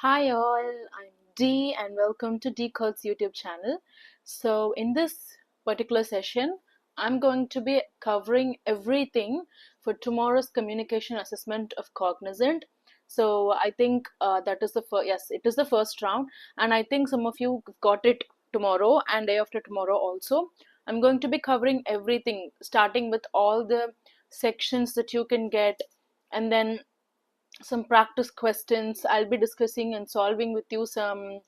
Hi all, I'm Dee and welcome to Decode's YouTube channel. So in this particular session, I'm going to be covering everything for tomorrow's communication assessment of Cognizant. So I think that is the first, yes, it is the first round, and I think some of you got it tomorrow and day after tomorrow also. I'm going to be covering everything, starting with all the sections that you can get, and then some practice questions. I'll be discussing and solving with you some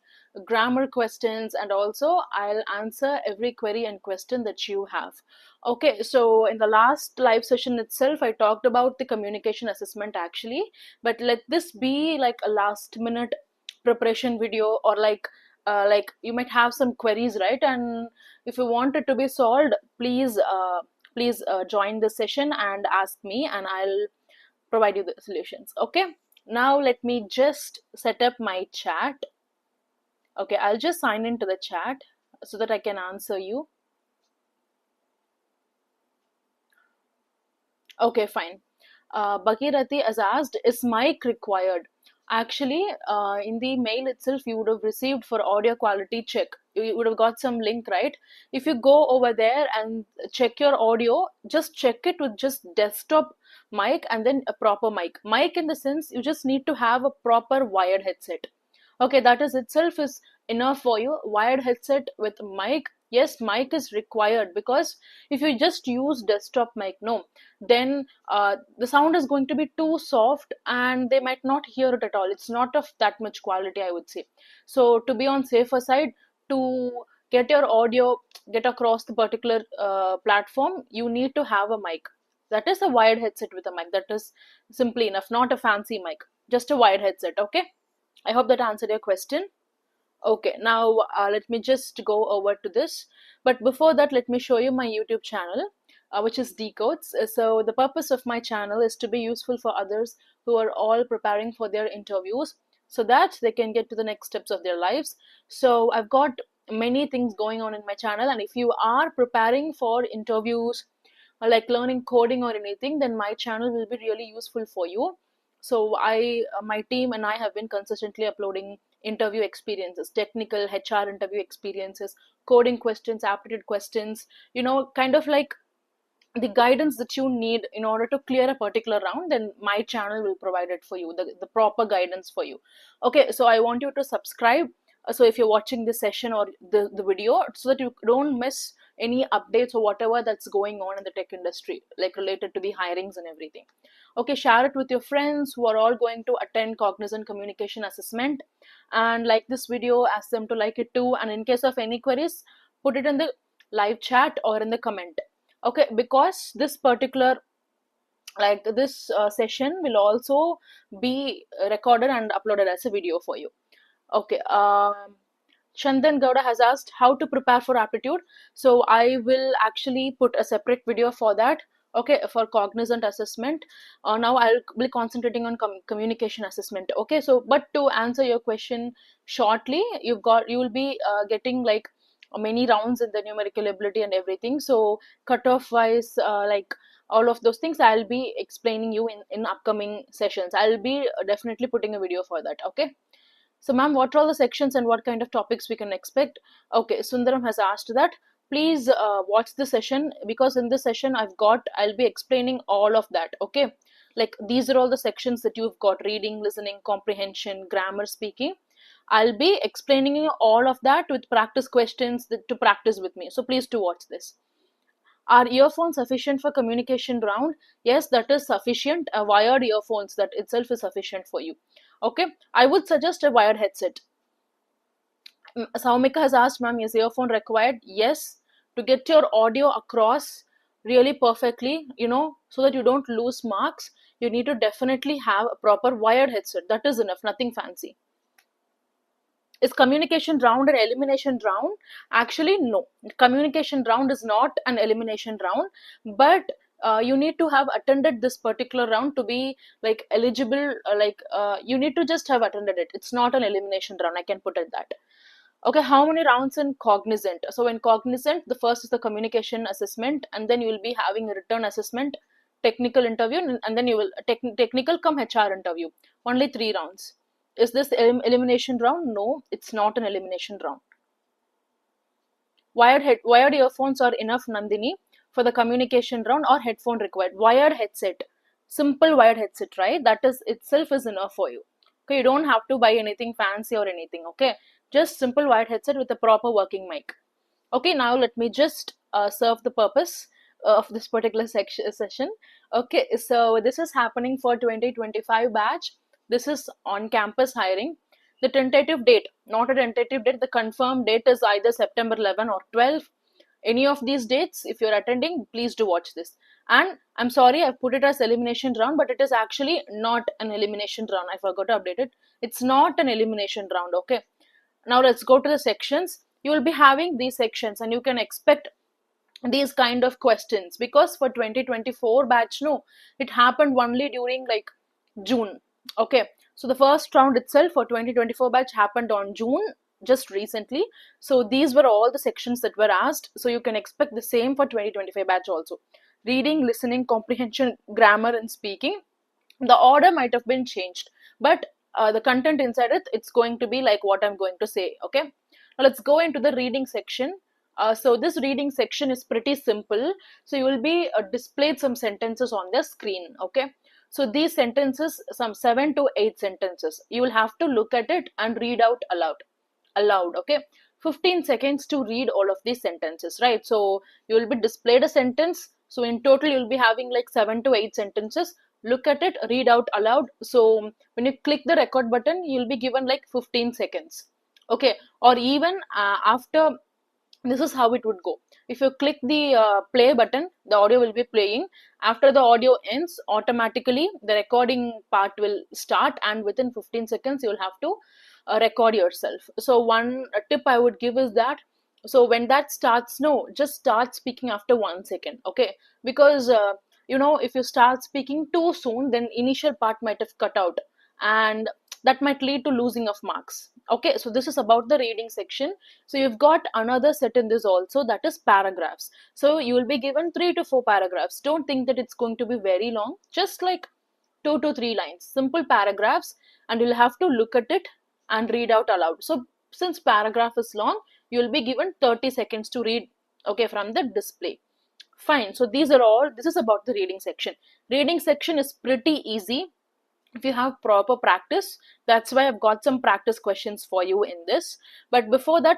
grammar questions, and also I'll answer every query and question that you have. Okay, so in the last live session itself, I talked about the communication assessment actually, but let this be like a last minute preparation video, or like you might have some queries, right? And if you want it to be solved, please join the session and ask me, and I'll provide you the solutions. Okay, now let me just set up my chat. Okay, I'll just sign into the chat so that I can answer you. Okay, fine. Bhagirathi has asked, is mic required? Actually, in the mail itself, you would have received for audio quality check. You would have got some link, right? If you go over there and check your audio, just check it with just desktop mic and then a proper mic. Mic in the sense, you just need to have a proper wired headset. Okay, that is itself is enough for you. Wired headset with mic. Yes, mic is required, because if you just use desktop mic, no, then the sound is going to be too soft and they might not hear it at all. It's not of that much quality, I would say. So to be on safer side, to get your audio get across the particular platform, you need to have a mic. That is a wired headset with a mic. That is simply enough, not a fancy mic, just a wired headset. Okay, I hope that answered your question. Okay, now let me just go over to this. But before that, let me show you my YouTube channel, which is Decodes. So the purpose of my channel is to be useful for others who are all preparing for their interviews, so that they can get to the next steps of their lives. So I've got many things going on in my channel, and if you are preparing for interviews or like learning coding or anything, then my channel will be really useful for you. So my team and I have been consistently uploading interview experiences, technical HR interview experiences, coding questions, aptitude questions, kind of like the guidance that you need in order to clear a particular round. Then my channel will provide it for you, the proper guidance for you. Okay, so I want you to subscribe. So if you're watching this session or the video, so that you don't miss any updates or whatever that's going on in the tech industry, like related to the hirings and everything. Okay, share it with your friends who are all going to attend Cognizant communication assessment, and like this video, ask them to like it too, and in case of any queries, put it in the live chat or in the comment. Okay, because this particular session will also be recorded and uploaded as a video for you. Okay, Chandan Gowda has asked how to prepare for aptitude. So I will actually put a separate video for that. Okay, for Cognizant assessment. Now I'll be concentrating on communication assessment. Okay, so but to answer your question shortly, you will be getting like many rounds in the numerical ability and everything. So cutoff wise, like all of those things, I'll be explaining you in upcoming sessions. I'll be definitely putting a video for that. Okay. So, ma'am, what are all the sections and what kind of topics we can expect? Okay, Sundaram has asked that. Please watch the session, because in this session I'll be explaining all of that. Okay, like these are all the sections that you've got: reading, listening, comprehension, grammar, speaking. I'll be explaining you all of that with practice questions to practice with me. So please do watch this. Are earphones sufficient for communication round? Yes, that is sufficient. A wired earphones, that itself is sufficient for you. Okay, I would suggest a wired headset. Saumika has asked, ma'am, is earphone required? Yes, to get your audio across really perfectly, so that you don't lose marks, you need to definitely have a proper wired headset. That is enough, nothing fancy. Is communication round an elimination round? Actually, no. Communication round is not an elimination round, but you need to have attended this particular round to be like eligible. You need to just have attended it. It's not an elimination round. I can put it that. Okay, how many rounds in Cognizant? So in Cognizant, the first is the communication assessment, and then you will be having a written assessment, technical interview, and then you will technical come HR interview. Only 3 rounds. Is this elimination round? No, it's not an elimination round. Wired earphones are enough, Nandini, for the communication round, or headphone required? Wired headset, simple wired headset, right? That is itself is enough for you. Okay, you don't have to buy anything fancy or anything. Okay, just simple wired headset with a proper working mic. Okay, now let me just serve the purpose of this particular session. Okay, so this is happening for 2025 batch. This is on campus hiring. The tentative date, not a tentative date, the confirmed date is either September 11 or 12. Any of these dates, if you're attending, please do watch this. And I'm sorry, I've put it as elimination round, but it is actually not an elimination round. I forgot to update it. It's not an elimination round, okay? Now let's go to the sections. You will be having these sections and you can expect these kind of questions, because for 2024 batch, no, it happened only during like June. Okay, so the first round itself for 2024 batch happened on June, just recently. So these were all the sections that were asked, so you can expect the same for 2025 batch also. Reading, listening, comprehension, grammar and speaking. The order might have been changed, but the content inside it, it's going to be like what I'm going to say. Okay, now let's go into the reading section. So this reading section is pretty simple. So you will be displayed some sentences on the screen. Okay, so these sentences, some 7 to 8 sentences, you will have to look at it and read out aloud. Okay, 15 seconds to read all of these sentences, right? So you will be displayed a sentence, so in total you'll be having like 7 to 8 sentences. Look at it, read out aloud. So when you click the record button, you'll be given like 15 seconds. Okay, or even after, this is how it would go. If you click the play button, the audio will be playing. After the audio ends, automatically the recording part will start, and within 15 seconds you will have to record yourself. So one tip I would give is that, so when that starts, no, just start speaking after 1 second. Okay, because if you start speaking too soon, then initial part might have cut out, and that might lead to losing of marks. Okay, so this is about the reading section. So you've got another set in this also, that is paragraphs. So you will be given 3 to 4 paragraphs. Don't think that it's going to be very long, just like 2 to 3 lines, simple paragraphs, and you'll have to look at it and read out aloud. So since paragraph is long, you'll be given 30 seconds to read, okay, from the display. Fine, so these are all, this is about the reading section. Reading section is pretty easy if you have proper practice. That's why I've got some practice questions for you in this. But before that,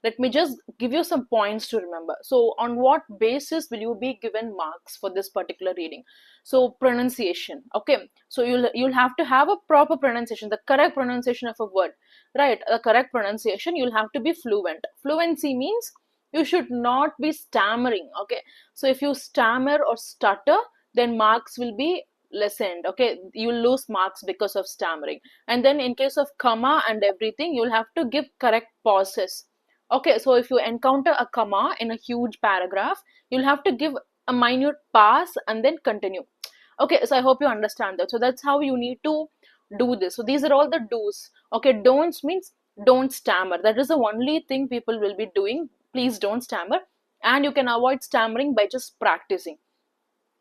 let me just give you some points to remember. So on what basis will you be given marks for this particular reading? So pronunciation. Okay, so you'll have to have a proper pronunciation, the correct pronunciation of a word, right? The correct pronunciation. You'll have to be fluent. Fluency means you should not be stammering. Okay, so if you stammer or stutter, then marks will be lessened. Okay, you will lose marks because of stammering. And then in case of comma and everything, you'll have to give correct pauses. Okay, so if you encounter a comma in a huge paragraph, you'll have to give a minute pause and then continue. Okay, so I hope you understand that. So that's how you need to do this. So these are all the do's. Okay, don'ts means don't stammer. That is the only thing people will be doing. Please don't stammer, and you can avoid stammering by just practicing.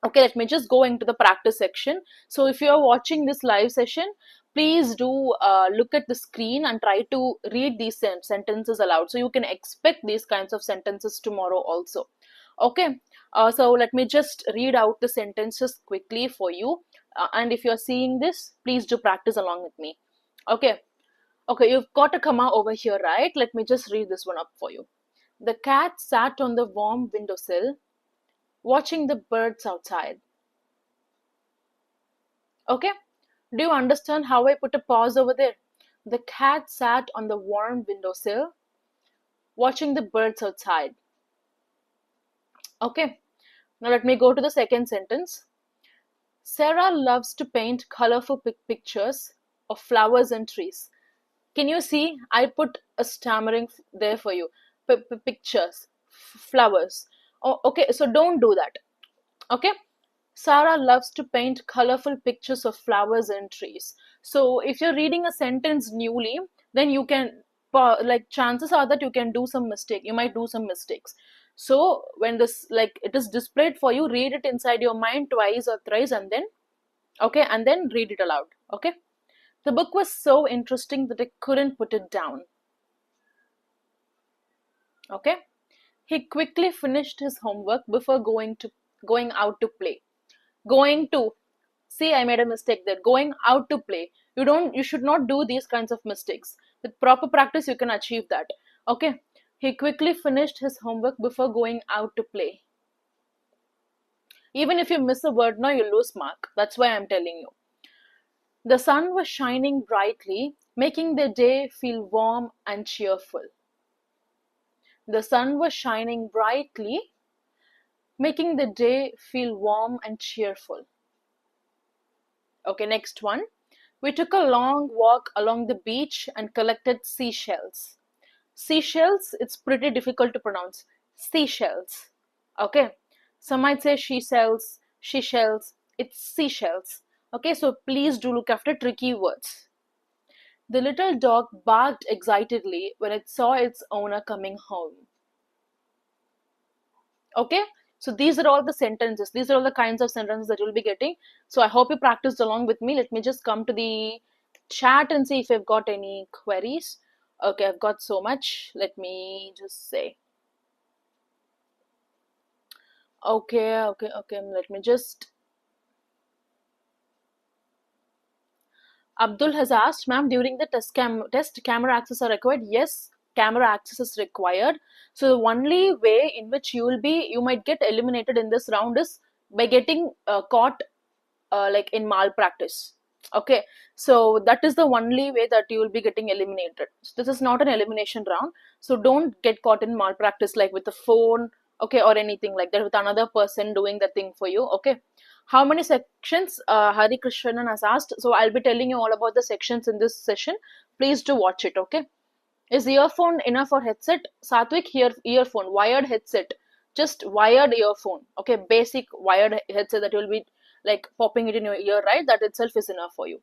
Okay, let me just go into the practice section. So if you are watching this live session, please do look at the screen and try to read these sentences aloud, so you can expect these kinds of sentences tomorrow also. Okay, so let me just read out the sentences quickly for you, and if you are seeing this, please do practice along with me. Okay, you've got a comma over here, right? Let me just read this one up for you. The cat sat on the warm windowsill watching the birds outside. Okay, do you understand how I put a pause over there? The cat sat on the warm windowsill watching the birds outside. Okay, now let me go to the second sentence. Sarah loves to paint colorful pictures of flowers and trees. Can you see? I put a stammering there for you. Pictures, flowers. Oh, okay, so don't do that. Okay, Sarah loves to paint colorful pictures of flowers and trees. So if you're reading a sentence newly, then you can, like, chances are that you can do some mistake. You might do some mistakes. So when this, like, it is displayed for you, read it inside your mind twice or thrice, and then, okay, and then read it aloud. Okay. The book was so interesting that I couldn't put it down. Okay? He quickly finished his homework before going out to play. Going to See, I made a mistake there. Going out to play. You should not do these kinds of mistakes. With proper practice, you can achieve that. Okay? He quickly finished his homework before going out to play. Even if you miss a word now, you lose mark. That's why I'm telling you. The sun was shining brightly, making the day feel warm and cheerful. The sun was shining brightly, making the day feel warm and cheerful. Okay, next one. We took a long walk along the beach and collected seashells. Seashells, it's pretty difficult to pronounce. Seashells. Okay. Some might say she sells, she shells. It's seashells. Okay, so please do look after tricky words. The little dog barked excitedly when it saw its owner coming home. Okay, so these are all the sentences, these are all the kinds of sentences that you'll be getting. So I hope you practiced along with me. Let me just come to the chat and see if I've got any queries. Okay, I've got so much. Let me just say. Okay, let me just. Abdul has asked, ma'am, during the test camera access are required? Yes, camera access is required. So the only way in which you might get eliminated in this round is by getting caught like in malpractice. Okay, so that is the only way that you will be getting eliminated. So this is not an elimination round, so don't get caught in malpractice like with a phone, okay, or anything like that, with another person doing the thing for you. Okay, how many sections Hari Krishnan has asked, so I'll be telling you all about the sections in this session. Please do watch it. Okay, is earphone enough or headset? Satwik, here earphone, wired headset, just wired earphone. Okay, basic wired headset that will be like popping it in your ear, right? That itself is enough for you.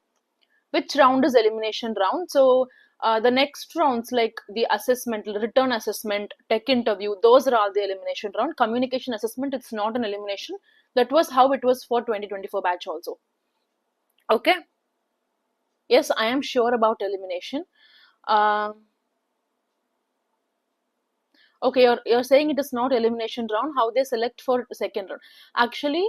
Which round is elimination round? So the next rounds like the assessment, return assessment, tech interview, those are all the elimination round. Communication assessment, it's not an elimination. That was how it was for 2024 batch also. Okay. Yes, I am sure about elimination. Um, Okay, you're saying it is not elimination round. How they select for second round? Actually,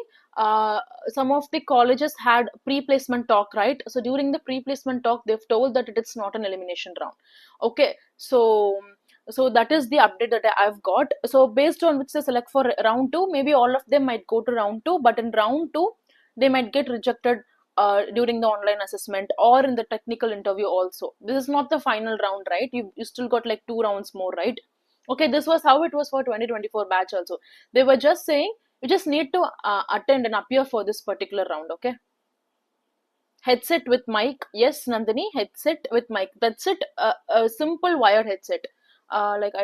some of the colleges had pre-placement talk, right? So during the pre-placement talk, they've told that it is not an elimination round. Okay, so that is the update that I've got. So based on which they select for round two, maybe all of them might go to round two, but in round two, they might get rejected during the online assessment or in the technical interview also. This is not the final round, right? You still got like 2 rounds more, right? Okay, this was how it was for 2024 batch also. They were just saying you just need to attend and appear for this particular round. Okay, headset with mic. Yes, Nandini, headset with mic. That's it. A simple wired headset. Like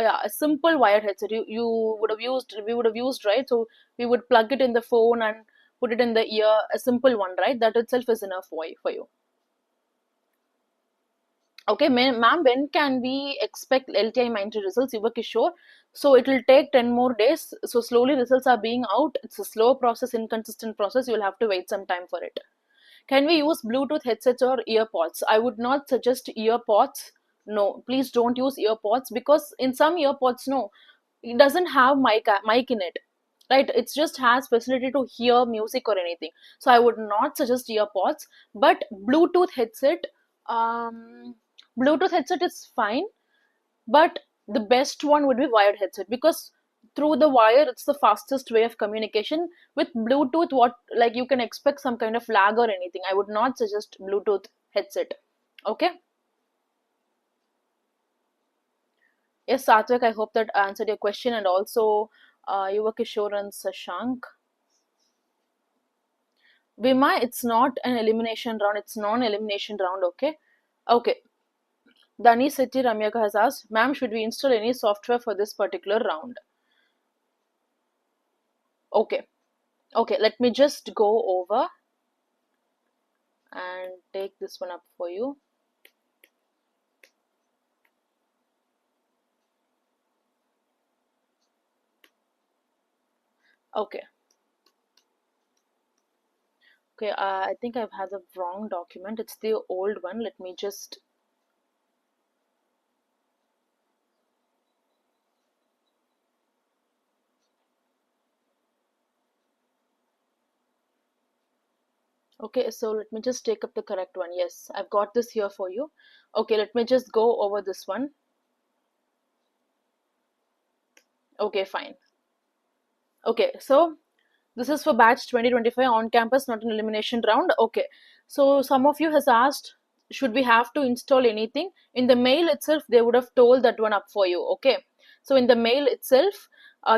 yeah, a simple wired headset. You would have used, we would have used, right? So we would plug it in the phone and put it in the ear. A simple one, right? That itself is enough for you. Okay, ma'am, when can we expect LTI Mindtree results? Yuva Kishore. So it will take 10 more days. So slowly results are being out. It's a slow process, inconsistent process. You will have to wait some time for it. Can we use Bluetooth headsets or earpods? I would not suggest earpods. No, please don't use earpods because in some earpods, no, it doesn't have mic in it. Right? It just has facility to hear music or anything. So I would not suggest earpods, but um, Bluetooth headset is fine, but the best one would be wired headset because through the wire it's the fastest way of communication. With Bluetooth, what like you can expect some kind of lag or anything. I would not suggest Bluetooth headset. Okay. Yes, Satvik, I hope that answered your question, and also Yuva Kishore and Sashank. Vima, it's not an elimination round, it's non-elimination round. Okay. Okay. Dani Seti Ramyaka has asked, ma'am, should we install any software for this particular round? Okay. Okay, let me just go over and take this one up for you. Okay. Okay, I think I've had the wrong document. It's the old one. Let me just. Okay, so let me just take up the correct one. Yes, I've got this here for you. Okay, let me just go over this one. Okay, fine. Okay, so this is for batch 2025 on campus, not an elimination round. Okay, so some of you has asked, should we have to install anything? In the mail itself, they would have told that one up for you. Okay, so in the mail itself,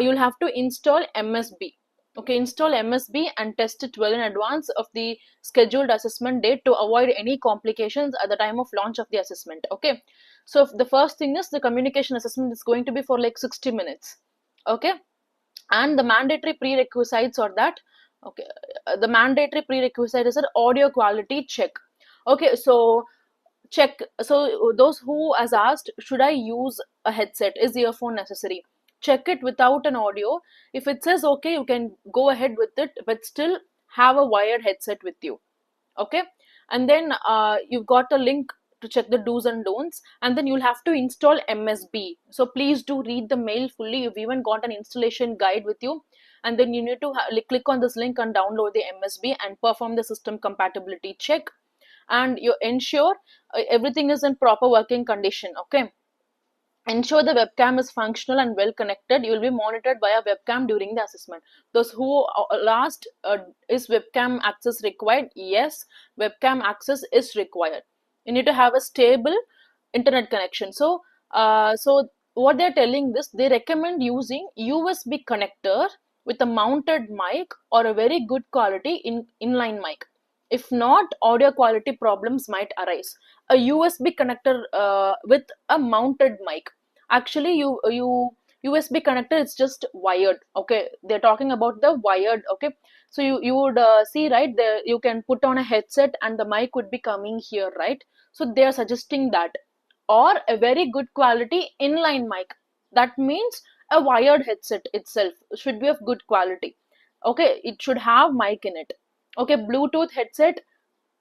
you'll have to install MSB. Okay, install MSB and test it well in advance of the scheduled assessment date to avoid any complications at the time of launch of the assessment. Okay, so the first thing is the communication assessment is going to be for like 60 minutes. Okay, and the mandatory prerequisites are that, okay, the mandatory prerequisite is an audio quality check. Okay, so check, so those who has asked, should I use a headset, is earphone necessary, check it without an audio. If it says okay, you can go ahead with it, but still have a wired headset with you. Okay, and then you've got a link to check the do's and don'ts, and then you'll have to install MSB. So please do read the mail fully. You've even got an installation guide with you, and then you need to click on this link and download the MSB and perform the system compatibility check, and you ensure everything is in proper working condition. Okay, ensure the webcam is functional and well connected. You will be monitored by a webcam during the assessment. Those who last, is webcam access required? Yes, webcam access is required. You need to have a stable internet connection. So what they're telling this, they recommend using USB connector with a mounted mic or a very good quality inline mic. If not, audio quality problems might arise. A USB connector with a mounted mic. Actually, you USB connector, it's just wired. Okay, they're talking about the wired. Okay, so you would see, right there, you can put on a headset and the mic would be coming here, right? So they are suggesting that, or a very good quality inline mic. That means a wired headset itself should be of good quality. Okay, it should have mic in it. Okay, Bluetooth headset,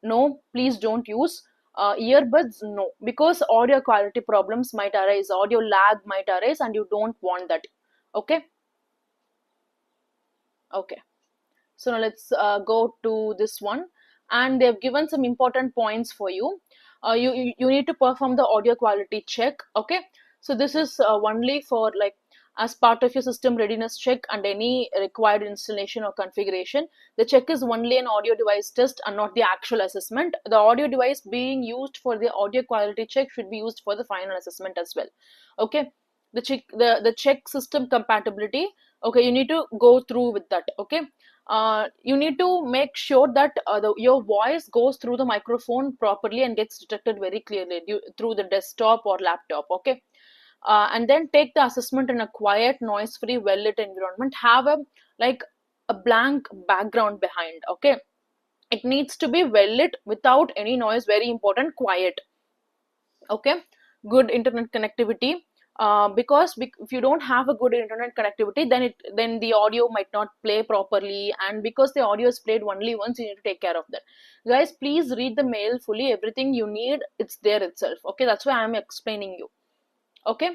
no, please don't use. Earbuds, no, because audio quality problems might arise, audio lag might arise, and you don't want that. Okay, okay. So now let's go to this one, and they've given some important points for you. You need to perform the audio quality check. Okay, so this is only for like as part of your system readiness check and any required installation or configuration. The check is only an audio device test and not the actual assessment. The audio device being used for the audio quality check should be used for the final assessment as well. Okay, the check system compatibility. Okay, you need to go through with that. Okay, you need to make sure that your voice goes through the microphone properly and gets detected very clearly through the desktop or laptop. Okay, and then take the assessment in a quiet, noise free, well lit environment. Have a like a blank background behind. Okay, it needs to be well lit without any noise, very important, quiet. Okay, good internet connectivity, because if you don't have a good internet connectivity, then the audio might not play properly, and because the audio is played only once, you need to take care of that. Guys, please read the mail fully. Everything you need, it's there itself. Okay, that's why I'm explaining you. Okay,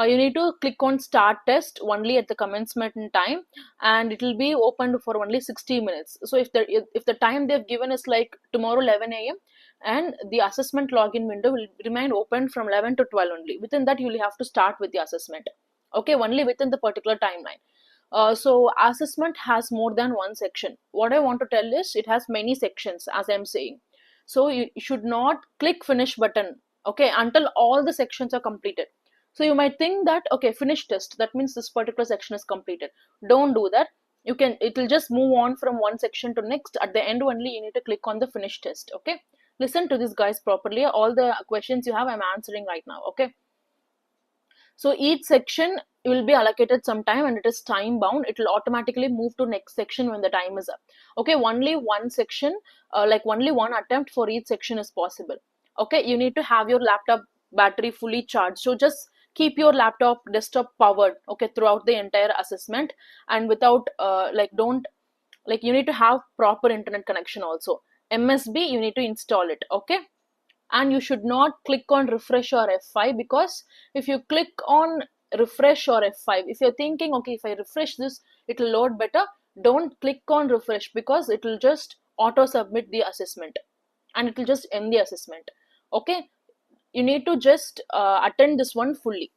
you need to click on start test only at the commencement time, and it will be opened for only 60 minutes. So if the time they've given is like tomorrow 11 a.m. and the assessment login window will remain open from 11 to 12 only, within that you will have to start with the assessment. Okay, only within the particular timeline. So assessment has more than one section. What I want to tell is it has many sections, as I'm saying. So you should not click finish button, okay, until all the sections are completed. So you might think that, okay, finish test, that means this particular section is completed. Don't do that. You can, it will just move on from one section to next. At the end only, you need to click on the finish test. Okay, listen to this guys properly. All the questions you have, I'm answering right now. Okay, so each section will be allocated some time, and it is time bound. It will automatically move to next section when the time is up. Okay, only one section, like only one attempt for each section is possible. Okay, you need to have your laptop battery fully charged. So just keep your laptop desktop powered, okay, throughout the entire assessment, and without don't Like you need to have proper internet connection also. MSB, you need to install it, okay? And you should not click on refresh or F5, because if you click on refresh or F5, if you're thinking, okay, if I refresh this, it will load better, don't click on refresh, because it will just auto submit the assessment and it will just end the assessment. Okay, you need to just attend this one fully.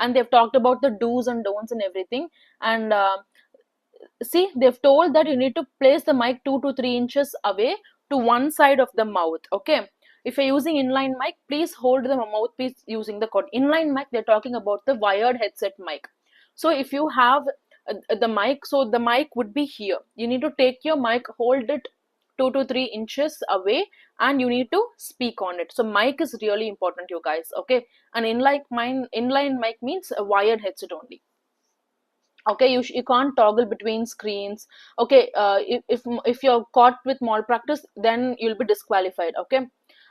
And they've talked about the do's and don'ts and everything. And see, they've told that you need to place the mic 2 to 3 inches away to one side of the mouth. Okay, if you're using inline mic, please hold the mouthpiece using the cord. Inline mic, they're talking about the wired headset mic. So if you have the mic, so the mic would be here. You need to take your mic, hold it 2 to 3 inches away, and you need to speak on it. So mic is really important, you guys. Okay, and inline mic means a wired headset only. Okay, you can't toggle between screens. Okay, if you're caught with malpractice, then you'll be disqualified. Okay,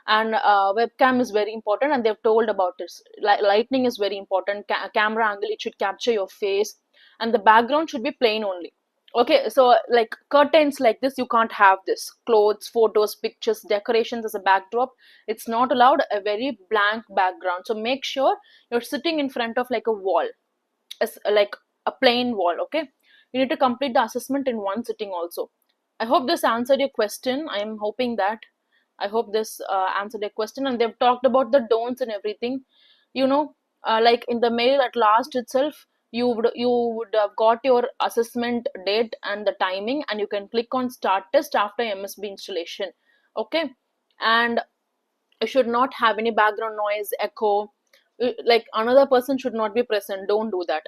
and webcam is very important, and they've told about this. Lighting is very important. Camera angle, it should capture your face, and the background should be plain only. Okay, so like curtains like this, you can't have this. Clothes, photos, pictures, decorations as a backdrop, it's not allowed. A very blank background. So make sure you're sitting in front of like a wall, as like a plain wall. Okay, you need to complete the assessment in one sitting also. I hope this answered your question. I am hoping that I hope this answered your question. And they've talked about the don'ts and everything, you know. Like in the mail at last itself, you would have got your assessment date and the timing, and you can click on start test after MSB installation. Okay, and you should not have any background noise, echo. Like another person should not be present, don't do that.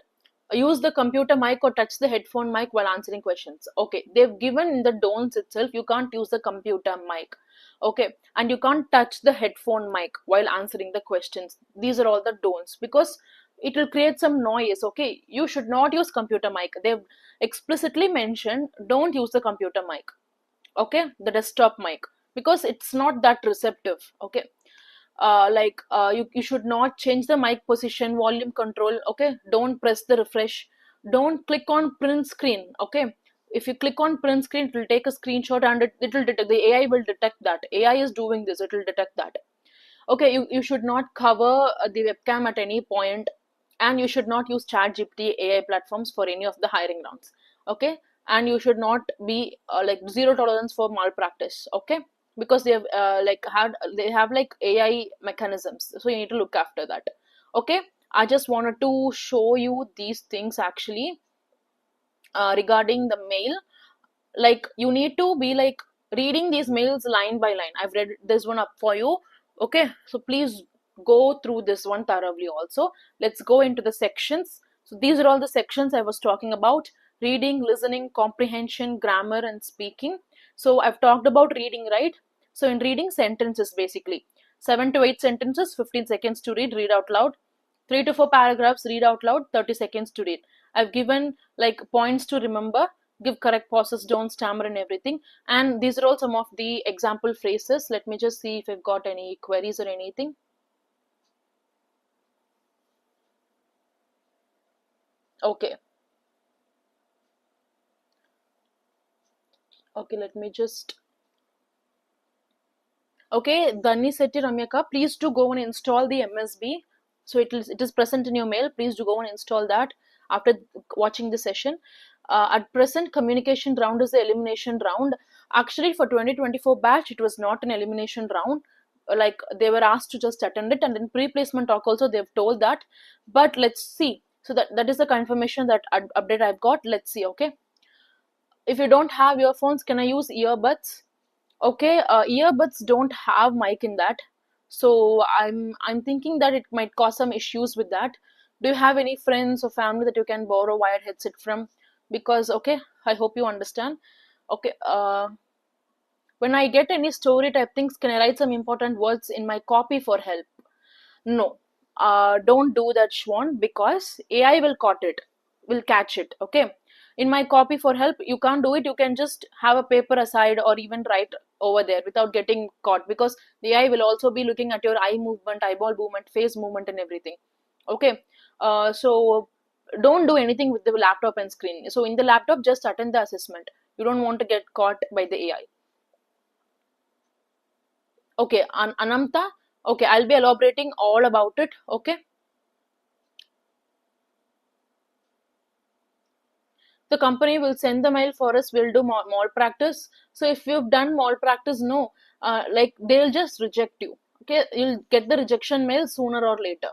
Use the computer mic or touch the headphone mic while answering questions. Okay, they've given in the don'ts itself, you can't use the computer mic. Okay, and you can't touch the headphone mic while answering the questions. These are all the don'ts, because it will create some noise. Okay, you should not use computer mic. They've explicitly mentioned don't use the computer mic. Okay, the desktop mic, because it's not that receptive. Okay, you should not change the mic position, volume control. Okay, don't press the refresh, don't click on print screen. Okay, if you click on print screen, it will take a screenshot, and it will detect, the AI will detect that AI is doing this, it will detect that. Okay, you should not cover the webcam at any point, and you should not use chat gpt AI platforms for any of the hiring rounds. Okay, and you should not be like zero tolerance for malpractice. Okay, because they have like AI mechanisms, so you need to look after that. Okay, I just wanted to show you these things actually, regarding the mail. Like you need to be like reading these mails line by line. I've read this one up for you. Okay, so please go through this one thoroughly also. Let's go into the sections. So these are all the sections I was talking about: reading, listening, comprehension, grammar, and speaking. So I've talked about reading, right? So in reading, sentences basically 7 to 8 sentences, 15 seconds to read out loud. 3 to 4 paragraphs, read out loud, 30 seconds to read. I've given like points to remember, give correct pauses, don't stammer and everything. And these are all some of the example phrases. Let me just see if I've got any queries or anything. Okay. Okay, let me just. Okay, Dani Setti Ramyaka, please do go and install the MSB. So it is present in your mail. Please do go and install that after watching the session. At present, communication round is the elimination round. Actually, for 2024 batch, it was not an elimination round. Like they were asked to just attend it, and then pre-placement talk also they've told that. But let's see. So that is the confirmation that update I've got. Let's see. Okay. If you don't have earphones, can I use earbuds? Okay, earbuds don't have mic in that, so I'm thinking that it might cause some issues with that. Do you have any friends or family that you can borrow wired headset from? Because okay, I hope you understand. Okay, when I get any story type things, can I write some important words in my copy for help? No, don't do that, Shwan, because AI will catch it. Okay, in my copy for help, you can't do it. You can just have a paper aside or even write over there without getting caught, because the AI will also be looking at your eye movement, eyeball movement, face movement, and everything. Okay, so don't do anything with the laptop and screen. So in the laptop, just attend the assessment. You don't want to get caught by the AI. Okay, Anamta. Okay, I'll be elaborating all about it. Okay. The company will send the mail for us. We'll do more practice. So if you've done more practice, no, like they'll just reject you. Okay, you'll get the rejection mail sooner or later.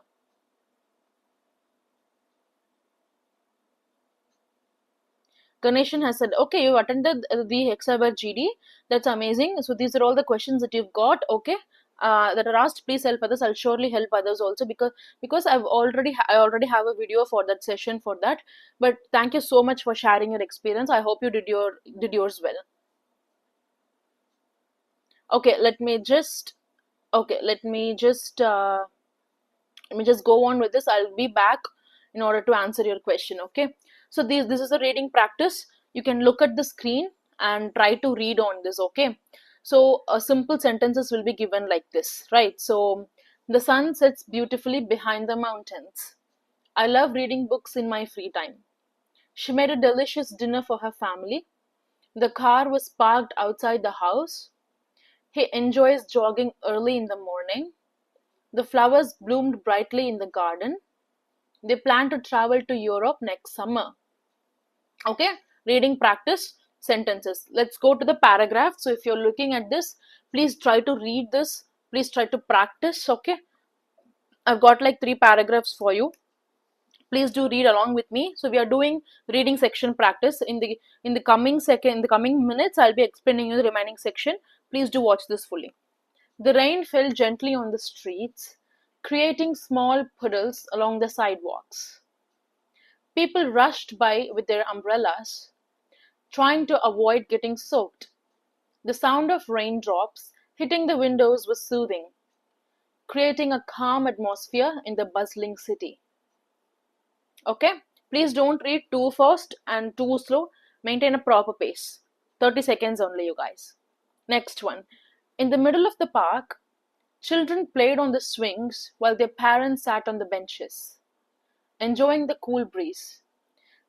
Ganeshan has said, okay, you attended the Hexaber GD. That's amazing. So these are all the questions that you've got. Okay. That are asked. Please help others. I'll surely help others also, because I already have a video for that session for that. But thank you so much for sharing your experience. I hope you did yours well. Okay, okay, let me just go on with this. I'll be back in order to answer your question. Okay, so this is a reading practice. You can look at the screen and try to read on this. Okay, so simple sentences will be given like this, right? So the sun sets beautifully behind the mountains. I love reading books in my free time. She made a delicious dinner for her family. The car was parked outside the house. He enjoys jogging early in the morning. The flowers bloomed brightly in the garden. They plan to travel to Europe next summer. Okay, reading practice sentences. Let's go to the paragraph. So if you're looking at this, please try to read this. Please try to practice. Okay, I've got like 3 paragraphs for you. Please do read along with me. So we are doing reading section practice. In the coming minutes, I'll be explaining you the remaining section. Please do watch this fully. The rain fell gently on the streets, creating small puddles along the sidewalks. People rushed by with their umbrellas, trying to avoid getting soaked. The sound of raindrops hitting the windows was soothing, creating a calm atmosphere in the bustling city. Okay? Please don't read too fast and too slow. Maintain a proper pace. 30 seconds only, you guys. Next one. In the middle of the park, children played on the swings while their parents sat on the benches, enjoying the cool breeze.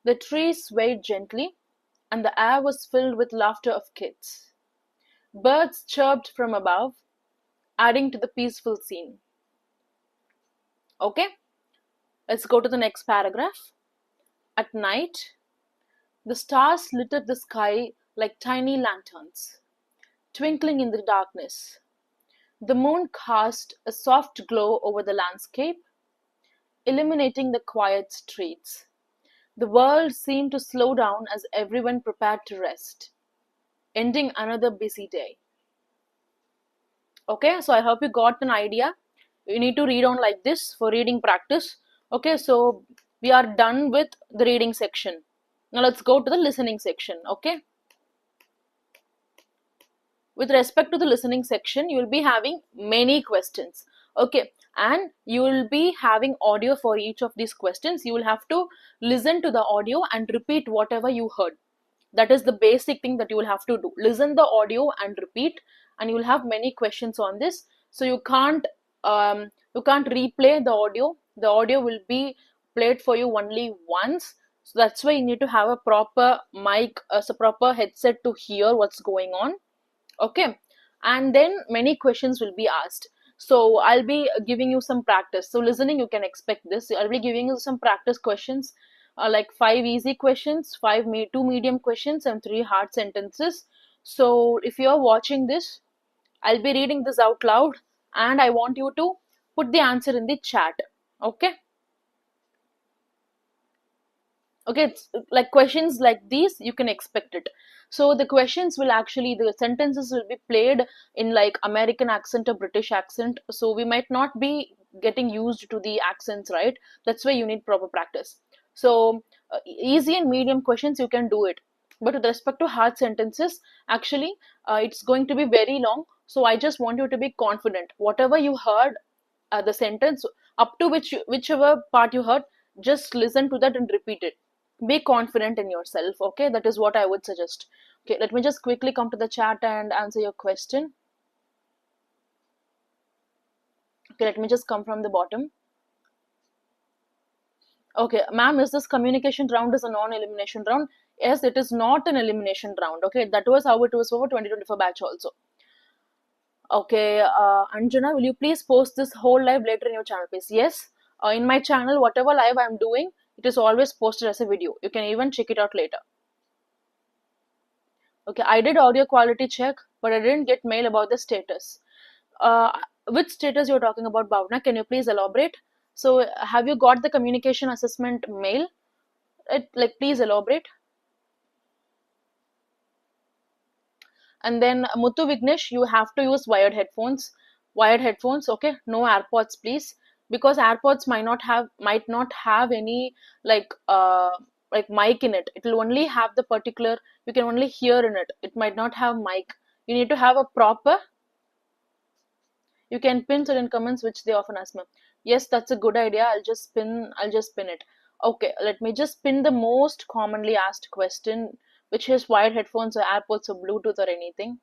The trees swayed gently, and the air was filled with laughter of kids. Birds chirped from above, adding to the peaceful scene. Okay, let's go to the next paragraph. At night, the stars lit up the sky like tiny lanterns, twinkling in the darkness. The moon cast a soft glow over the landscape, illuminating the quiet streets. The world seemed to slow down as everyone prepared to rest, ending another busy day. Okay, so I hope you got an idea. You need to read on like this for reading practice. Okay, so we are done with the reading section. Now let's go to the listening section. Okay, with respect to the listening section, you will be having many questions. Okay, and you will be having audio for each of these questions. You will have to listen to the audio and repeat whatever you heard. That is the basic thing that you will have to do. Listen the audio and repeat, and you will have many questions on this. So you can't replay the audio. The audio will be played for you only once. So that's why you need to have a proper mic, a proper headset to hear what's going on. Okay, and then many questions will be asked. So I'll be giving you some practice. So listening, you can expect this. I'll be giving you some practice questions, like 5 easy questions, two medium questions, and 3 hard sentences. So if you're watching this, I'll be reading this out loud, and I want you to put the answer in the chat. Okay, okay, it's like questions like these you can expect it. So the questions will actually, the sentences will be played in like American accent or British accent, so we might not be getting used to the accents, right? That's why you need proper practice. So easy and medium questions you can do it, but with respect to hard sentences, actually it's going to be very long. So I just want you to be confident whatever you heard, the sentence up to whichever part you heard, just listen to that and repeat it. Be confident in yourself. Okay, that is what I would suggest. Okay, let me just quickly come to the chat and answer your question. Okay, let me just come from the bottom. Okay, ma'am, is this communication round is a non-elimination round? Yes, it is not an elimination round. Okay, that was how it was for 2024 batch also. Okay, Anjana, will you please post this whole live later in your channel, please? Yes, in my channel, whatever live I'm doing, it is always posted as a video. You can even check it out later. Okay, I did audio quality check, but I didn't get mail about the status. Which status you're talking about, Bhavna? Can you please elaborate? So, have you got the communication assessment mail? Like, please elaborate. And then Muthu Vignesh, you have to use wired headphones. Wired headphones, okay? No AirPods, please, because AirPods might not have any like like mic in it. It will only have the particular. You can only hear in it. It might not have mic. You need to have a proper. You can pin certain comments which they often ask me. Yes, that's a good idea. I'll just pin it. Okay, let me just pin the most commonly asked question, which is wired headphones or AirPods or Bluetooth or anything.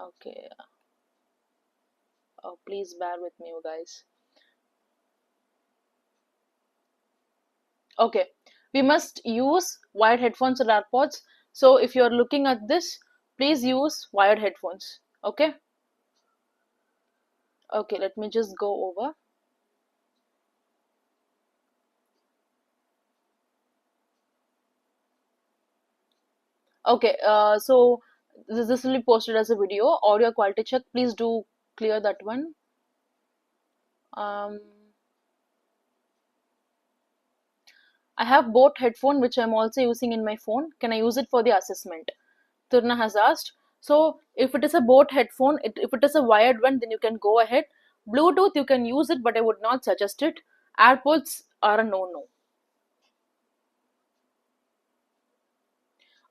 Okay. Oh, please bear with me, you guys. Okay, we must use wired headphones or AirPods. So if you're looking at this, please use wired headphones. Okay. Okay, let me just go over. Okay, so this will be posted as a video. Audio quality check. Please do clear that one. Um, I have both headphone which I'm also using in my phone. Can I use it for the assessment? Turna has asked. So if it is a boat headphone, if it is a wired one, then you can go ahead. Bluetooth, you can use it, but I would not suggest it. AirPods are a no-no.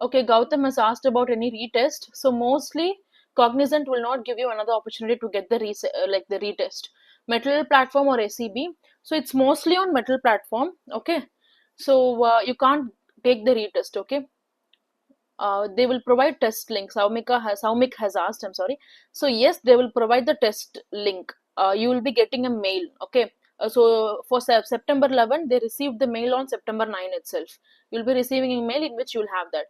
Okay, Gautam has asked about any retest. So mostly, Cognizant will not give you another opportunity to get the like the retest. Metal platform or ACB. So it's mostly on metal platform. Okay, so you can't take the retest. Okay, they will provide test links. Saumik has asked, I'm sorry. So yes, they will provide the test link. You will be getting a mail. Okay. So for September 11, they received the mail on September 9 itself. You'll be receiving a mail in which you'll have that.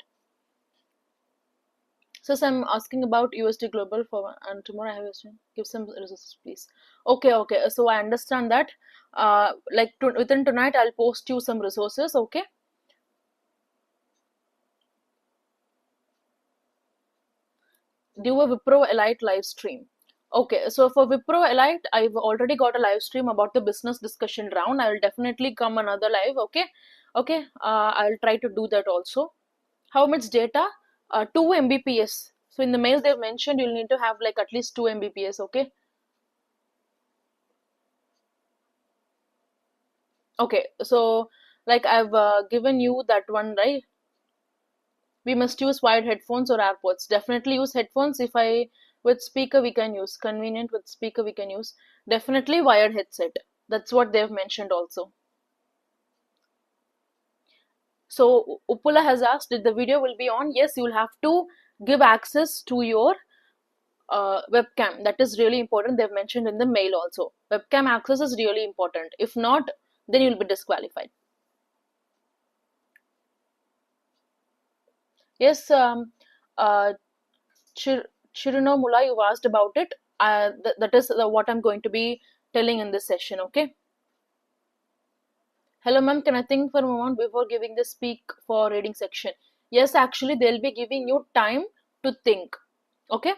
So I'm asking about USD Global for, and tomorrow I have USD. Give some resources, please. Okay, okay. So I understand that. Like within tonight, I'll post you some resources. Okay. Do a Wipro Elite live stream. Okay, so for Wipro Elite, I've already got a live stream about the business discussion round. I will definitely come another live. Okay, okay. I'll try to do that also. How much data? 2 Mbps. So in the mail they've mentioned you'll need to have like at least 2 Mbps. Okay. Okay. So like I've given you that one, right? We must use wired headphones or AirPods. Definitely use headphones. If I with speaker we can use. Convenient with speaker we can use. Definitely wired headset. That's what they've mentioned also. So Upula has asked if the video will be on. Yes, you will have to give access to your webcam. That is really important. They've mentioned in the mail also. Webcam access is really important. If not, then you'll be disqualified. Yes, Chir- Chiruno Mula, you've asked about it. That is what I'm going to be telling in this session. Okay. Hello, ma'am. Can I think for a moment before giving the speak for reading section? Yes, actually, they'll be giving you time to think. Okay.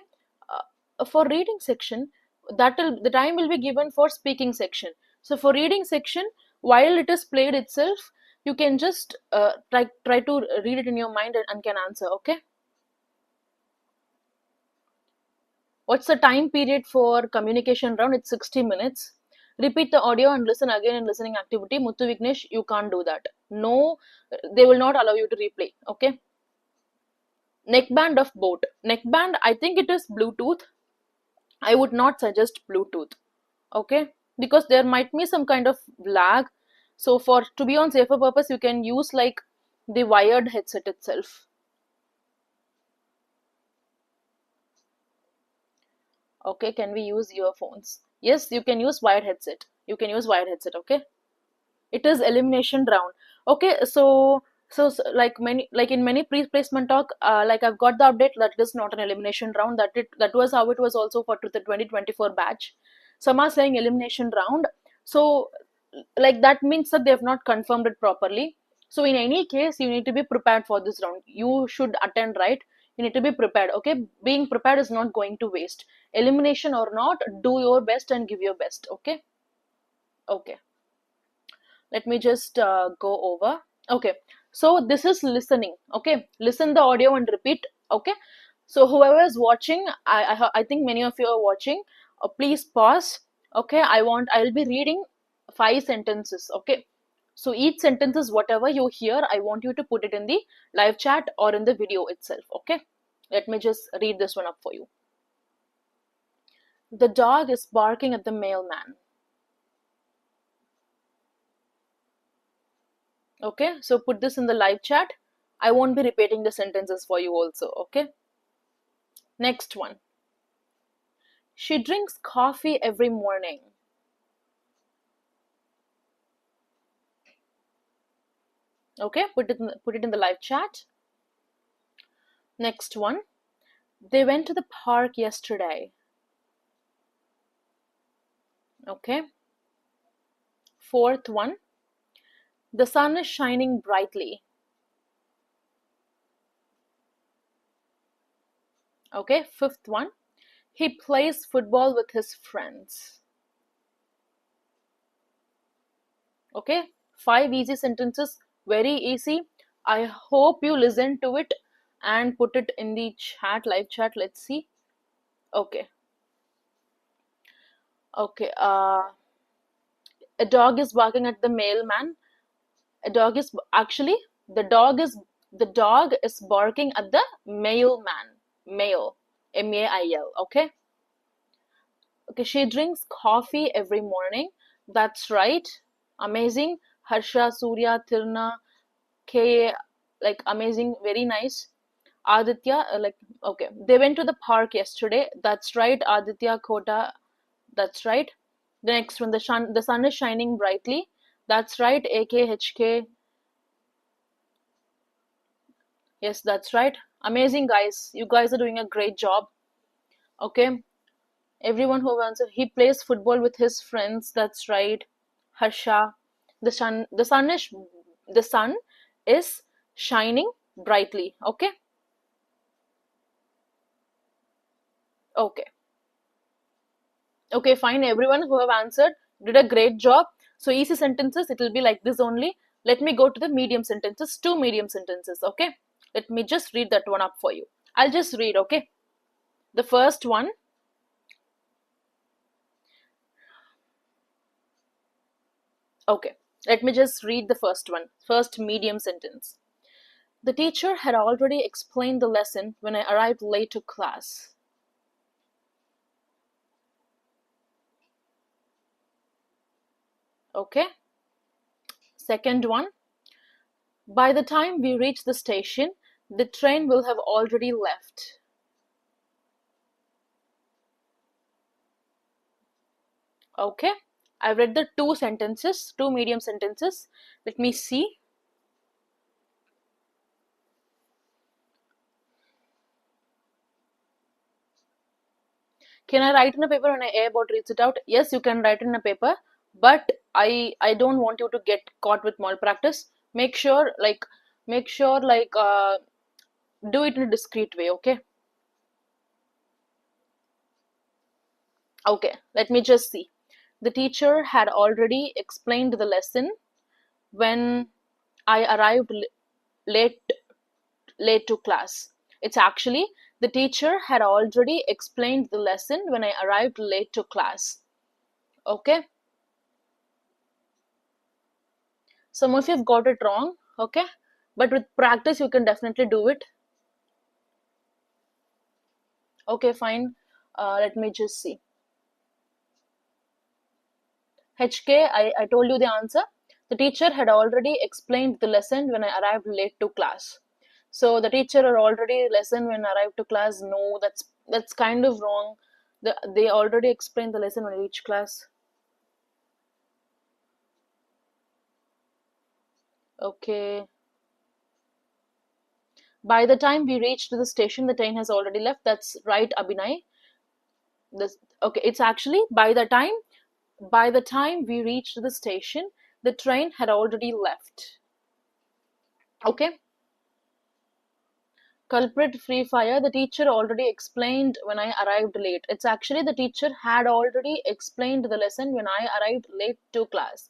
For reading section, the time will be given for speaking section. So for reading section, while it is played itself, you can just try to read it in your mind and can answer. Okay. What's the time period for communication round? It's 60 minutes. Repeat the audio and listen again in listening activity. Muthu Vignesh, you can't do that. No, they will not allow you to replay. Okay. Neckband of boat. Neckband, I think it is Bluetooth. I would not suggest Bluetooth. Okay. Because there might be some kind of lag. So for to be on safer purpose, you can use like the wired headset itself. Okay, can we use earphones? Yes, you can use wired headset. You can use wired headset, okay? It is elimination round. Okay, so like many, like in many pre-placement talk, like I've got the update that it is not an elimination round, that was how it was also for the 2024 batch. Some are saying elimination round, so like that means that they have not confirmed it properly. So in any case, you need to be prepared for this round. You should attend, right? You need to be prepared, okay? Being prepared is not going to waste. Elimination or not, do your best and give your best, okay? Okay, let me just go over. Okay, so this is listening. Okay, listen the audio and repeat. Okay, so whoever is watching, I think many of you are watching. Please pause. Okay, I'll be reading 5 sentences. Okay, so each sentence is whatever you hear, I want you to put it in the live chat or in the video itself. Okay, let me just read this one up for you. The dog is barking at the mailman. Okay, so put this in the live chat. I won't be repeating the sentences for you also. Okay, next one. She drinks coffee every morning. Okay, put it in the live chat. Next one. They went to the park yesterday. Okay, fourth one. The sun is shining brightly. Okay, fifth one. He plays football with his friends. Okay, 5 easy sentences, very easy. I hope you listen to it and put it in the chat, live chat. Let's see. Okay, okay. A dog is barking at the mailman. A dog is actually the dog is barking at the mailman. Mail, mail. Okay, okay. She drinks coffee every morning. That's right. Amazing. Harsha, Surya, Tirna, K, like amazing, very nice. Aditya, like okay. They went to the park yesterday. That's right. Aditya, Kota. That's right. The next one, the sun is shining brightly. That's right. AKHK. Yes, that's right. Amazing, guys. You guys are doing a great job. Okay. Everyone who answered, he plays football with his friends. That's right. Harsha. The sun is shining brightly. Okay. Okay. Okay, fine. Everyone who have answered did a great job. So easy sentences, it will be like this only. Let me go to the medium sentences, 2 medium sentences. Okay. Let me just read that one up for you. I'll just read. Okay. The first one. Okay, let me just read the first one. First medium sentence. The teacher had already explained the lesson when I arrived late to class. Okay. Second one. By the time we reach the station, the train will have already left. Okay. I read the 2 sentences, 2 medium sentences. Let me see. Can I write in a paper when I about reads it out? Yes, you can write in a paper, but I don't want you to get caught with malpractice. Make sure like do it in a discreet way. Okay. Okay, let me just see. The teacher had already explained the lesson when I arrived late late to class. It's actually the teacher had already explained the lesson when I arrived late to class. Okay, some of you have got it wrong. Okay, but with practice you can definitely do it. Okay, fine. Let me just see. HK, I told you the answer. The teacher had already explained the lesson when I arrived late to class. So the teacher had already lesson when I arrived to class. No, that's kind of wrong. They already explained the lesson when I reached class. Okay. By the time we reached the station, the train has already left. That's right, Abhinay. This, okay, it's actually by the time we reached the station, the train had already left. Okay. Culprit free fire, the teacher already explained when I arrived late. It's actually the teacher had already explained the lesson when I arrived late to class.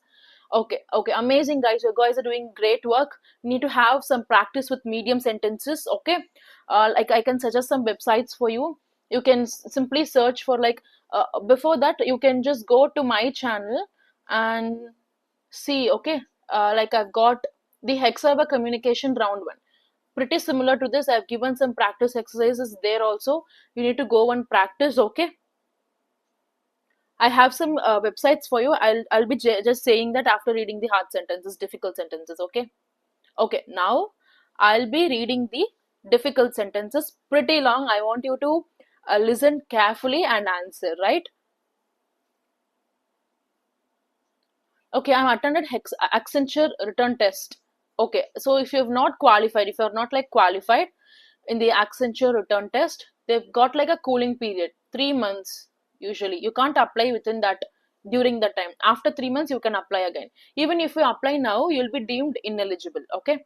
Okay, okay, amazing guys. You guys are doing great work. You need to have some practice with medium sentences. Okay, like I can suggest some websites for you. You can simply search for like before that you can just go to my channel and see. Okay, like I've got the Hexaver communication round one, pretty similar to this. I've given some practice exercises there also. You need to go and practice. Okay, I have some websites for you. I'll be just saying that after reading the hard sentences, difficult sentences. Okay, okay, now I'll be reading the difficult sentences, pretty long. I want you to listen carefully and answer, right? Okay, I'm attended Accenture return test. Okay, so if you have not qualified, if you're not like qualified in the Accenture return test, they've got like a cooling period, 3 months usually. You can't apply within that during that time. After 3 months, you can apply again. Even if you apply now, you'll be deemed ineligible. Okay.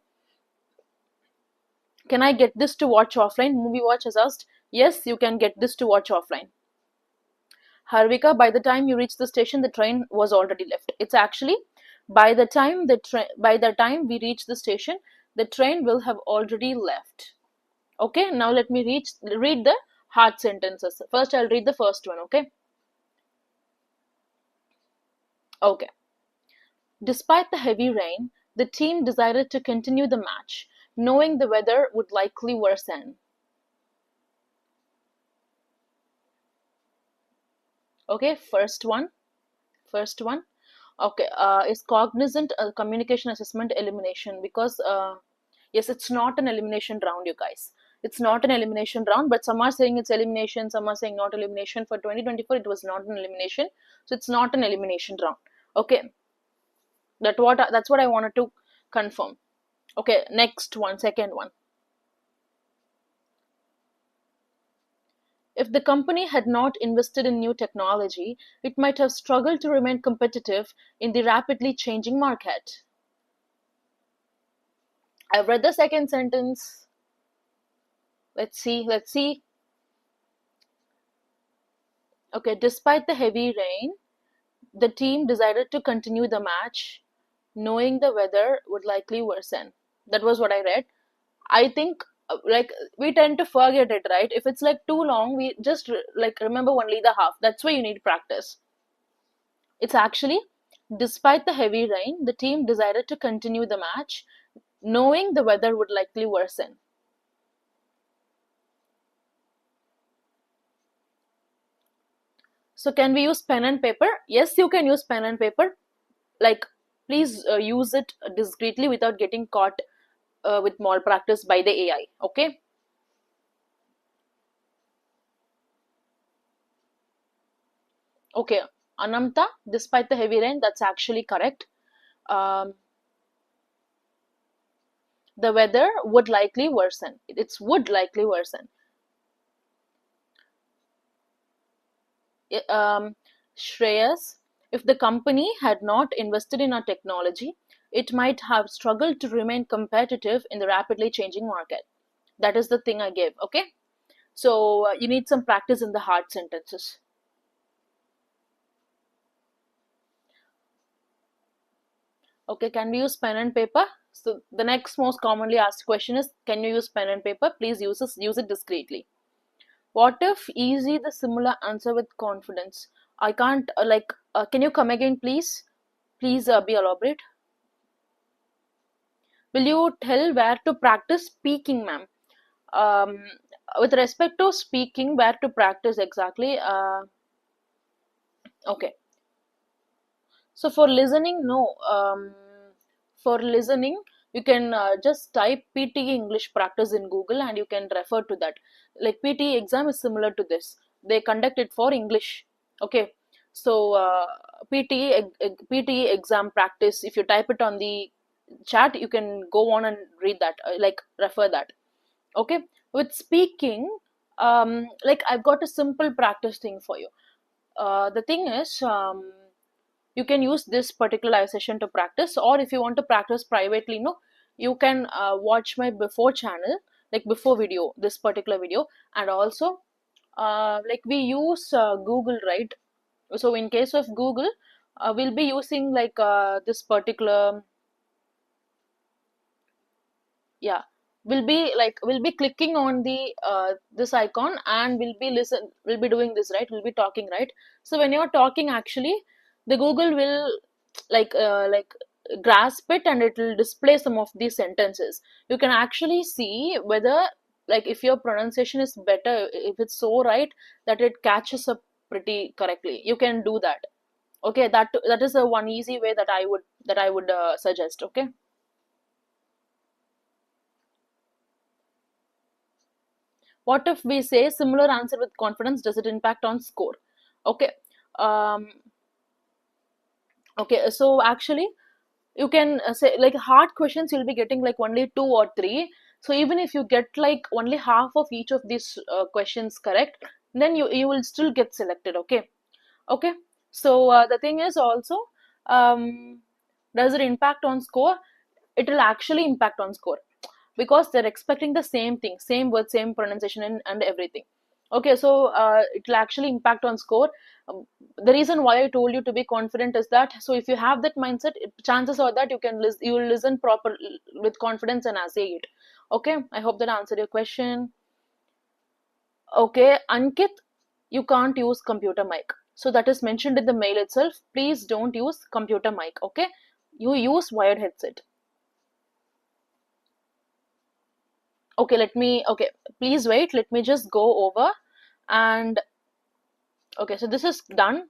Can I get this to watch offline? Movie Watch has asked. Yes, you can get this to watch offline. Harvika, by the time you reach the station, the train was already left. It's actually by the time we reach the station, the train will have already left. Okay, now let me read the hard sentences. First, I'll read the first one. Okay. Okay. Despite the heavy rain, the team decided to continue the match, knowing the weather would likely worsen. Okay, first one. First one. Okay, is Cognizant communication assessment elimination? Because yes, it's not an elimination round, you guys. It's not an elimination round, but some are saying it's elimination, some are saying not elimination. For 2024, it was not an elimination, so it's not an elimination round. Okay, that's what I wanted to confirm. Okay, next one, second one. If the company had not invested in new technology, it might have struggled to remain competitive in the rapidly changing market. I've read the second sentence. Let's see, let's see. Okay, despite the heavy rain, the team decided to continue the match, knowing the weather would likely worsen. That was what I read. I think like we tend to forget it, right? If it's like too long, we just like remember only the half. That's why you need practice. It's actually, despite the heavy rain, the team decided to continue the match, knowing the weather would likely worsen. So can we use pen and paper? Yes, you can use pen and paper. Like, please use it discreetly without getting caught with malpractice by the AI. Okay. Okay. Anamta, despite the heavy rain, that's actually correct. Um, the weather would likely worsen. It's would likely worsen. Shreyas, if the company had not invested in our technology, it might have struggled to remain competitive in the rapidly changing market. That is the thing I gave. Okay. So you need some practice in the hard sentences. Okay, can we use pen and paper? So the next most commonly asked question is, can you use pen and paper? Please use it discreetly. What if easy the similar answer with confidence? I can't can you come again, please? Please be elaborate. Will you tell where to practice speaking, ma'am? Um, with respect to speaking, where to practice exactly? Okay. So for listening, no. For listening, you can just type PTE English practice in Google and you can refer to that. Like PTE exam is similar to this. They conduct it for English. Okay. So PTE exam practice. If you type it on the chat, you can go on and read that, like refer that. Okay, with speaking, like I've got a simple practice thing for you. The thing is, you can use this particular live session to practice, or if you want to practice privately, no, you can watch my before channel, like before video, this particular video. And also, like we use Google, right? So in case of Google, we'll be using like this particular, yeah, we'll be clicking on the this icon, and we'll be doing this, right? We'll be talking, right? So when you're talking, actually the Google will like grasp it, and it will display some of these sentences. You can actually see whether, like, if your pronunciation is better, if it's so right that it catches up pretty correctly, you can do that. Okay, that is the one easy way that I would suggest. Okay. What if we say similar answer with confidence? Does it impact on score? Okay. Um, okay. So actually, you can say like hard questions, you'll be getting like only two or three. So even if you get like only half of each of these questions correct, then you will still get selected. Okay. Okay. So the thing is also, um, does it impact on score? It will actually impact on score, because they're expecting the same thing, same word, same pronunciation, and everything. Okay, so it will actually impact on score. The reason why I told you to be confident is that, so if you have that mindset, chances are that you will listen proper with confidence and say it. Okay, I hope that answered your question. Okay, Ankit, you can't use computer mic. So that is mentioned in the mail itself. Please don't use computer mic. Okay, you use wired headset. Okay, okay, please wait, let me just go over. And okay, so this is done.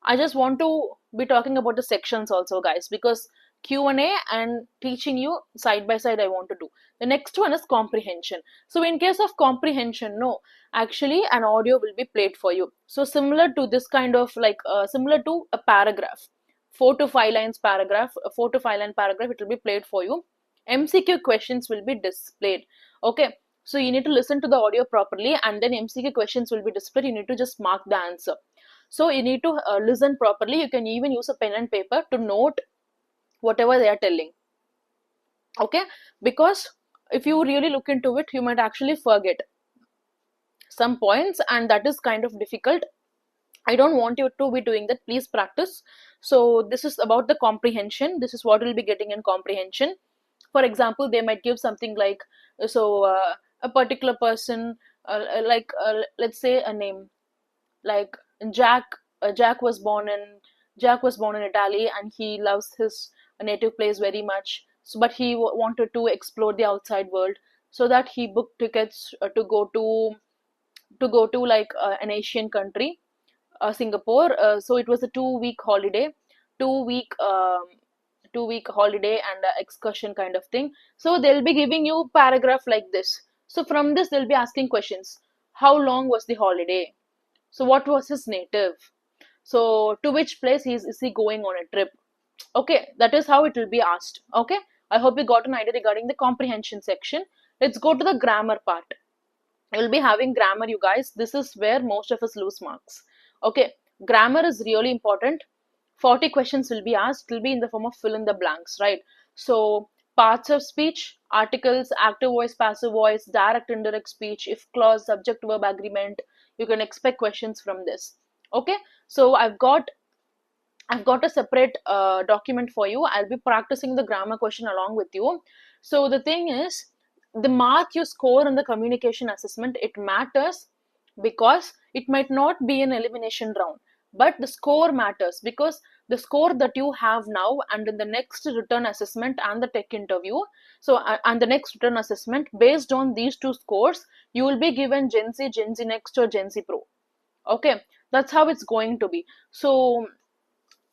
I just want to be talking about the sections also, guys, because Q&A and teaching you side by side I want to do. The next one is comprehension. So in case of comprehension, no, actually an audio will be played for you. So similar to this kind of like similar to a paragraph, 4 to 5 lines paragraph, a 4 to 5 line paragraph, it will be played for you. MCQ questions will be displayed. Okay, so you need to listen to the audio properly, and then MCQ questions will be displayed. You need to just mark the answer. So you need to listen properly. You can even use a pen and paper to note whatever they are telling. Okay, because if you really look into it, you might actually forget some points, and that is kind of difficult. I don't want you to be doing that. Please practice. So this is about the comprehension. This is what we'll be getting in comprehension. For example, they might give something like, so a particular person, let's say a name like Jack. Jack was born in Italy, and he loves his native place very much. So, but he wanted to explore the outside world, so that he booked tickets to go to like an Asian country, Singapore. So it was a 2 week holiday, 2 week 2 week holiday and excursion kind of thing. So they'll be giving you paragraph like this. So from this they'll be asking questions. How long was the holiday? So what was his native? So to which place is he going on a trip? Okay, that is how it will be asked. Okay, I hope you got an idea regarding the comprehension section. Let's go to the grammar part. You'll be having grammar, you guys. This is where most of us lose marks. Okay, grammar is really important. 40 questions will be asked. It will be in the form of fill in the blanks, right? So parts of speech, articles, active voice, passive voice, direct, indirect speech, if clause, subject verb agreement. You can expect questions from this. Okay, so I've got a separate document for you. I'll be practicing the grammar question along with you. So the thing is, the mark you score in the communication assessment, it matters, because it might not be an elimination round, but the score matters, because the score that you have now and in the next return assessment and the tech interview, so and the next return assessment, based on these two scores, you will be given Gen Z Next or Gen Z Pro. Okay, that's how it's going to be. So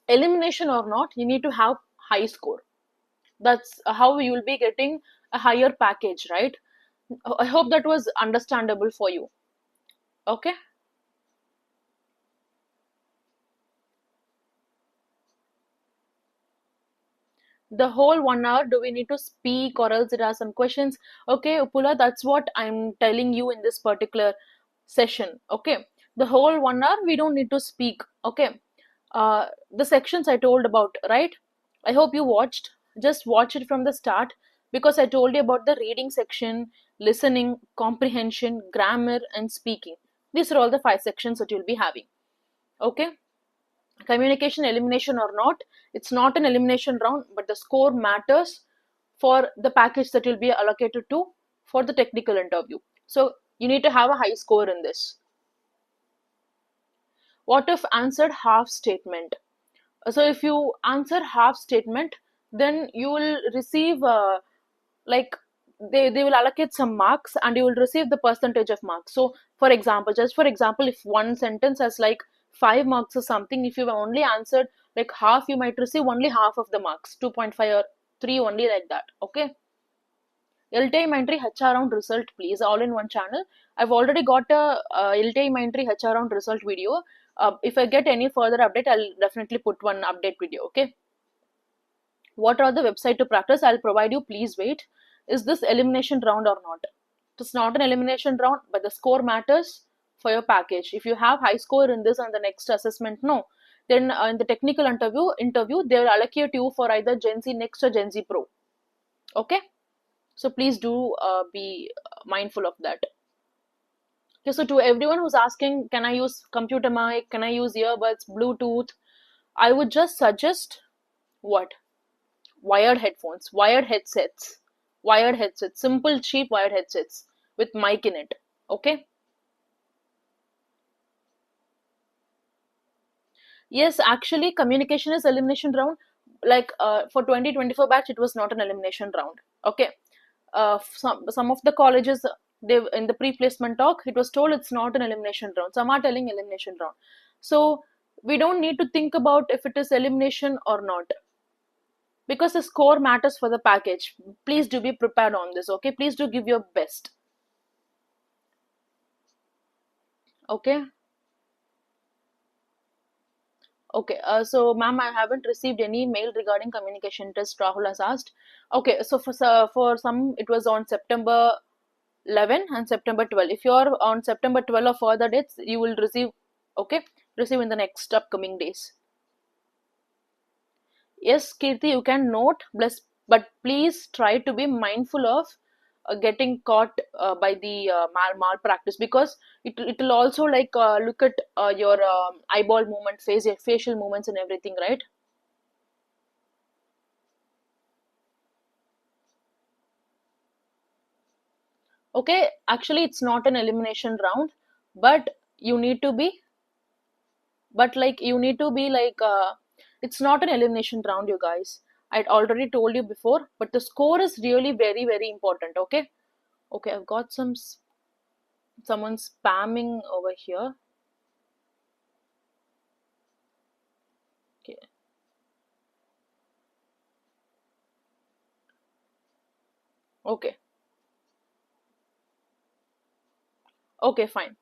elimination or not, you need to have high score. That's how you will be getting a higher package, right? I hope that was understandable for you. Okay. The whole 1 hour, do we need to speak or else it has some questions? Okay, Upula, that's what I'm telling you in this particular session. Okay, the whole 1 hour we don't need to speak. Okay, the sections I told about, right? I hope you watched. Just watch it from the start, because I told you about the reading section, listening, comprehension, grammar, and speaking. These are all the 5 sections that you'll be having. Okay, communication elimination or not, it's not an elimination round, but the score matters for the package that you'll be allocated to for the technical interview. So you need to have a high score in this. What if answered half statement? So if you answer half statement, then you will receive like they will allocate some marks and you will receive the percentage of marks. So for example, just for example, if one sentence has like 5 marks or something, if you've only answered like half, you might receive only half of the marks, 2.5 or 3, only like that. Okay, LTI entry HR round result, please, all in one channel. I've already got a LTI entry HR round result video. If I get any further update, I'll definitely put one update video. Okay, what are the website to practice? I'll provide you, please wait. Is this elimination round or not? It's not an elimination round, but the score matters for your package. If you have high score in this and the next assessment, no, then in the technical interview they will allocate you for either Gen Z Next or Gen Z Pro. Okay, so please do be mindful of that. Okay, so to everyone who's asking, can I use computer mic, can I use earbuds, Bluetooth, I would just suggest what? Wired headphones, wired headsets, simple cheap wired headsets with mic in it. Okay, yes, actually communication is elimination round. Like for 2024 batch it was not an elimination round. Okay, some of the colleges, they in the pre-placement talk it was told it's not an elimination round, some are telling elimination round. So we don't need to think about if it is elimination or not, because the score matters for the package. Please do be prepared on this. Okay, please do give your best. Okay, okay, so ma'am, I haven't received any mail regarding communication test, Rahul has asked. Okay, so for some it was on September 11 and September 12. If you're on September 12 or further dates, you will receive. Okay, receive in the next upcoming days. Yes, Kirti, you can note, bless, but please try to be mindful of getting caught by the malpractice, because it will also like look at your eyeball movement, facial movements and everything, right? Okay, actually it's not an elimination round, but you need to be, but like you need to be like it's not an elimination round, you guys. I'd already told you before, but the score is really very very important. Okay, okay, I've got someone spamming over here. Okay, okay, okay, fine.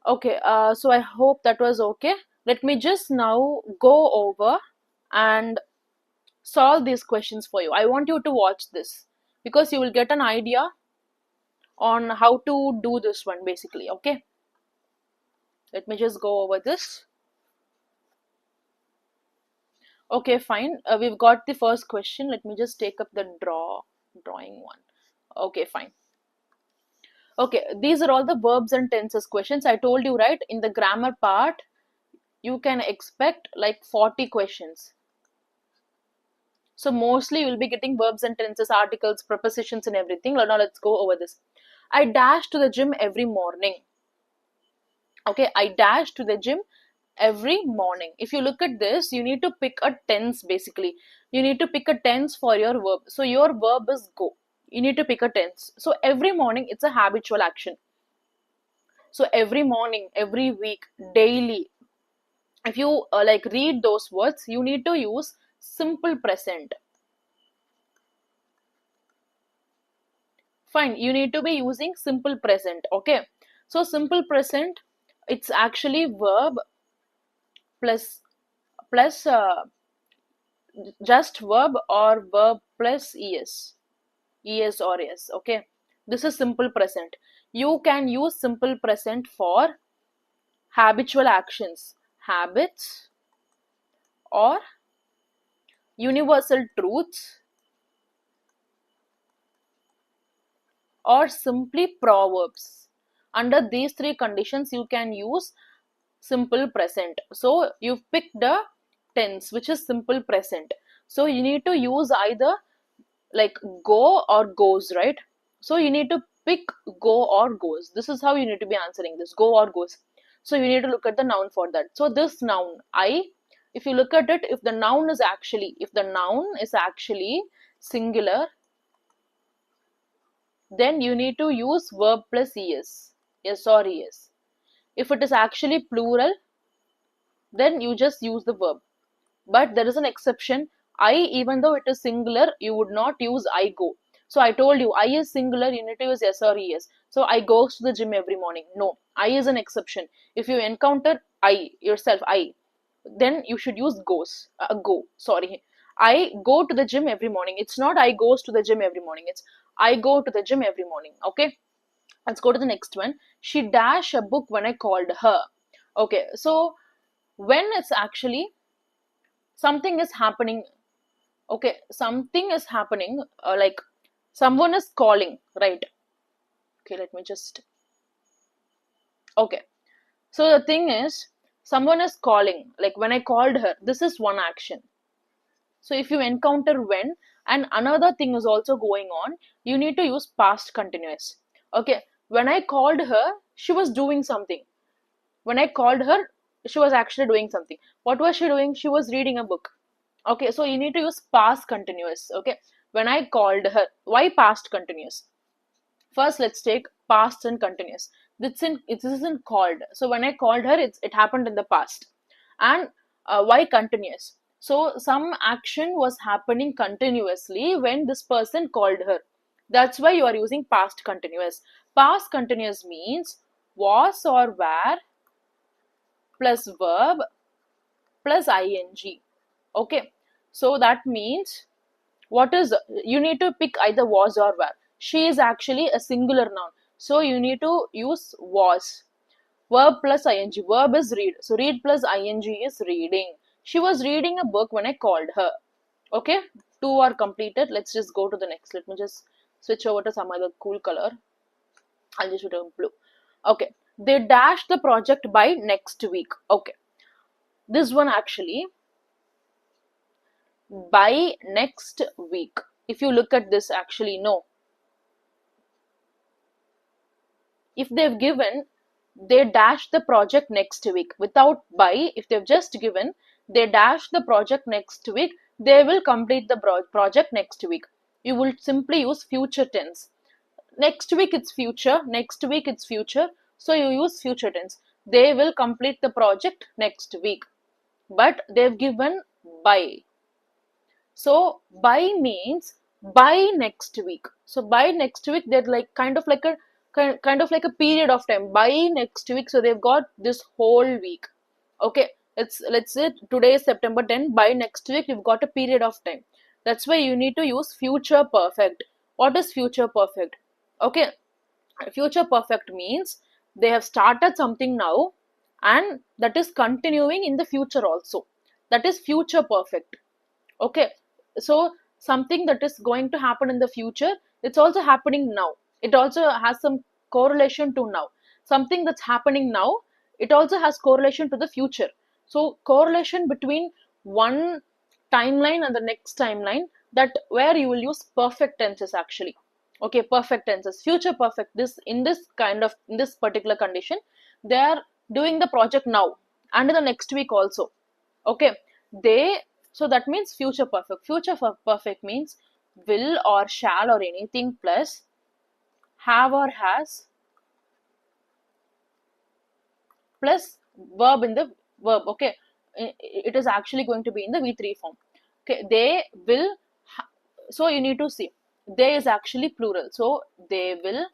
Okay, so I hope that was okay. Let me just now go over and solve these questions for you. I want you to watch this because you will get an idea on how to do this one basically. Okay, let me just go over this. Okay, fine. We've got the first question. Let me just take up the drawing one. Okay, fine. Okay, these are all the verbs and tenses questions. I told you, right? In the grammar part, you can expect like 40 questions. So mostly you'll be getting verbs and tenses, articles, prepositions and everything. Now let's go over this. I dash to the gym every morning. Okay, I dash to the gym every morning. If you look at this, you need to pick a tense basically. You need to pick a tense for your verb. So your verb is go. You need to pick a tense. So every morning, it's a habitual action. So every morning, every week, daily, if you like read those words, you need to use simple present. Fine, you need to be using simple present. Okay, so simple present, it's actually verb plus plus just verb or verb plus es or es. Okay, this is simple present. You can use simple present for habitual actions, habits, or universal truths, or simply proverbs. Under these three conditions, you can use simple present. So you've picked a tense which is simple present. So you need to use either like go or goes, right? So you need to pick go or goes. This is how you need to be answering this, go or goes. So you need to look at the noun for that. So this noun, I, if you look at it, if the noun is actually singular, then you need to use verb plus es, yes or es. If it is actually plural, then you just use the verb. But there is an exception. I, even though it is singular, you would not use I go. So I told you I is singular, you need to use yes or es. So I goes to the gym every morning. No, I is an exception. If you encounter I yourself, I, then you should use goes. Go. Sorry, I go to the gym every morning. It's not I goes to the gym every morning. It's I go to the gym every morning. Okay. Let's go to the next one. She dash a book when I called her. Okay, so when it's actually something is happening, okay, something is happening, like someone is calling, right? Okay, let me just, okay, so the thing is someone is calling, like when I called her, this is one action. So if you encounter when and another thing is also going on, you need to use past continuous. Okay, when I called her, she was doing something. When I called her, she was actually doing something. What was she doing? She was reading a book. Okay, so you need to use past continuous. Okay, when I called her, why past continuous? First, let's take past and continuous. It isn't called. So when I called her, it happened in the past. And why continuous? So some action was happening continuously when this person called her. That's why you are using past continuous. Past continuous means was or were plus verb plus ing. Okay, so that means what is, you need to pick either was or were. She is actually a singular noun, so you need to use was. Verb plus ing, verb is read, so read plus ing is reading. She was reading a book when I called her. Okay, two are completed. Let's just go to the next. Let me just switch over to some other cool color. I'll just do blue. Okay, they dash the project by next week. Okay, this one actually, by next week, if you look at this, actually no, if they've given they dash the project next week without by, if they've just given they dash the project next week, they will complete the project next week. You will simply use future tense. Next week it's future, next week it's future, so you use future tense. They will complete the project next week, but they've given by. So by means by next week. So by next week, they're like kind of like a period of time. By next week, so they've got this whole week. Okay, let's say today is September 10. By next week, you've got a period of time. That's why you need to use future perfect. What is future perfect? Okay, future perfect means they have started something now, and that is continuing in the future also. That is future perfect. Okay, so something that is going to happen in the future, it's also happening now. It also has some correlation to now. Something that's happening now, it also has correlation to the future. So correlation between one timeline and the next timeline, that where you will use perfect tenses actually. Okay, perfect tenses, future perfect, this in this kind of, in this particular condition, they are doing the project now and in the next week also. Okay, they, so that means future perfect. Future perfect means will or shall or anything plus have or has plus verb in the verb. Okay, it is actually going to be in the v3 form. Okay, they will so you need to see they is actually plural, so they will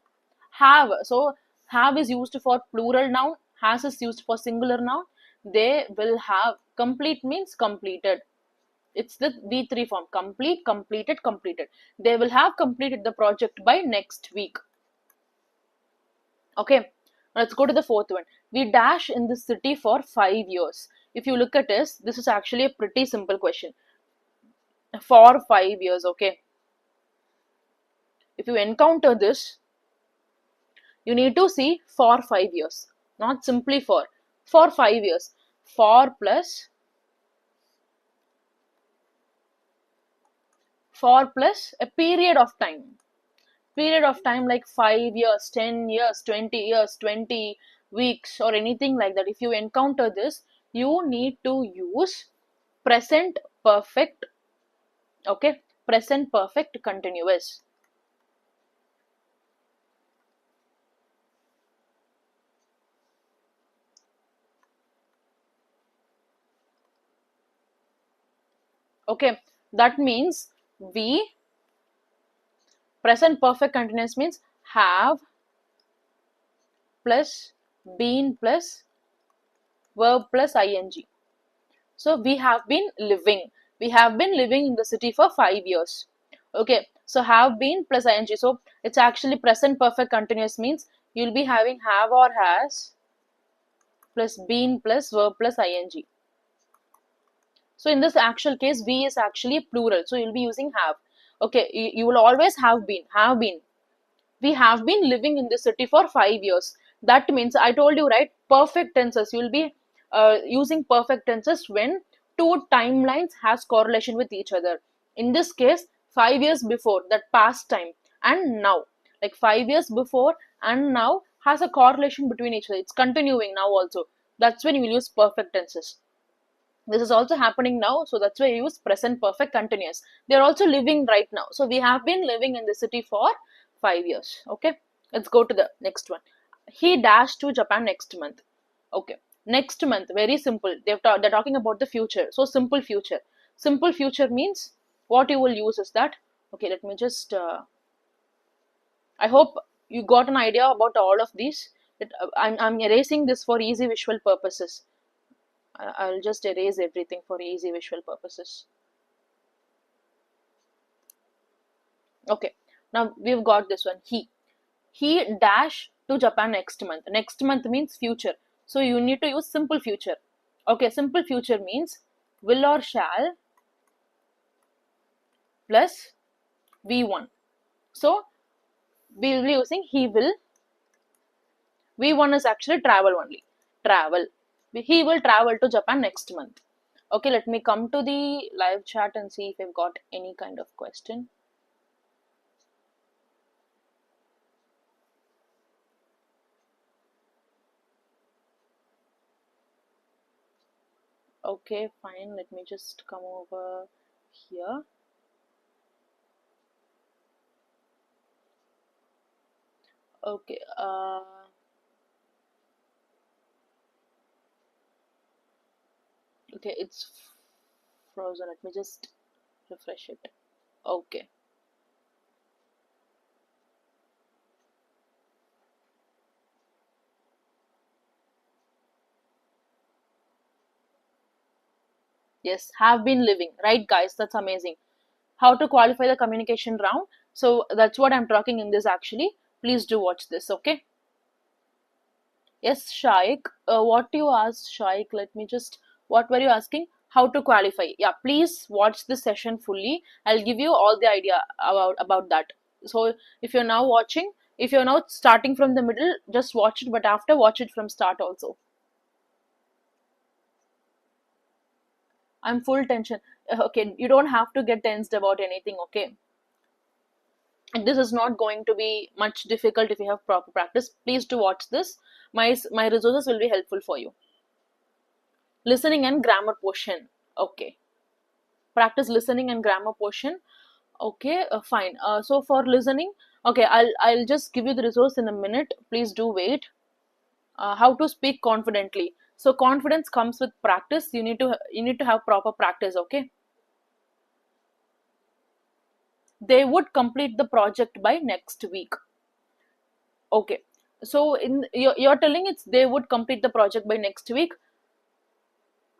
have. So have is used for plural noun, has is used for singular noun. They will have, complete means completed. It's the V3 form. Complete, completed, completed. They will have completed the project by next week. Okay, let's go to the fourth one. We dash in the city for 5 years. If you look at this is actually a pretty simple question. For 5 years, okay. If you encounter this, you need to see for 5 years, not simply for 5 years. For plus a period of time like 5 years, 10 years, 20 years, 20 weeks, or anything like that. If you encounter this, you need to use present perfect. Okay, present perfect continuous. Okay, that means we, present perfect continuous means have plus been plus verb plus ing. So we have been living. We have been living in the city for 5 years. Okay, so have been plus ing. So it's actually present perfect continuous means you'll be having have or has plus been plus verb plus ing. So in this actual case, we is actually plural. So you'll be using have. Okay, you will always have been. Have been. We have been living in this city for 5 years. That means I told you, right? Perfect tenses. You will be using perfect tenses when two timelines has correlation with each other. In this case, 5 years before, that past time, and now, like 5 years before and now has a correlation between each other. It's continuing now also. That's when you will use perfect tenses. This is also happening now, so that's why I use present perfect continuous. They're also living right now, so we have been living in the city for 5 years. Okay, let's go to the next one. He dashed to Japan next month. Okay, next month, very simple. They're talking about the future, so simple future. Simple future means what you will use is that. Okay, let me just I hope you got an idea about all of these. I'm erasing this for easy visual purposes. I'll just erase everything for easy visual purposes. Okay, now we've got this one. He dash to Japan next month. Next month means future, so you need to use simple future. Okay, simple future means will or shall plus v1. So we'll be using he will. V1 is actually travel only. Travel. He will travel to Japan next month. Okay, let me come to the live chat and see if I've got any kind of question. Okay, fine. Let me just come over here. Okay. Okay, it's frozen. Let me just refresh it. Okay. Yes, have been living. Right, guys? That's amazing. How to qualify the communication round. So that's what I'm talking in this actually. Please do watch this, okay? Yes, Shaik. What you asked, Shaik? Let me just. What were you asking? How to qualify? Yeah, please watch this session fully. I'll give you all the idea about that. So if you're now watching, if you're now starting from the middle, just watch it. But after, watch it from start also. I'm full tension. Okay, you don't have to get tensed about anything. Okay, and this is not going to be much difficult if you have proper practice. Please do watch this. My resources will be helpful for you. Listening and grammar portion. Okay, practice listening and grammar portion. Okay, fine. So for listening, okay, I'll just give you the resource in a minute. Please do wait. How to speak confidently. So confidence comes with practice. You need to have proper practice. Okay, they would complete the project by next week. Okay, so you're telling it's they would complete the project by next week.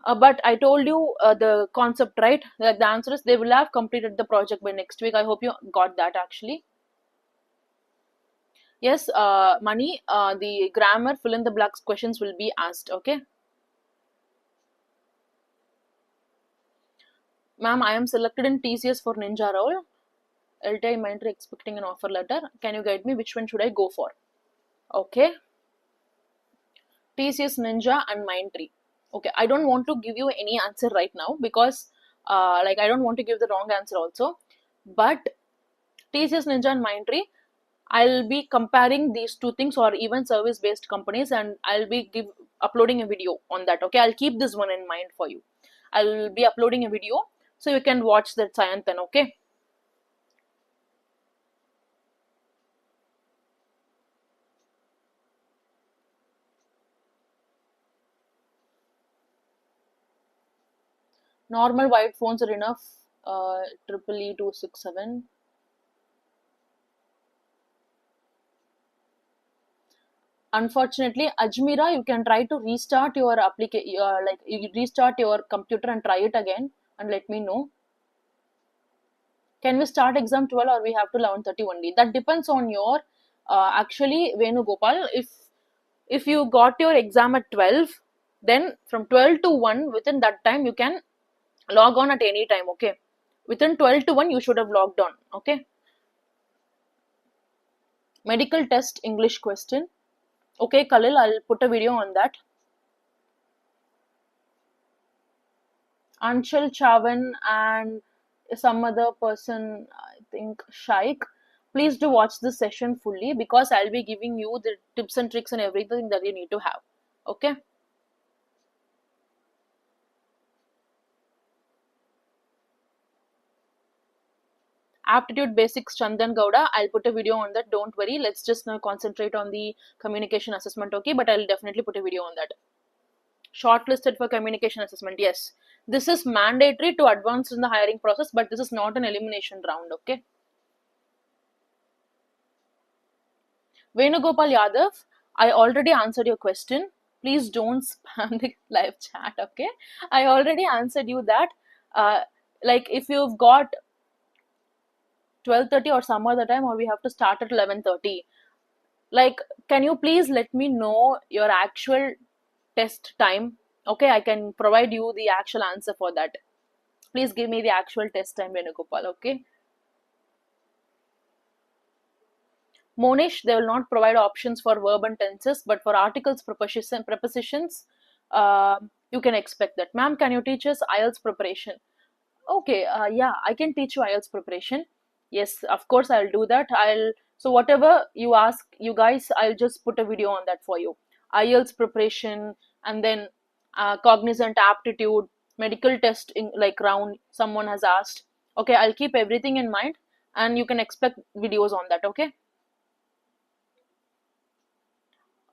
But I told you the concept, right? Like the answer is they will have completed the project by next week. I hope you got that actually. Yes, Money, the grammar fill in the blanks questions will be asked, okay? Ma'am, I am selected in TCS for Ninja role. LTI Mindtree expecting an offer letter. Can you guide me which one should I go for? Okay, TCS Ninja and Mindtree. Okay, I don't want to give you any answer right now because like I don't want to give the wrong answer also. But TCS Ninja and Mindtree, I'll be comparing these two things or even service based companies, and I'll be uploading a video on that. Okay, I'll keep this one in mind for you. I'll be uploading a video so you can watch that science then. Okay. Normal white phones are enough. Triple E 267. Unfortunately, Ajmira, you can try to restart your application, like you restart your computer and try it again and let me know. Can we start exam 12 or we have to 11:30 only? That depends on your actually Venu Gopal. If you got your exam at 12, then from 12 to 1 within that time you can log on at any time. Okay, within 12 to 1 you should have logged on. Okay, medical test English question. Okay, Khalil, I'll put a video on that. Anshul Chavan and some other person, I think Shaikh. Please do watch this session fully because I'll be giving you the tips and tricks and everything that you need to have. Okay. Aptitude basics Chandan Gowda. I'll put a video on that. Don't worry. Let's just now concentrate on the communication assessment. Okay. But I'll definitely put a video on that. Shortlisted for communication assessment. Yes. This is mandatory to advance in the hiring process, but this is not an elimination round. Okay. Venugopal Yadav, I already answered your question. Please don't spam the live chat, okay? I already answered you that. Uh, like if you've got 12:30 or some other time, or we have to start at 11:30. Like, can you please let me know your actual test time? Okay, I can provide you the actual answer for that. Please give me the actual test time, Venugopal, okay? Monish, they will not provide options for verb and tenses, but for articles, prepositions, uh, you can expect that. Ma'am, can you teach us IELTS preparation? Okay, yeah, I can teach you IELTS preparation. Yes, of course, I'll do that. So whatever you ask, you guys, I'll just put a video on that for you. IELTS preparation, and then cognizant aptitude, medical test in like round someone has asked. Okay, I'll keep everything in mind, and you can expect videos on that. Okay.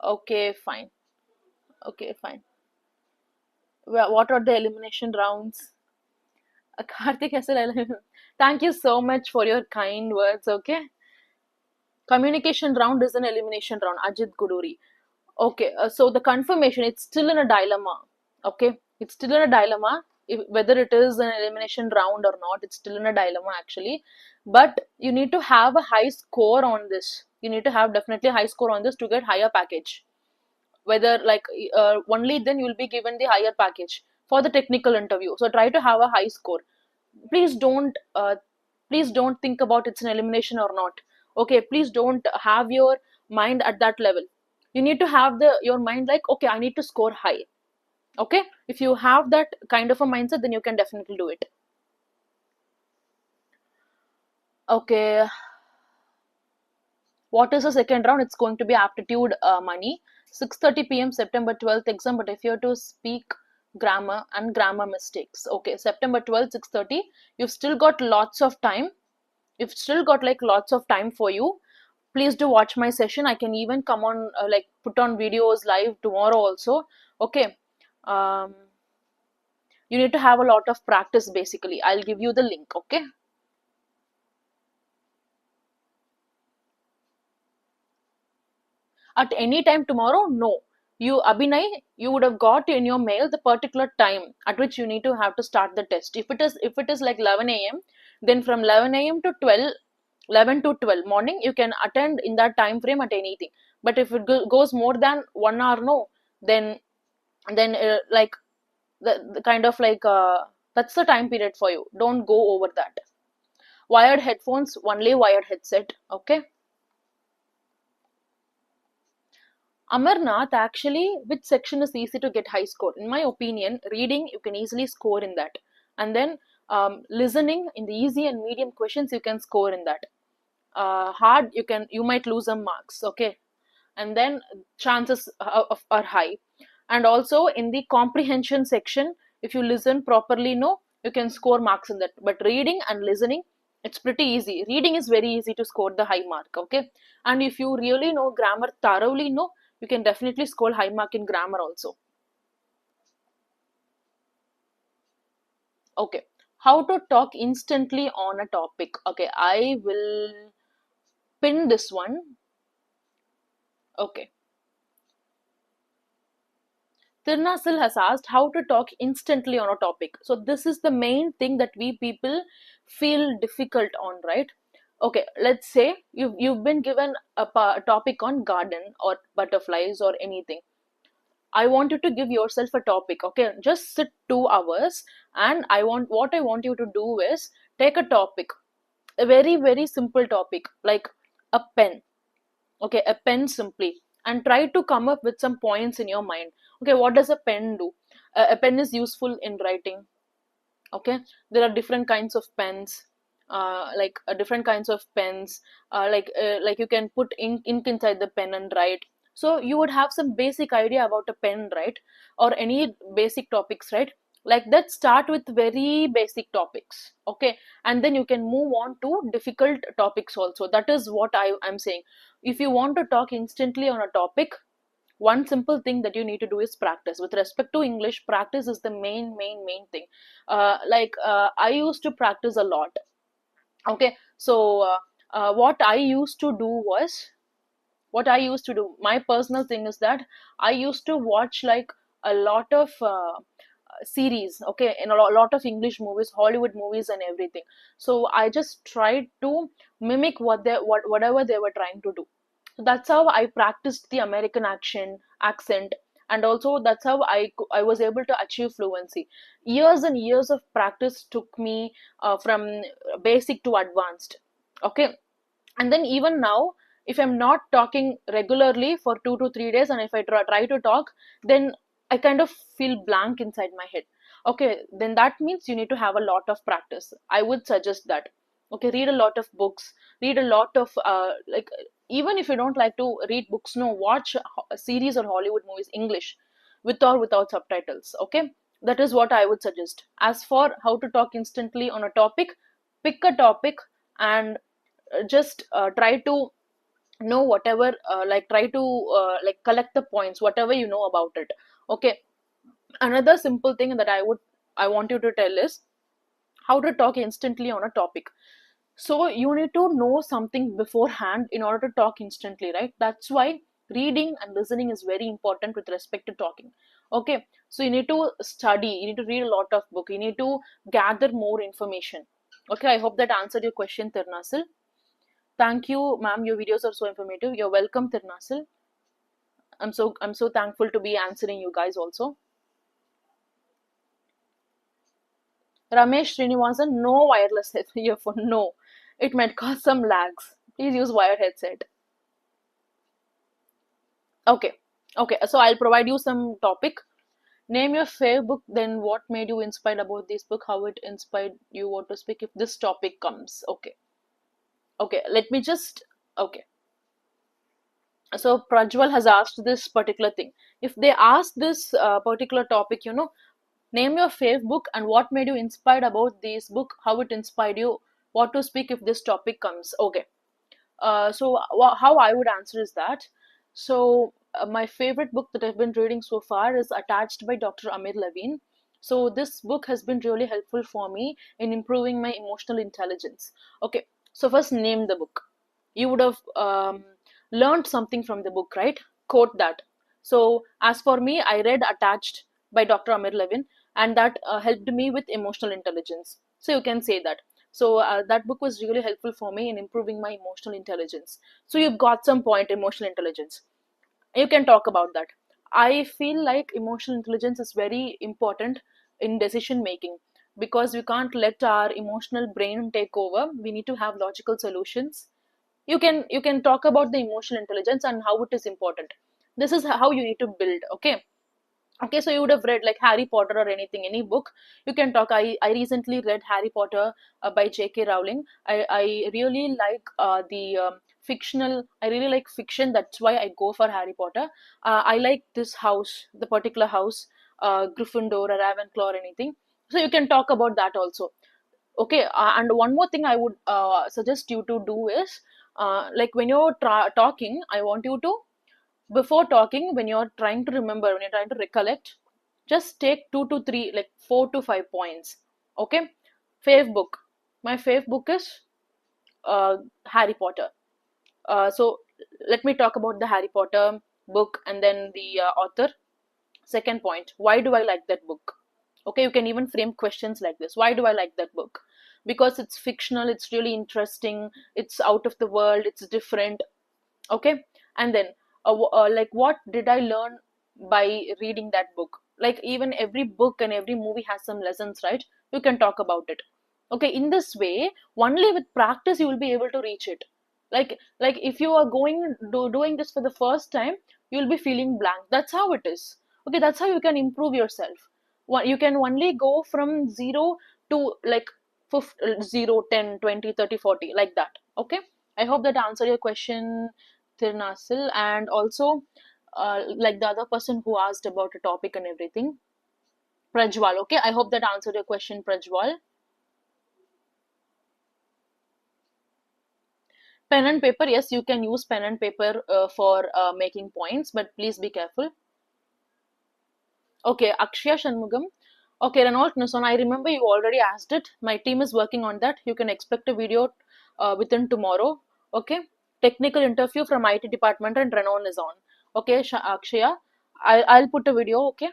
Okay, fine. Okay, fine. Well, what are the elimination rounds? Karthik has said, thank you so much for your kind words. Okay. Communication round is an elimination round. Ajit Guduri. Okay, so the confirmation, it's still in a dilemma. Okay, it's still in a dilemma. Whether it is an elimination round or not, it's still in a dilemma actually. But you need to have a high score on this. You need to have definitely a high score on this to get higher package. Whether like only then you will be given the higher package for the technical interview. So try to have a high score. Please don't please don't think about it's an elimination or not. Okay, please don't have your mind at that level. You need to have the your mind like, okay, I need to score high. Okay, if you have that kind of a mindset, then you can definitely do it. Okay, what is the second round? It's going to be aptitude money. 6:30 p.m. September 12th exam, but if you have to speak grammar and grammar mistakes. Okay, September 12th, 6:30. You've still got lots of time. You've still got like lots of time for you. Please do watch my session. I can even come on like put on videos live tomorrow also. Okay. Um, you need to have a lot of practice basically. I'll give you the link. Okay. At any time tomorrow? No. You, Abhinay, you would have got in your mail the particular time at which you need to have to start the test. If it is like 11 a.m., then from 11 a.m. to 12, 11 to 12 morning, you can attend in that time frame at anything. But if it goes more than 1 hour, no, then like the kind of like that's the time period for you. Don't go over that. Wired headphones, only wired headset. Okay. Amarnath, actually, which section is easy to get high score? In my opinion, reading, you can easily score in that. And then listening, in the easy and medium questions, you can score in that. Hard, you might lose some marks. Okay. And then chances are high. And also in the comprehension section, if you listen properly, no, you can score marks in that. But reading and listening, it's pretty easy. Reading is very easy to score the high mark. Okay. And if you really know grammar thoroughly, no, you can definitely score high mark in grammar also. Okay. How to talk instantly on a topic? Okay, I will pin this one. Okay. Tirnasil has asked how to talk instantly on a topic. So this is the main thing that we people feel difficult on, right? Okay, let's say you've been given a topic on garden or butterflies or anything. I want you to give yourself a topic. Okay, just sit 2 hours, and what I want you to do is take a topic, a very very simple topic like a pen. Okay, a pen simply, and try to come up with some points in your mind. Okay, what does a pen do? A pen is useful in writing. Okay, there are different kinds of pens, like different kinds of pens, like you can put ink inside the pen and write. So you would have some basic idea about a pen, right? Or any basic topics, right? Like that, start with very basic topics. Okay, and then you can move on to difficult topics also. That is what I'm saying. If you want to talk instantly on a topic, one simple thing that you need to do is practice. With respect to English, practice is the main thing. I used to practice a lot. Okay, so what I used to do was, what I used to do, my personal thing is that I used to watch like a lot of series, okay, in lot of English movies, Hollywood movies and everything. So I just tried to mimic whatever they were trying to do. So that's how I practiced the American accent, and also that's how I was able to achieve fluency. Years and years of practice took me from basic to advanced. Okay, and then even now, if I'm not talking regularly for 2 to 3 days, and if I try to talk, then I kind of feel blank inside my head. Okay, then that means you need to have a lot of practice. I would suggest that. Okay, read a lot of books, read a lot of like, even if you don't like to read books, no, watch a series or Hollywood movies English, with or without subtitles. Okay, that is what I would suggest. As for how to talk instantly on a topic, pick a topic and just try to know whatever, like try to like collect the points whatever you know about it. Okay, another simple thing that I want you to tell is how to talk instantly on a topic. So you need to know something beforehand in order to talk instantly, right? That's why reading and listening is very important with respect to talking. Okay, so you need to study, you need to read a lot of book, you need to gather more information. Okay, I hope that answered your question, Tirnasil. Thank you, ma'am. Your videos are so informative. You're welcome, Tirnasil. I'm so thankful to be answering you guys also. Ramesh Srinivasan, no wireless earphone. No, it might cause some lags. Please use wired headset. Okay, okay. So I'll provide you some topic. Name your favorite book. Then what made you inspired about this book? How it inspired you? What to speak if this topic comes? Okay, okay. Let me just. Okay. So Prajwal has asked this particular thing. If they ask this particular topic, name your favorite book and what made you inspired about this book, how it inspired you, what to speak if this topic comes. Okay. So how I would answer is that. So my favorite book that I've been reading so far is Attached by Dr. Amir Levine. So this book has been really helpful for me in improving my emotional intelligence. Okay. So first, name the book. You would have learned something from the book, right? Quote that. So as for me, I read Attached by Dr. Amir Levin, and that helped me with emotional intelligence. So you can say that. So that book was really helpful for me in improving my emotional intelligence. So you've got some point, emotional intelligence. You can talk about that. I feel like emotional intelligence is very important in decision making, because we can't let our emotional brain take over. We need to have logical solutions. You can talk about the emotional intelligence and how it is important. This is how you need to build. Okay. Okay, so you would have read like Harry Potter or anything, any book. You can talk. I recently read Harry Potter by J.K. Rowling. I really like the fictional. I really like fiction. That's why I go for Harry Potter. I like this house, the particular house, Gryffindor or Ravenclaw or anything. So you can talk about that also. Okay, and one more thing I would suggest you to do is, like when you're talking, I want you to, before talking, when you're trying to remember, when you're trying to recollect, just take 2 to 3, like 4 to 5 points. Okay. Fave book. My fave book is Harry Potter. So let me talk about the Harry Potter book and then the author. Second point, why do I like that book? Okay, you can even frame questions like this. Why do I like that book? Because it's fictional, it's really interesting, it's out of the world, it's different. Okay. And then like what did I learn by reading that book? Like even every book and every movie has some lessons, right? You can talk about it. Okay, in this way, only with practice you will be able to reach it. Like if you are doing this for the first time, you will be feeling blank. That's how it is. Okay, that's how you can improve yourself. You can only go from 0 to like 0, 10, 20, 30, 40, like that. Okay. I hope that answered your question, Tirnasil, and also like the other person who asked about a topic and everything, Prajwal. Okay, I hope that answered your question, Prajwal. Pen and paper, yes, you can use pen and paper for making points, but please be careful. Okay, Akshaya Shanmugam. Okay, Renault Nissan, I remember you already asked it. My team is working on that. You can expect a video within tomorrow. Okay, technical interview from IT department and Renault is on. Okay, Akshaya, I'll put a video. Okay,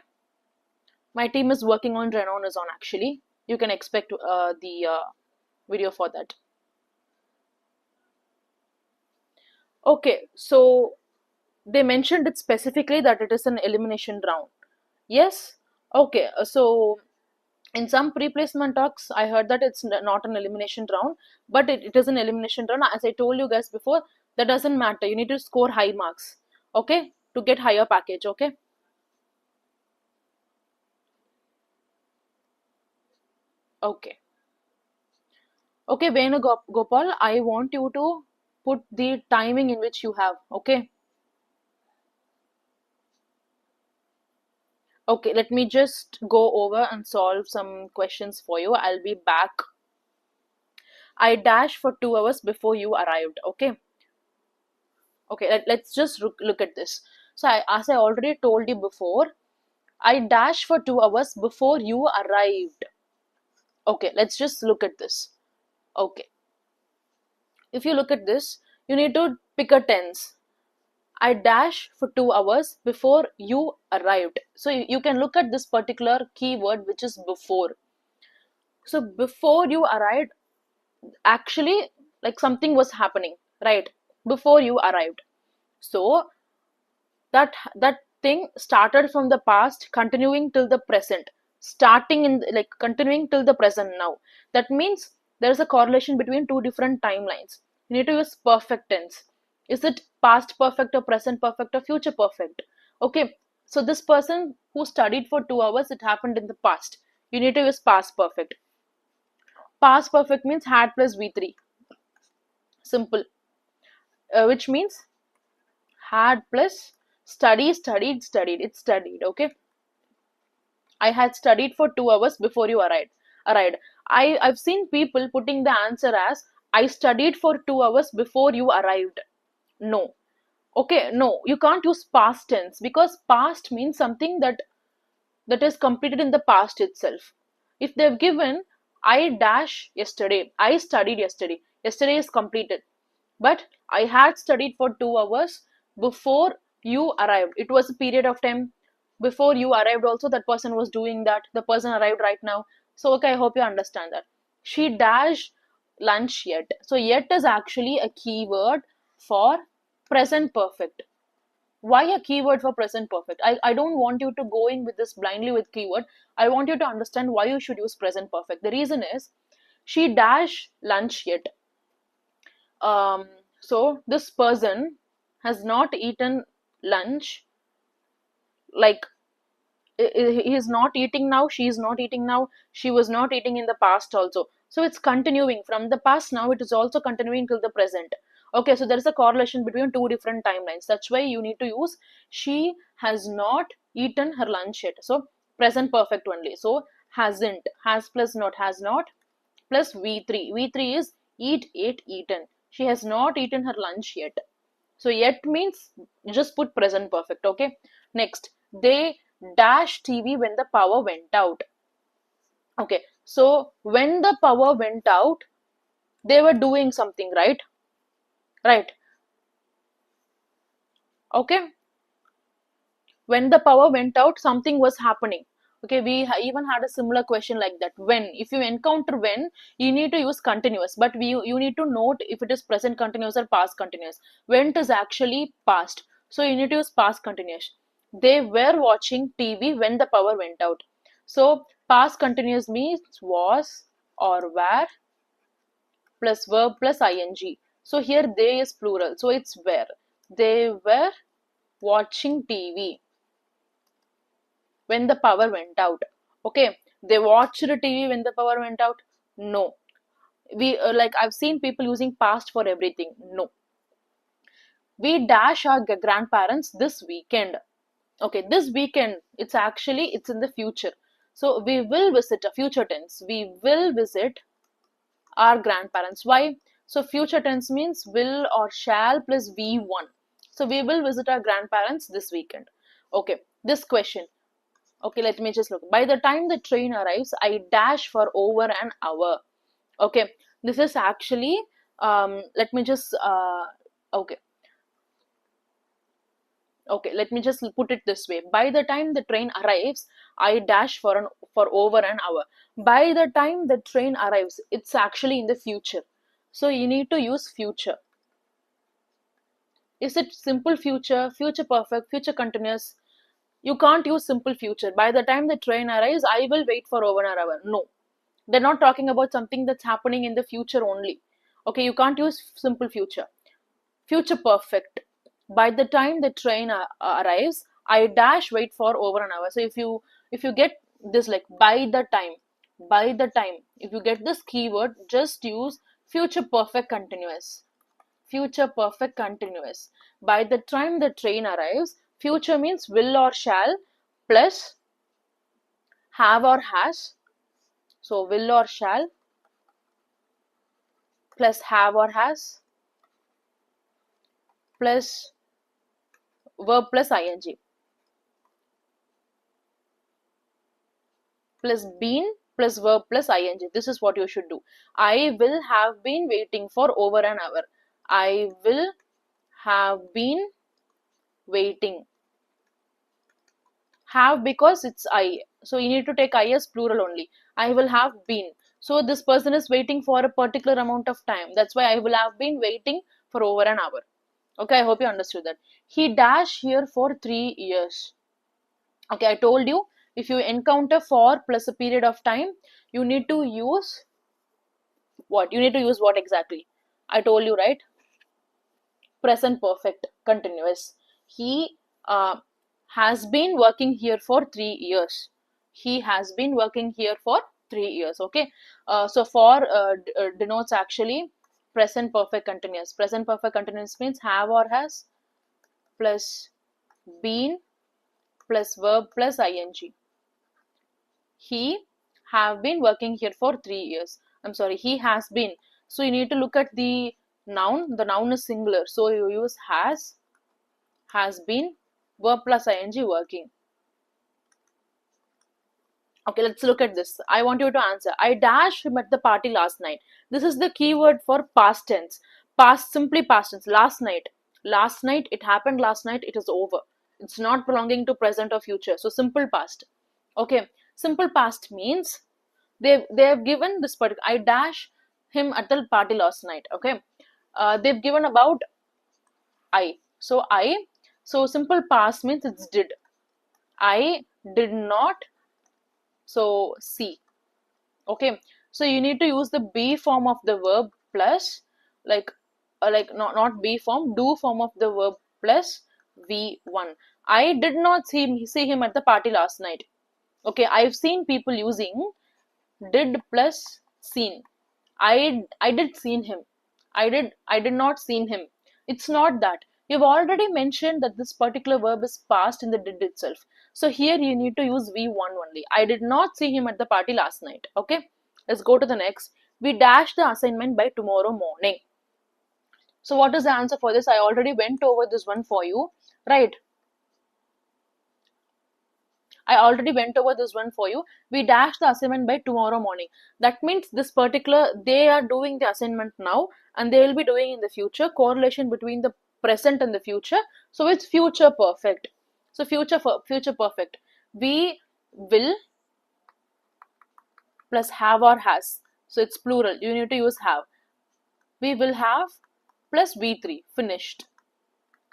my team is working on Renault is on actually. You can expect the video for that. Okay, so they mentioned it specifically that it is an elimination round. Yes. Okay, so in some pre-placement talks I heard that it's not an elimination round, but it is an elimination round. As I told you guys before, that doesn't matter. You need to score high marks, okay, to get higher package. Okay. Okay. Okay, Gopal, I want you to put the timing in which you have. Okay. Okay, let me just go over and solve some questions for you. I'll be back. I dashed for 2 hours before you arrived. Okay. Okay, let's just look at this. So, as I already told you before, I dashed for 2 hours before you arrived. Okay, let's just look at this. Okay, if you look at this, you need to pick a tense. I dash for 2 hours before you arrived. So, you can look at this particular keyword which is before. So, before you arrived, actually, like something was happening, right? Before you arrived. So, that thing started from the past continuing till the present, starting in like continuing till the present now. That means there is a correlation between two different timelines. You need to use perfect tense. Is it past perfect or present perfect or future perfect? Okay, so this person who studied for 2 hours, it happened in the past. You need to use past perfect. Past perfect means had plus v3. Simple. Which means had plus studied, it studied. Okay, I had studied for 2 hours before you arrived. I've seen people putting the answer as I studied for 2 hours before you arrived. No. Okay, no, you can't use past tense because past means something that is completed in the past itself. If they've given I dash yesterday, I studied yesterday is completed. But I had studied for 2 hours before You arrived. It was a period of time before you arrived also, that person was doing that. The person arrived right now. So okay, I hope you understand that. She dash lunch yet. So yet is actually a keyword for present perfect. Why a keyword for present perfect? I don't want you to go in with this blindly with keyword. I want you to understand why you should use present perfect. The reason is, she dash lunch yet. um so this person has not eaten lunch, like he is not eating now, she is not eating now, she was not eating in the past also, so it's continuing from the past, now it is also continuing till the present. Okay, so there is a correlation between two different timelines. That's why you need to use she has not eaten her lunch yet. So present perfect only. So hasn't, has plus not, has not plus v3. V3 is eat, ate, eaten. She has not eaten her lunch yet. So yet means just put present perfect. Okay. Next, they dash TV when the power went out. Okay. So when the power went out, they were doing something, right? Right. Okay. When the power went out, something was happening. Okay, we even had a similar question like that. When, if you encounter when, you need to use continuous, but you need to note if it is present continuous or past continuous. When it is actually past, so you need to use past continuous. They were watching TV when the power went out. So past continuous means was or were plus verb plus ing. So here they is plural, so it's were. They were watching TV when the power went out. Okay, they watched the TV when the power went out. No, we like I've seen people using past for everything. No, we dash our grandparents this weekend. Okay, this weekend, it's actually it's in the future. So we will visit a future tense. We will visit our grandparents. Why? So future tense means will or shall plus v1. So we will visit our grandparents this weekend. Okay, this question. Okay, let me just look. By the time the train arrives, I dash for over an hour. Okay, this is actually, let me just, okay, okay, let me just put it this way. By the time the train arrives, I dash for over an hour. By the time the train arrives, it's actually in the future. So you need to use future. Is it simple future, future perfect, future continuous? You can't use simple future. By the time the train arrives, I will wait for over an hour. No, they're not talking about something that's happening in the future only. Okay, you can't use simple future. Future perfect. By the time the train arrives, I dash wait for over an hour. So if you get this, like by the time, if you get this keyword, just use future perfect continuous. Future perfect continuous. By the time the train arrives, future means will or shall plus have or has. So will or shall plus have or has plus verb plus ing plus been plus verb plus ing. This is what you should do. I will have been waiting for over an hour. I will have been waiting. Have because it's I. So you need to take I as plural only. I will have been. So this person is waiting for a particular amount of time. That's why I will have been waiting for over an hour. Okay, I hope you understood that. He dash here for 3 years. Okay, I told you, if you encounter for plus a period of time, you need to use what? You need to use what exactly? I told you, right? Present perfect continuous. He has been working here for 3 years. He has been working here for 3 years. Okay, so for denotes actually present perfect continuous. Present perfect continuous means have or has plus been plus verb plus ing. He have been working here for 3 years. I'm sorry, he has been. So you need to look at the noun. The noun is singular, so you use has been, verb plus ing, working. Okay, let's look at this. I want you to answer. I dashed him at the party last night. This is the keyword for past tense. Past, simply past tense. Last night. Last night, it happened last night, it is over. It's not belonging to present or future. So simple past. Okay, simple past means they have given this particular, I dash him at the party last night. Okay, they've given about I. So I, so simple past means it's did. I did not, so see. Okay, so you need to use the be form of the verb plus, like like not be form, do form of the verb plus v1. I did not see him at the party last night. Okay, I've seen people using did plus seen. I did seen him. I did not seen him. It's not that. You've already mentioned that this particular verb is past in the did itself. So here you need to use V1 only. I did not see him at the party last night. Okay. Let's go to the next. We dash the assignment by tomorrow morning. So what is the answer for this? I already went over this one for you. Right. I already went over this one for you. We dash the assignment by tomorrow morning. That means this particular, they are doing the assignment now and they will be doing in the future. Correlation between the present and the future. So it's future perfect. So future perfect. We will plus have or has. So it's plural. You need to use have. We will have plus V3 finished.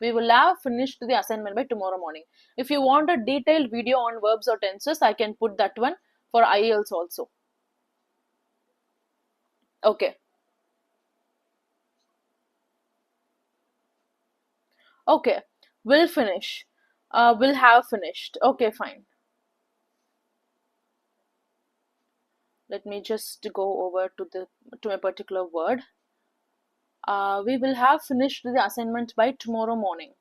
We will have finished the assignment by tomorrow morning. If you want a detailed video on verbs or tenses, I can put that one for IELTS also. Okay. Okay. Will finish. Will have finished. Okay, fine. Let me just go over to a particular word. We will have finished the assignment by tomorrow morning.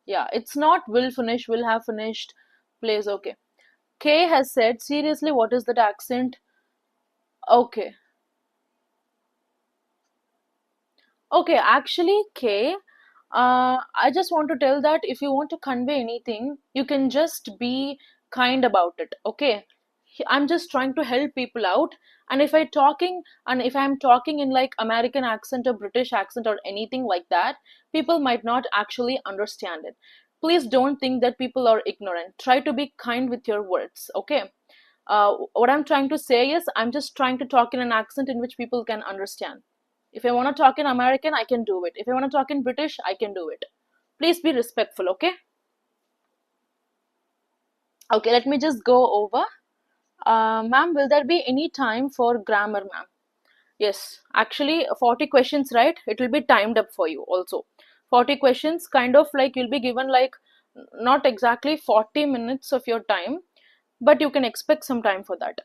Yeah, it's not will finish, will have finished. Please, okay. K has said, seriously, what is that accent? Okay. Okay, actually, K, I just want to tell that if you want to convey anything, you can just be kind about it. Okay, I'm just trying to help people out. And if I'm talking in like American accent or British accent or anything like that, people might not actually understand it. Please don't think that people are ignorant. Try to be kind with your words. Okay. What I'm trying to say is, I'm just trying to talk in an accent in which people can understand. If I want to talk in American, I can do it. If I want to talk in British, I can do it. Please be respectful, okay? Okay, let me just go over. Ma'am, will there be any time for grammar, ma'am? Yes, actually, 40 questions, right? It will be timed up for you also. 40 questions, kind of like you'll be given like not exactly 40 minutes of your time, but you can expect some time for that.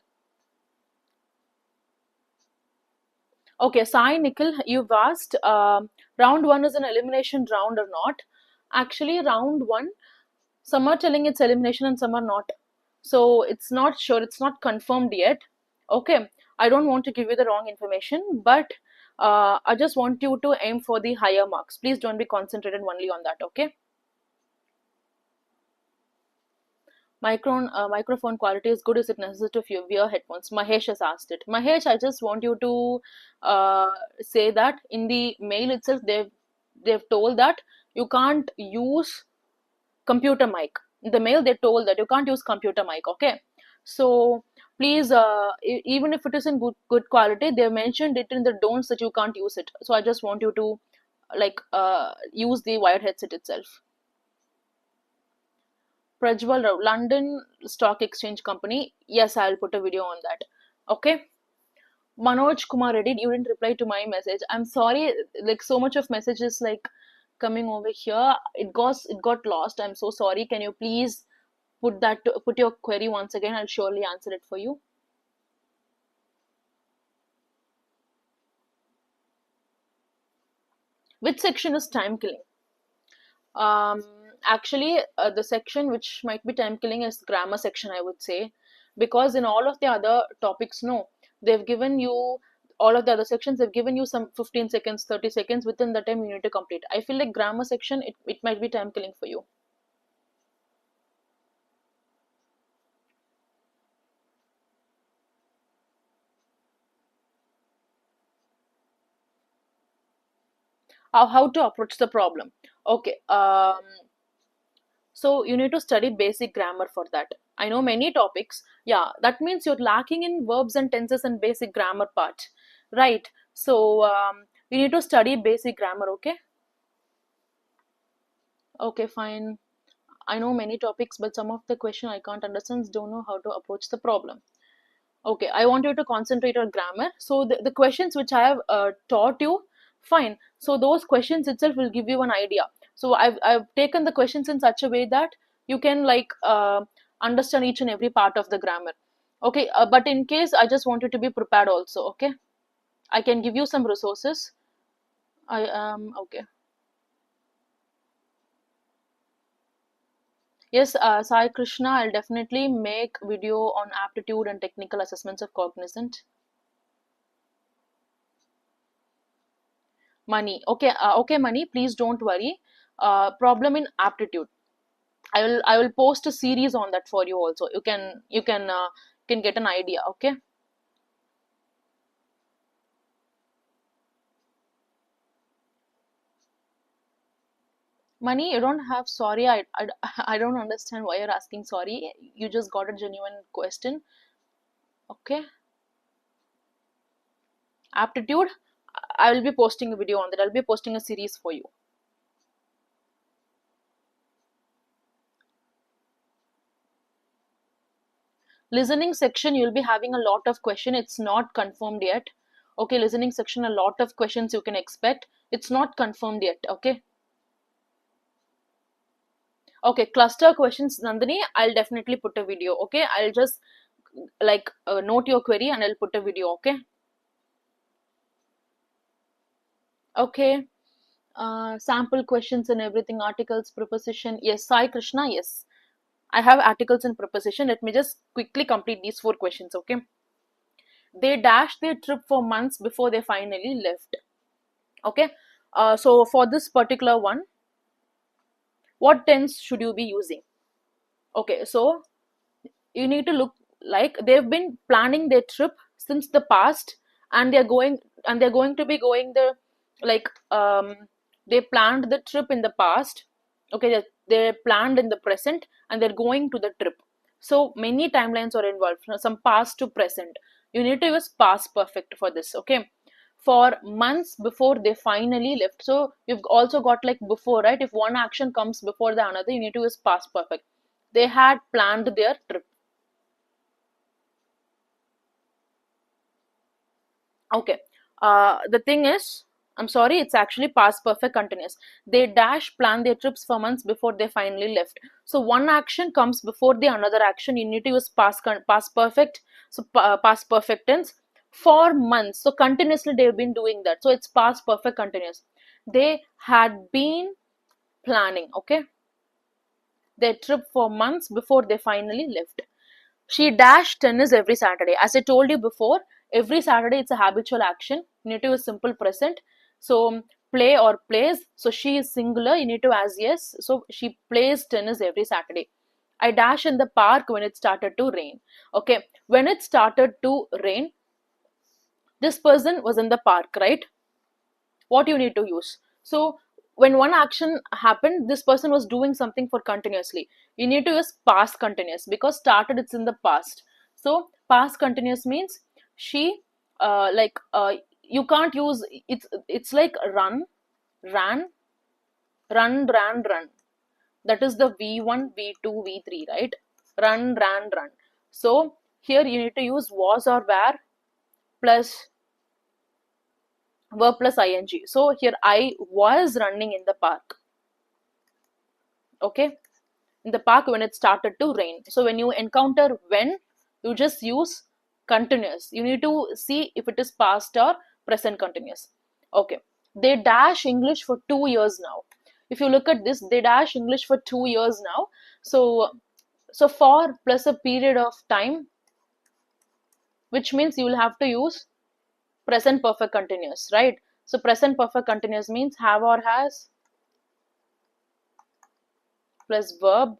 Okay, Sai, Nikhil, you've asked round one is an elimination round or not. Actually, round one, some are telling it's elimination and some are not. So it's not sure, it's not confirmed yet. Okay, I don't want to give you the wrong information, but I just want you to aim for the higher marks. Please don't be concentrated only on that, okay? Microphone quality is good. Is it necessary to wear headphones? Mahesh has asked it. Mahesh, I just want you to say that in the mail itself, they've told that you can't use computer mic. In the mail, they told that you can't use computer mic. Okay, so please, even if it is in good quality, they mentioned it in the don'ts that you can't use it. So I just want you to like use the wired headset itself. Prajwal Rao, London Stock Exchange Company. Yes, I'll put a video on that. Okay. Manoj Kumar Reddy, you didn't reply to my message. I'm sorry, like so much of messages like coming over here. It got lost. I'm so sorry. Can you please put your query once again? I'll surely answer it for you. Which section is time killing? Um, Actually, the section which might be time killing is grammar section, I would say, because in all of the other topics, no, they've given you all of the other sections. They've given you some 15 seconds, 30 seconds within the time you need to complete. I feel like grammar section, it might be time killing for you. how to approach the problem. Okay, so you need to study basic grammar for that. I know many topics. Yeah, that means you're lacking in verbs and tenses and basic grammar part, right? So you need to study basic grammar. Okay. Okay, fine. I know many topics, but some of the question I can't understand, don't know how to approach the problem. Okay, I want you to concentrate on grammar. So the questions which I have taught you, fine. So those questions itself will give you an idea. So I've taken the questions in such a way that you can like understand each and every part of the grammar. Okay, but in case I just want you to be prepared also. Okay, I can give you some resources. I okay. Yes, Sai Krishna, I'll definitely make video on aptitude and technical assessments of Cognizant. Money. Okay, okay, Money, please don't worry. Problem in aptitude. I will post a series on that for you also. You can get an idea, okay? Money, you don't have sorry. I don't understand why you're asking sorry. You just got a genuine question, okay? Aptitude, I will be posting a video on that. I'll be posting a series for you. Listening section, you'll be having a lot of question. It's not confirmed yet. Okay, listening section, a lot of questions you can expect. It's not confirmed yet. Okay. Okay, cluster questions, Nandini, I'll definitely put a video. Okay, I'll just like note your query and I'll put a video. Okay. Okay. Sample questions and everything, articles, preposition. Yes, Sai Krishna, yes. I have articles and preposition. Let me just quickly complete these four questions. Okay. They dashed their trip for months before they finally left. Okay. So for this particular one, what tense should you be using? Okay, so you need to look like they've been planning their trip since the past, and they're going to be going the like they planned the trip in the past. Okay, they planned in the present and they're going to the trip. So many timelines are involved, some past to present. You need to use past perfect for this. Okay, for months before they finally left. So you've also got like before, right? If one action comes before the another, you need to use past perfect. They had planned their trip. Okay. The thing is, I'm sorry, it's actually past perfect continuous. They dash plan their trips for months before they finally left. So one action comes before the another action. You need to use past perfect. So past perfect tense for months. So continuously they've been doing that. So it's past perfect continuous. They had been planning. Okay, their trip for months before they finally left. She dashed tennis every Saturday. As I told you before, every Saturday it's a habitual action. You need to use simple present. So play or plays. So she is singular. You need to ask yes. So she plays tennis every Saturday. I dash in the park when it started to rain. Okay, when it started to rain, this person was in the park, right? What you need to use. So when one action happened, this person was doing something for continuously. You need to use past continuous because started it's in the past. So past continuous means she you can't use it's like ran run. That is the v1 v2 v3, right? Run. So here you need to use was or were plus verb plus ing. So here I was running in the park. Okay, in the park when it started to rain. So when you encounter when, you just use continuous. You need to see if it is past or present continuous. Okay, they dash English for 2 years now. If you look at this, they dash English for 2 years now. So for plus a period of time, which means you will have to use present perfect continuous, right? So present perfect continuous means have or has plus verb,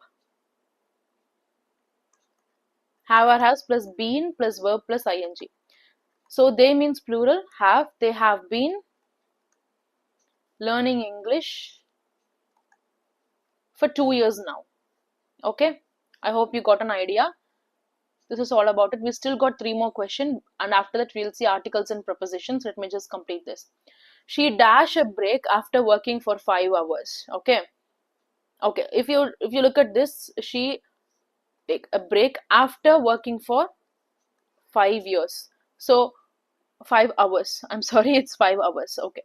have or has plus been plus verb plus ing. So they means plural, have, they have been, learning English for 2 years now. Okay, I hope you got an idea. This is all about it. We still got three more questions, and after that we'll see articles and prepositions. Let me just complete this. She dash a break after working for 5 hours. Okay. Okay. If you look at this, she take a break after working for 5 years. So 5 hours. I'm sorry, it's 5 hours. Okay.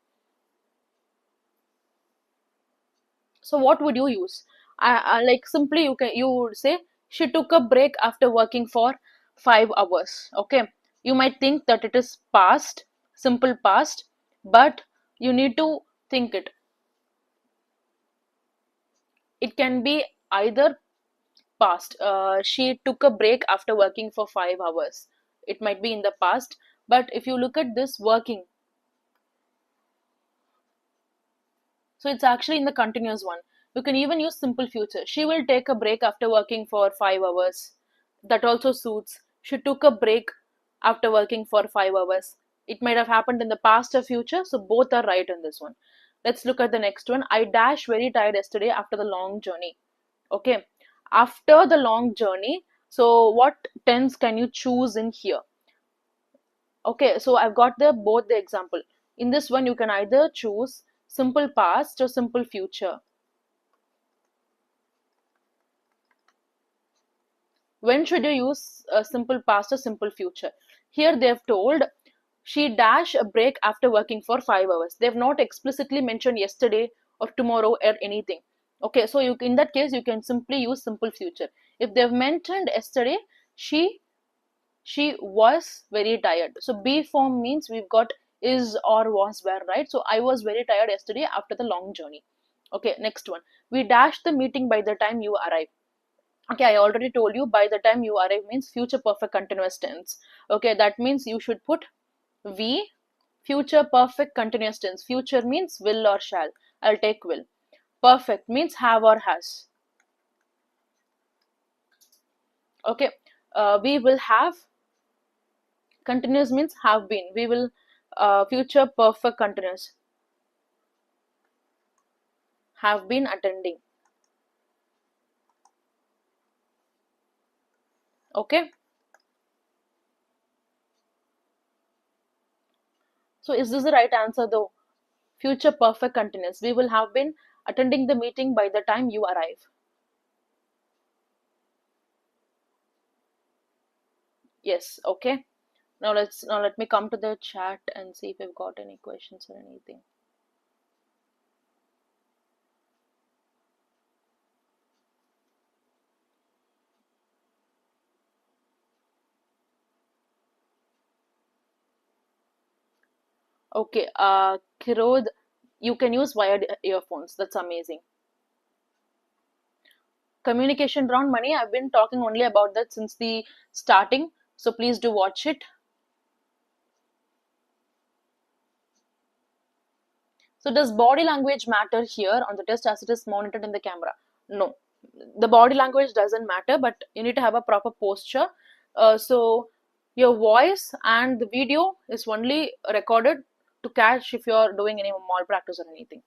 So what would you use? I like simply you would say she took a break after working for 5 hours. Okay. You might think that it is past, simple past, but you need to think it. It can be either past. She took a break after working for 5 hours. It might be in the past, but if you look at this working, so it's actually in the continuous one. You can even use simple future. She will take a break after working for 5 hours. That also suits. She took a break after working for 5 hours. It might have happened in the past or future, so both are right in this one. Let's look at the next one. I dash very tired yesterday after the long journey. Okay. After the long journey, so what tense can you choose in here? Okay, so I've got the both the example. In this one, you can either choose simple past or simple future. When should you use simple past or simple future? Here they have told she dash a break after working for 5 hours. They have not explicitly mentioned yesterday or tomorrow or anything. Okay, so you in that case you can simply use simple future. If they have mentioned yesterday, she she was very tired. So be form means we've got is or was were, right? So I was very tired yesterday after the long journey. Okay, next one. We dashed the meeting by the time you arrive. Okay, I already told you by the time you arrive means future perfect continuous tense. Okay, that means you should put we, future perfect continuous tense. Future means will or shall. I'll take will. Perfect means have or has. Okay, we will have. Continuous means have been. We will future perfect continuous have been attending. Okay, so is this the right answer though? Future perfect continuous. We will have been attending the meeting by the time you arrive. Yes, okay. Now let me come to the chat and see if we've got any questions or anything. Okay, Kirod, you can use wired earphones. That's amazing. Communication around money. I've been talking only about that since the starting. So please do watch it. So does body language matter here on the test as it is monitored in the camera? No, the body language doesn't matter, but you need to have a proper posture. So your voice and the video is only recorded to catch if you're doing any malpractice or anything.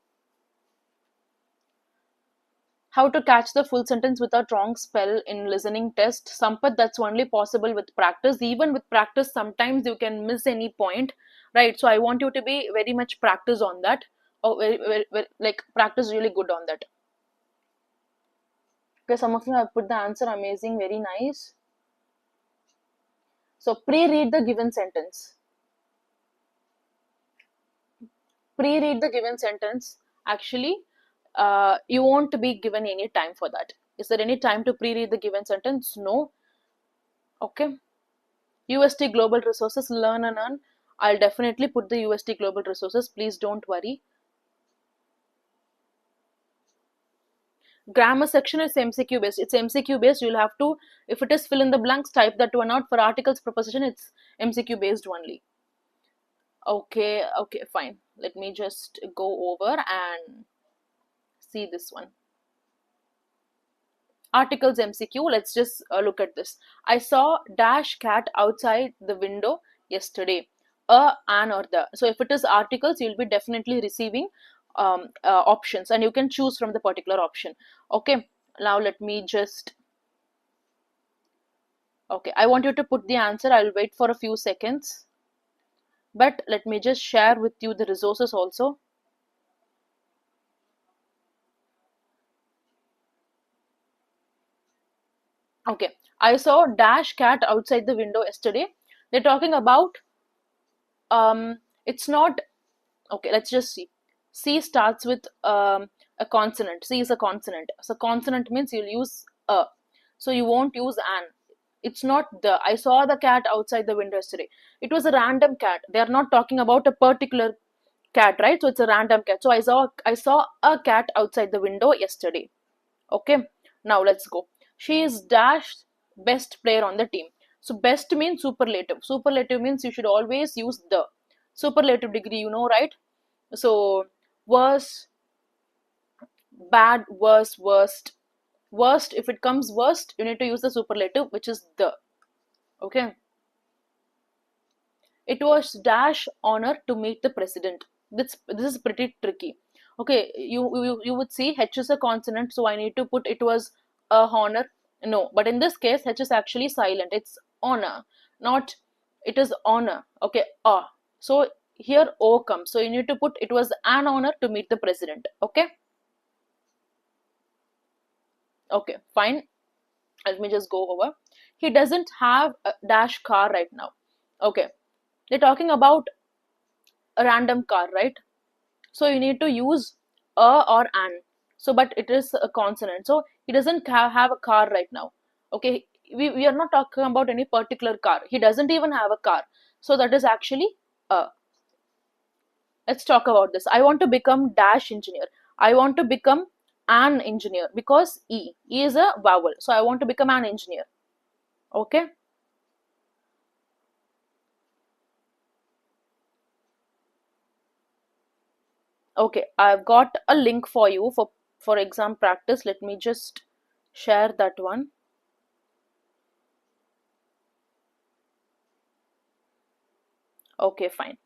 How to catch the full sentence without wrong spell in listening test? Sampath, that's only possible with practice. Even with practice, sometimes you can miss any point, right? So I want you to be very much practice on that. Oh, like practice really good on that. Okay, some of you have put the answer amazing, very nice. So pre-read the given sentence. Pre-read the given sentence. Actually, you won't be given any time for that. Is there any time to pre-read the given sentence? No. Okay. UST Global Resources, learn and earn. I'll definitely put the UST Global Resources. Please don't worry. Grammar section is MCQ based. It's MCQ based. You'll have to, if it is fill in the blanks, type that one out. For articles proposition, it's MCQ based only. Okay, okay, fine. Let me just go over and see this one. Articles MCQ. Let's just look at this. I saw dash cat outside the window yesterday. An or the. So if it is articles, you'll be definitely receiving options, and you can choose from the particular option. Okay, now let me just, okay, I want you to put the answer. I'll wait for a few seconds, but let me just share with you the resources also. Okay, I saw dash cat outside the window yesterday. They're talking about, it's not, okay, let's just see. C starts with a consonant. C is a consonant. So consonant means you'll use a. So you won't use an. It's not the. I saw the cat outside the window yesterday. It was a random cat. They are not talking about a particular cat, right? So it's a random cat. So I saw a cat outside the window yesterday. Okay. Now let's go. She is dash best player on the team. So best means superlative. Superlative means you should always use the superlative degree, right? So worse, bad, worse, worst. Worst, if it comes worst, you need to use the superlative, which is the. Okay. It was dash honor to meet the president. This is pretty tricky. Okay, you would see H is a consonant, so I need to put it was a honor. No, but in this case, H is actually silent. It's honor, not it is honor. Okay, ah. So here O comes. So you need to put it was an honor to meet the president. Okay. Okay, fine. Let me just go over. He doesn't have a dash car right now. Okay, they're talking about a random car, right? So you need to use a or an. So, but it is a consonant. So he doesn't have a car right now. Okay, we are not talking about any particular car. He doesn't even have a car. So that is actually a. Let's talk about this. I want to become dash engineer. I want to become an engineer because E is a vowel. So I want to become an engineer. Okay. Okay, I've got a link for you for exam practice. Let me just share that one. Okay, fine.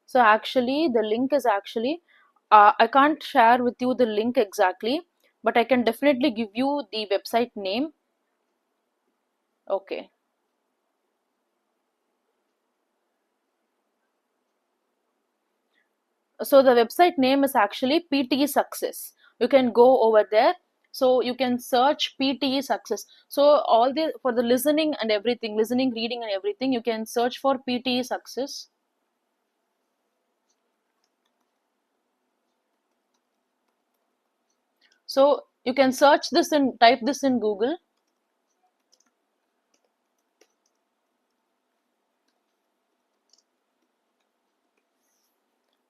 So actually, the link is actually, I can't share with you the link exactly, but I can definitely give you the website name. Okay. So the website name is actually PTE Success. You can go over there. So you can search PTE Success. So all the for the listening and everything, listening, reading and everything, you can search for PTE Success. So you can search this and type this in Google.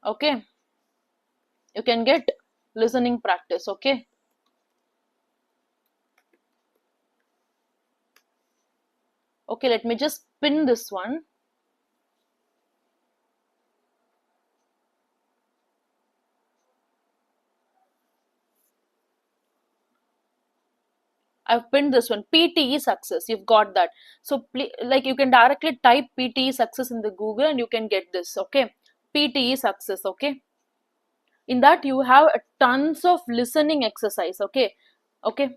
Okay. You can get listening practice. Okay. Okay, let me just pin this one. I've pinned this one. PTE Success. You've got that. So like you can directly type PTE Success in the Google and you can get this. Okay. PTE Success. Okay. In that you have tons of listening exercise. Okay. Okay.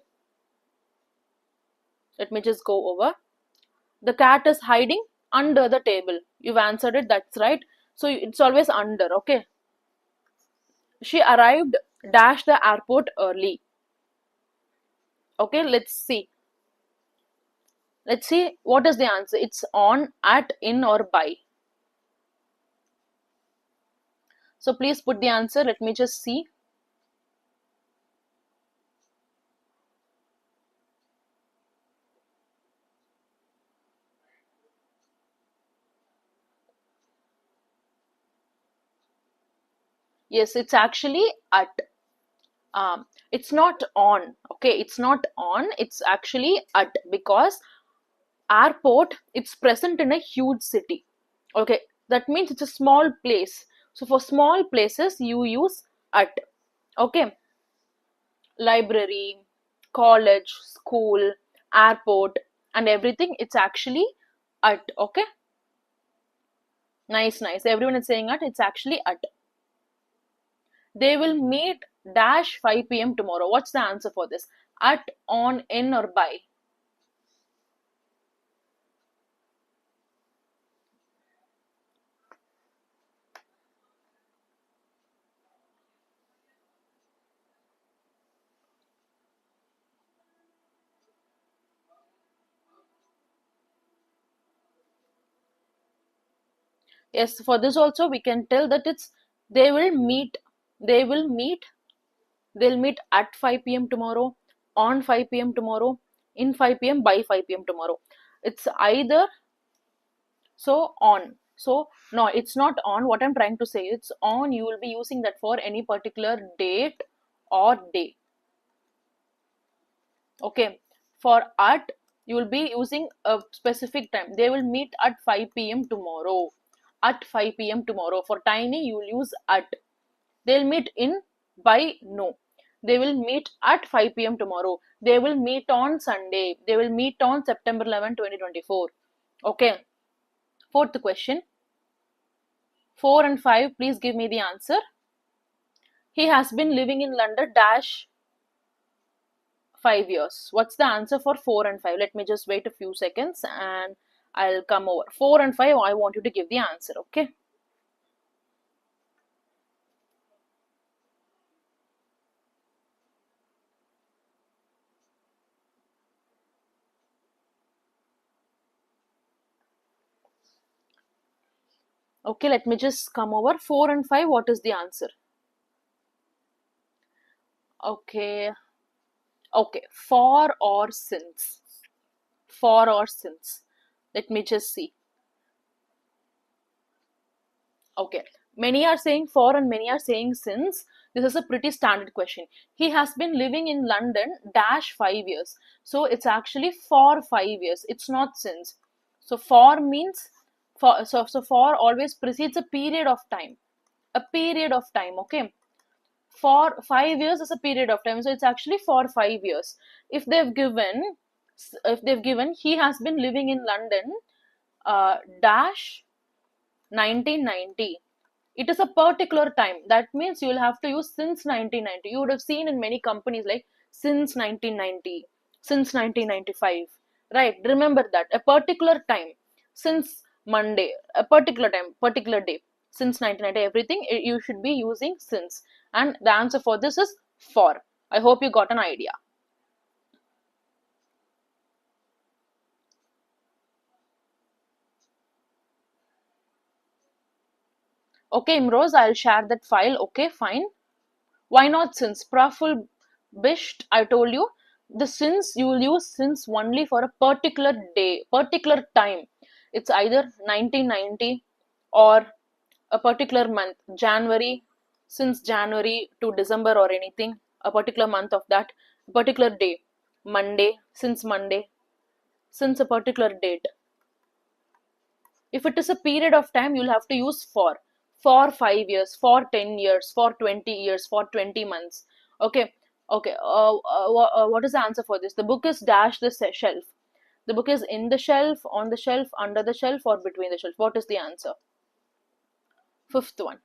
Let me just go over. The cat is hiding under the table. You've answered it. That's right. So it's always under. Okay. She arrived dash the airport early. Okay. Let's see what is the answer. It's on, at, in, or by. So please put the answer. Let me just see. Yes, it's actually at. It's not on. Okay, it's not on. It's actually at, because airport, it's present in a huge city. Okay, that means it's a small place. So for small places, you use at. Okay, library, college, school, airport, and everything, it's actually at. Okay, nice, nice. Everyone is saying at, it's actually at. They will meet dash 5 p.m. tomorrow. What's the answer for this? At, on, in, or by? Yes, for this also we can tell that it's they will meet, they will meet, they'll meet at 5 p.m. tomorrow, on 5 p.m. tomorrow, in 5 p.m., by 5 p.m. tomorrow. It's either, so on. So no, it's not on. What I'm trying to say, it's on. You will be using that for any particular date or day. Okay. For at, you will be using a specific time. They will meet at 5 p.m. tomorrow. At 5 p.m. tomorrow. For tiny, you will use at. They'll meet in, by, no. They will meet at 5 p.m. tomorrow. They will meet on Sunday. They will meet on September 11, 2024. Okay. Fourth question. 4 and 5, please give me the answer. He has been living in London dash 5 years. What's the answer for 4 and 5? Let me just wait a few seconds and I'll come over. 4 and 5, I want you to give the answer, okay? Okay, let me just come over. 4 and 5, what is the answer? Okay, okay, for or since. For or since. Let me just see. Okay, many are saying for and many are saying since. This is a pretty standard question. He has been living in London dash 5 years. So it's actually for 5 years. It's not since. So for means for, so for always precedes a period of time. A period of time, okay? For 5 years is a period of time. So it's actually for 5 years. If they've given, he has been living in London dash 1990, it is a particular time. That means you will have to use since 1990. You would have seen in many companies like since 1990, since 1995, right? Remember that a particular time, since Monday, a particular time, particular day, since 1990, everything you should be using since. And the answer for this is for. I hope you got an idea. Okay, Imroz, I'll share that file. Okay, fine. Why not since? Praful Bisht, I told you, the since you will use since only for a particular day, particular time. It's either 1990 or a particular month, January, since January to December or anything, a particular month of that, a particular day, Monday, since a particular date. If it is a period of time, you'll have to use for 5 years, for 10 years, for 20 years, for 20 months. Okay, okay. What is the answer for this? The book is dash the shelf. The book is in the shelf, on the shelf, under the shelf, or between the shelf. What is the answer? Fifth one.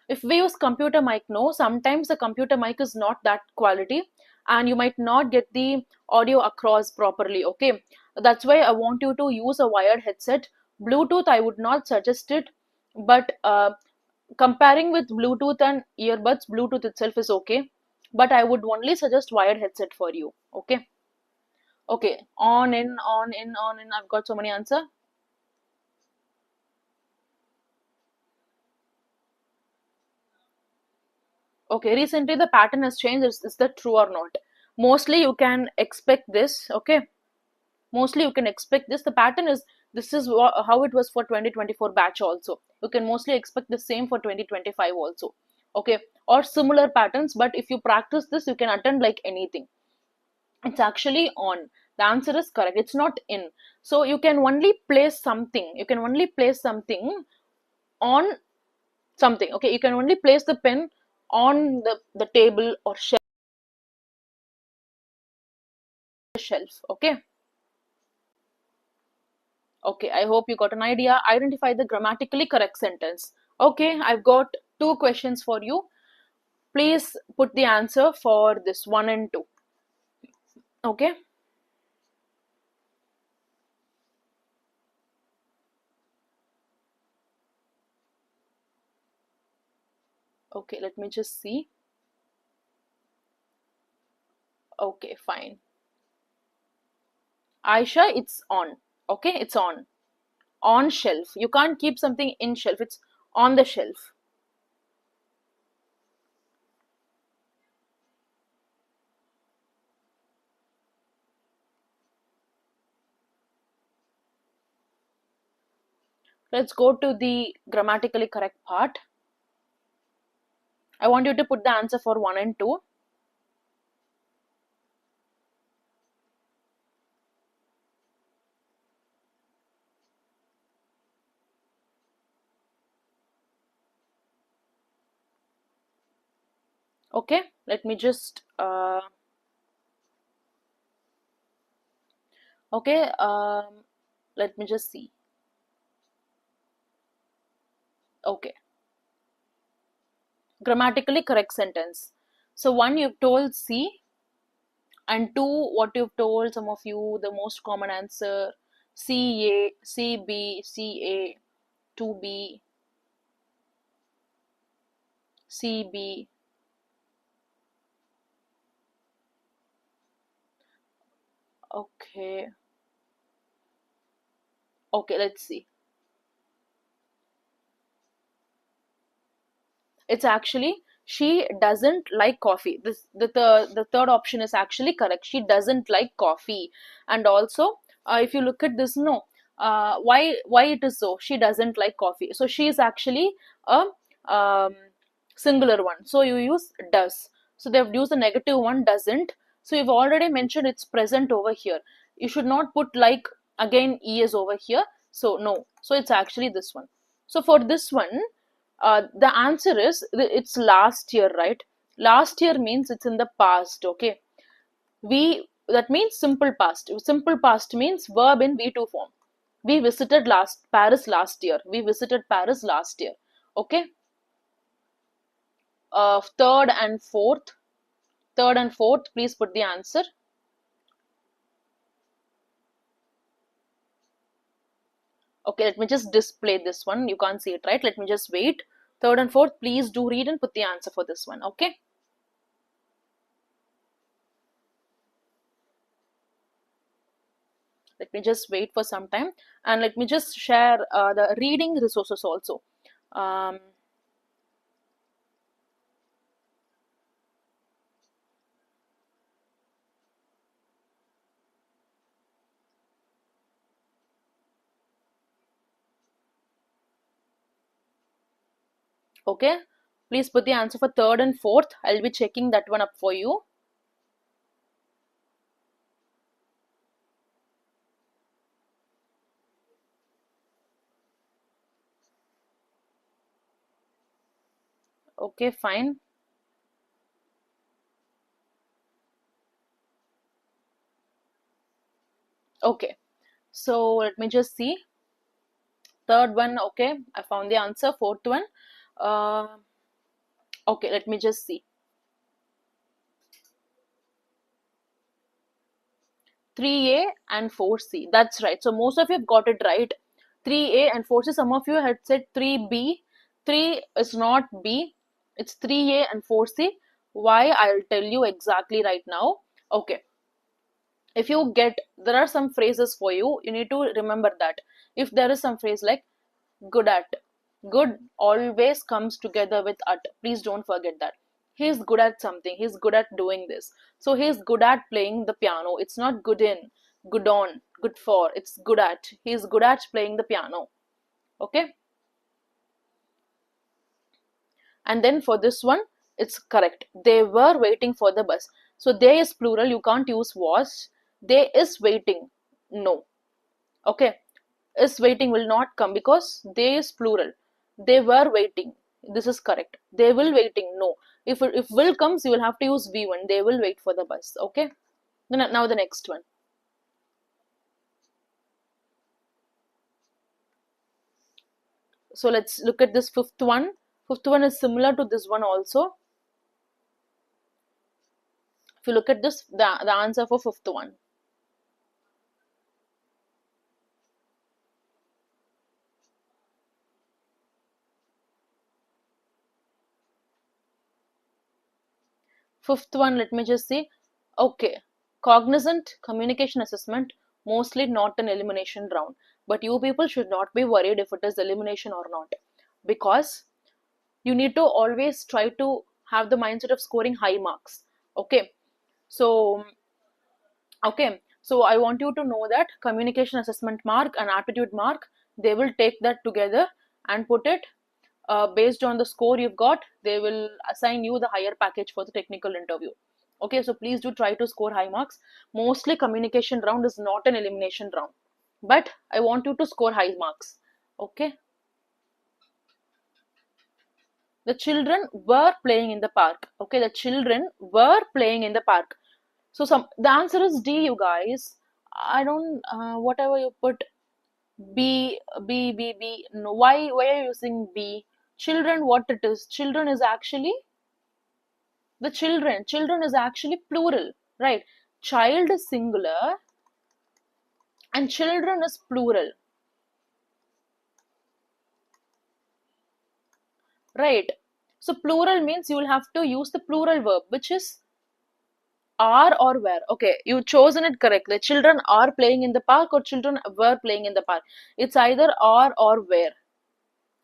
If we use computer mic, no, sometimes the computer mic is not that quality and you might not get the audio across properly. Okay, that's why I want you to use a wired headset. Bluetooth, I would not suggest it, but comparing with Bluetooth and earbuds, Bluetooth itself is okay, but I would only suggest wired headset for you. Okay, okay, on in, on in, on in. I've got so many answers. Okay, recently the pattern has changed. Is that true or not? Mostly you can expect this. Okay, mostly you can expect this. The pattern is, this is how it was for 2024 batch also. You can mostly expect the same for 2025 also. Okay, or similar patterns, but if you practice this, you can attend like anything. It's actually on. The answer is correct. It's not in. So you can only place something. You can only place something on something. Okay, you can only place the pen on the table or shelf. Okay. Okay, I hope you got an idea. Identify the grammatically correct sentence. Okay, I've got two questions for you. Please put the answer for this 1 and 2. Okay. Okay, let me just see. Okay, fine. Aisha, it's on. Okay, it's on. On shelf. You can't keep something in shelf. It's on the shelf. Let's go to the grammatically correct part. I want you to put the answer for 1 and 2. Okay, let me just okay, let me just see. Okay, grammatically correct sentence. So one, you've told C, and two, what you've told some of you, the most common answer, CA, CB, CA, 2B, CB. Okay, okay, let's see. It's actually she doesn't like coffee. This the third option is actually correct. She doesn't like coffee. And also, if you look at this, no, why it is so? She doesn't like coffee. So she is actually a um, singular one. So you use does. So they've used the negative one, doesn't. So you've already mentioned it's present over here. You should not put like again is over here. So no. So it's actually this one. So for this one, the answer is it's last year, right? Last year means it's in the past. Okay, we that means simple past. Simple past means verb in V2 form. We visited last Paris last year. We visited Paris last year. Okay. Third and fourth. Third and fourth. Please put the answer. Okay, let me just display this one. You can't see it, right? Let me just wait. Third and fourth. Please do read and put the answer for this one. Okay. Let me just wait for some time, and let me just share the reading resources also. um, okay, please put the answer for third and fourth. I'll be checking that one up for you. Okay, fine. Okay, so let me just see. Third one, okay, I found the answer. Fourth one, uh, okay, let me just see. 3A and 4C. That's right. So most of you have got it right. 3A and 4C. Some of you had said 3B. 3 is not B. It's 3A and 4C. Why? I'll tell you exactly right now. Okay. If you get, there are some phrases for you. You need to remember that. If there is some phrase like good at, good always comes together with at. Please don't forget that. He's good at something. He's good at doing this. So he's good at playing the piano. It's not good in, good on, good for. It's good at. He's good at playing the piano. Okay. And then for this one, it's correct. They were waiting for the bus. So they is plural. You can't use was. They is waiting. No. Okay. Is waiting will not come because they is plural. They were waiting. This is correct. They will waiting. No. If will comes, you will have to use V1. They will wait for the bus. Okay. Now the next one. So let's look at this fifth one. Fifth one is similar to this one also. If you look at this, the answer for fifth one. Fifth one, let me just see. Okay. Cognizant communication assessment, mostly not an elimination round. But you people should not be worried if it is elimination or not. Because you need to always try to have the mindset of scoring high marks. Okay. So, okay. So I want you to know that communication assessment mark and aptitude mark, they will take that together and put it based on the score you've got. They will assign you the higher package for the technical interview. Okay, so please do try to score high marks. Mostly communication round is not an elimination round, but I want you to score high marks. Okay. The children were playing in the park. Okay, the children were playing in the park. So the answer is D, you guys. I don't whatever you put B. No, why are you using B? Children, what it is? Children is actually the children. Children is actually plural, right? Child is singular and children is plural, right? So plural means you will have to use the plural verb, which is are or were. Okay, you chosen it correctly. Children are playing in the park or children were playing in the park. It's either are or were,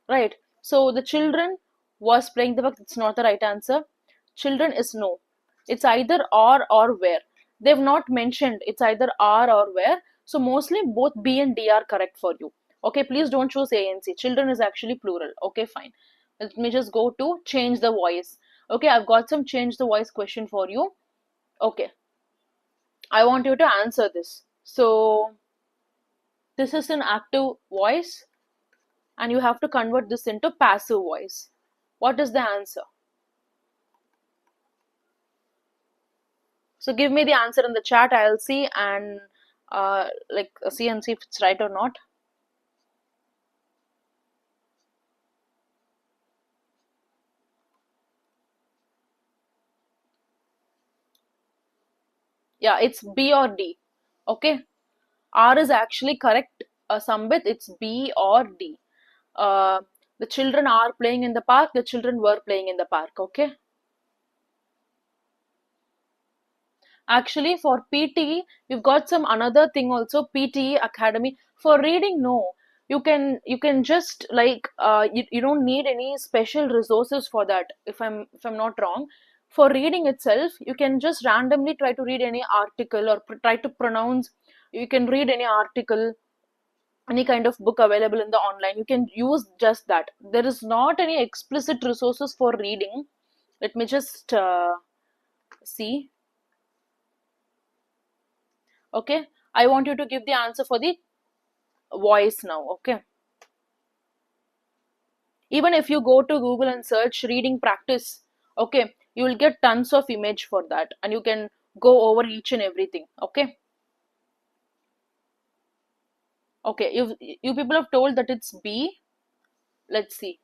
right? So the children was playing the park. It's not the right answer. Children is no. It's either are or were. They've not mentioned it's either are or were. So mostly both B and D are correct for you. Okay, please don't choose A and C. Children is actually plural. Okay, fine. Let me just go to change the voice. Okay, I've got some change the voice question for you. Okay, I want you to answer this. So this is an active voice and you have to convert this into passive voice. What is the answer? So give me the answer in the chat. I'll see and see and see if it's right or not. Yeah, it's B or D. Okay. R is actually correct. Sambit, it's B or D. The children are playing in the park. The children were playing in the park. Okay. Actually, for PT, you've got some another thing also, PT Academy. For reading, no. You can just you don't need any special resources for that, if I'm not wrong. For reading itself, you can just randomly try to read any article or try to pronounce. You can read any article, any kind of book available in the online. You can use just that. There is not any explicit resources for reading. Let me just see. Okay, I want you to give the answer for the voice now. Okay, even if you go to Google and search reading practice, okay, you will get tons of image for that and you can go over each and everything. Okay. Okay, you people have told that it's B. Let's see.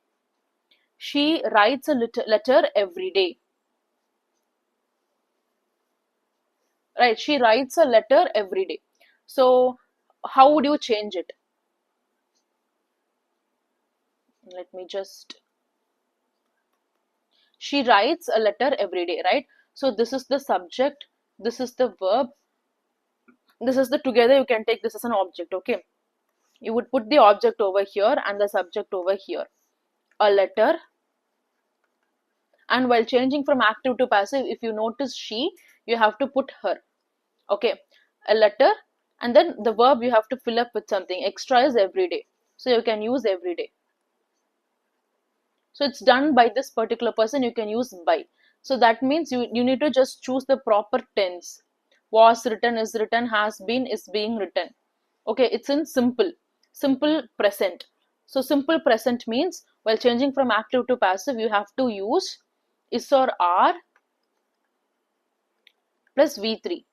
She writes a letter every day. Right, she writes a letter every day. So how would you change it? Let me just, she writes a letter every day, right? So this is the subject, this is the verb, this is the together. You can take this as an object. Okay, you would put the object over here and the subject over here, a letter. And while changing from active to passive, if you notice she, you have to put her. Okay, a letter, and then the verb you have to fill up with something. Extra is every day, so you can use every day. So it's done by this particular person, you can use by. So that means you need to just choose the proper tense. Was written, is written, has been, is being written. Okay, it's in simple present. So simple present means While changing from active to passive, you have to use is or are plus V3.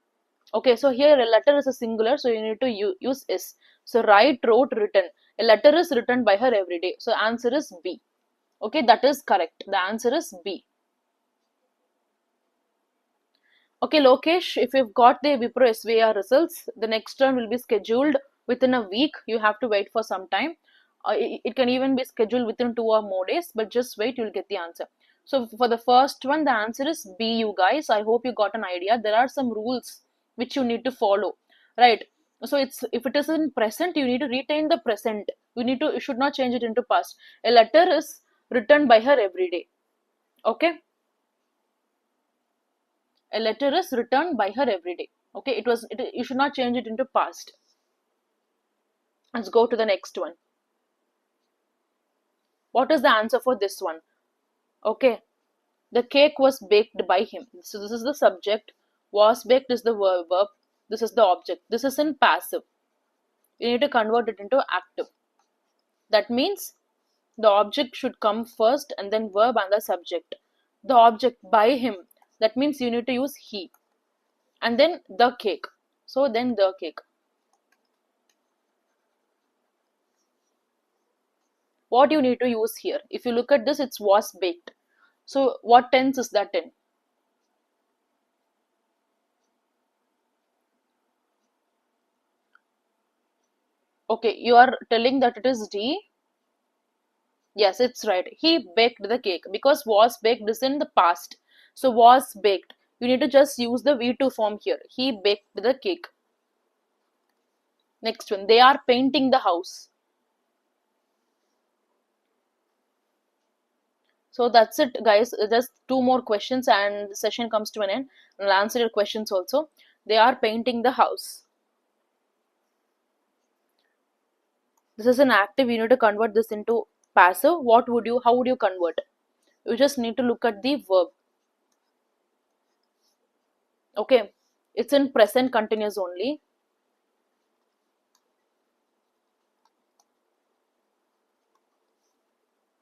Okay, so here a letter is a singular, so you need to use is. So write, wrote, written. A letter is written by her every day. So answer is B. Okay, that is correct. The answer is B. Okay, Lokesh, if you've got the Wipro SVR results, the next term will be scheduled within a week. You have to wait for some time. It can even be scheduled within 2 or more days, but just wait, you'll get the answer. So for the first one, the answer is B, you guys. I hope you got an idea. There are some rules which you need to follow, right? So it's if it is in present, you need to retain the present. You should not change it into past. A letter is written by her every day. Okay, a letter is written by her every day. Okay, you should not change it into past. Let's go to the next one. What is the answer for this one? Okay, the cake was baked by him. So this is the subject. Was baked is the verb. This is the object. This is in passive. You need to convert it into active. That means the object should come first and then verb and the subject. The object by him. That means you need to use he. And then the cake. So then the cake. What you need to use here? If you look at this, it's was baked. So what tense is that in? Okay, you are telling that it is D. Yes, it's right. He baked the cake because was baked is in the past. So was baked. You need to just use the V2 form here. He baked the cake. Next one. They are painting the house. So that's it, guys. Just two more questions and the session comes to an end. I'll answer your questions also. They are painting the house. This is an active. You need to convert this into passive. How would you convert? You just need to look at the verb. Okay, it's in present continuous only.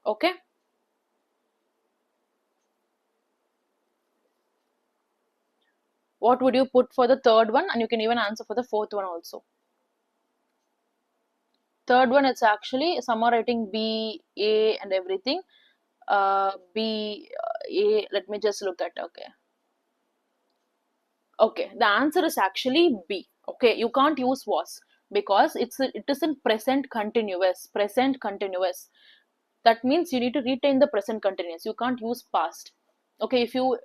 Okay, what would you put for the third one? And you can even answer for the fourth one also. Third one, it's actually some are writing B, A, and everything. B, A. Let me just look at. Okay, okay. The answer is actually B. Okay, you can't use was because it is in present continuous. Present continuous. That means you need to retain the present continuous. You can't use past. Okay, if you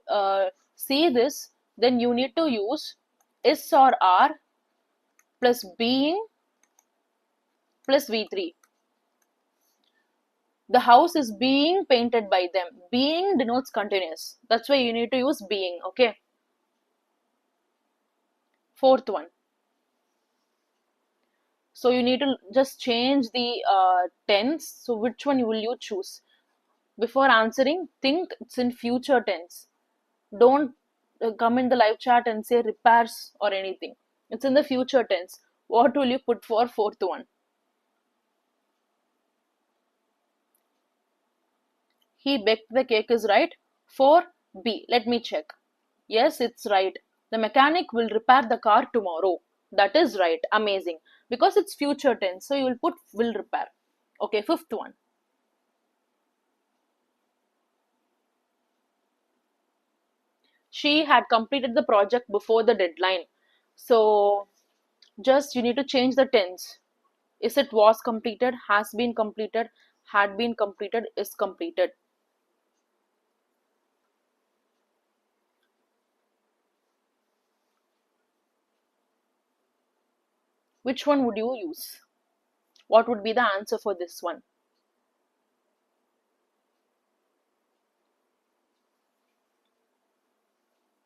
see this, then you need to use is or are plus being plus V3. The house is being painted by them. Being denotes continuous. That's why you need to use being. Okay. Fourth one. So you need to just change the tense. So which one will you choose? Before answering, think it's in future tense. Don't come in the live chat and say repairs or anything. It's in the future tense. What will you put for fourth one? He baked the cake is right. For B, let me check. Yes, it's right. The mechanic will repair the car tomorrow. That is right. Amazing. Because it's future tense, so you will put will repair. Okay, fifth one. She had completed the project before the deadline. So just you need to change the tense. Is it was completed, has been completed, had been completed, is completed. Which one would you use? What would be the answer for this one?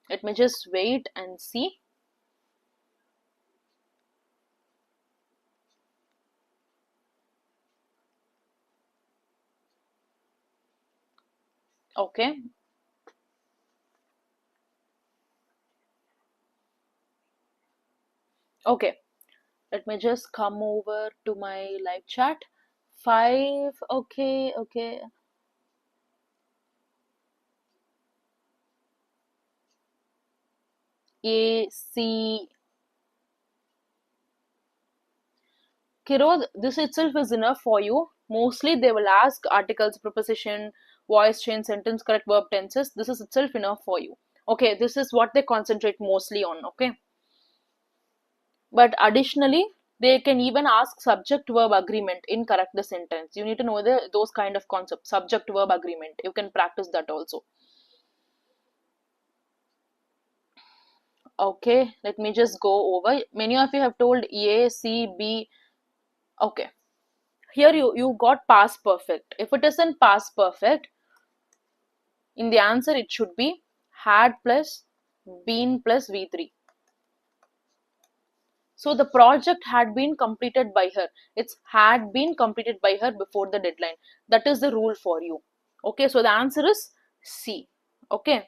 Let me just wait and see. Okay. Okay. Let me just come over to my live chat. 5. Okay, okay. A, C. Kiro, this itself is enough for you. Mostly they will ask articles, preposition, voice change, sentence correct, verb tenses. This is itself enough for you. Okay, this is what they concentrate mostly on. Okay, but additionally, they can even ask subject verb agreement in correct the sentence. You need to know those kind of concepts. Subject verb agreement. You can practice that also. Okay, let me just go over. Many of you have told A, C, B. Okay, here you got past perfect. If it isn't past perfect, in the answer it should be had plus been plus V3. So the project had been completed by her. It's had been completed by her before the deadline. That is the rule for you. Okay, so the answer is C. Okay,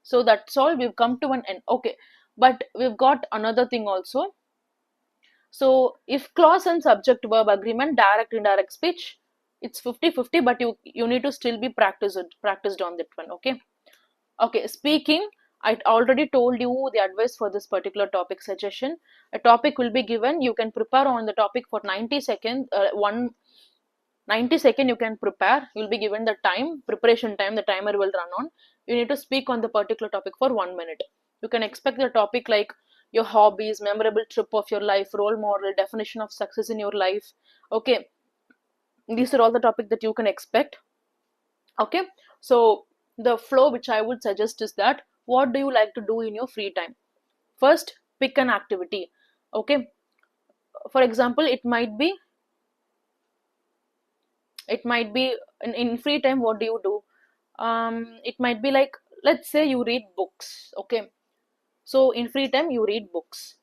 so that's all. We've come to an end. Okay, but we've got another thing also. So if clause and subject verb agreement, direct indirect speech, it's 50-50, but you need to still be practiced on that one. Okay. Okay, speaking, I already told you the advice for this particular topic suggestion. A topic will be given. You can prepare on the topic for 90 seconds. 90 second you can prepare. You'll be given the time, preparation time. The timer will run on. You need to speak on the particular topic for 1 minute. You can expect the topic like your hobbies, memorable trip of your life, role model, definition of success in your life. Okay, these are all the topic that you can expect. Okay, so the flow which I would suggest is that what do you like to do in your free time? First, pick an activity. Okay, for example, it might be in free time, what do you do? It might be like, let's say you read books. Okay, so in free time you read books.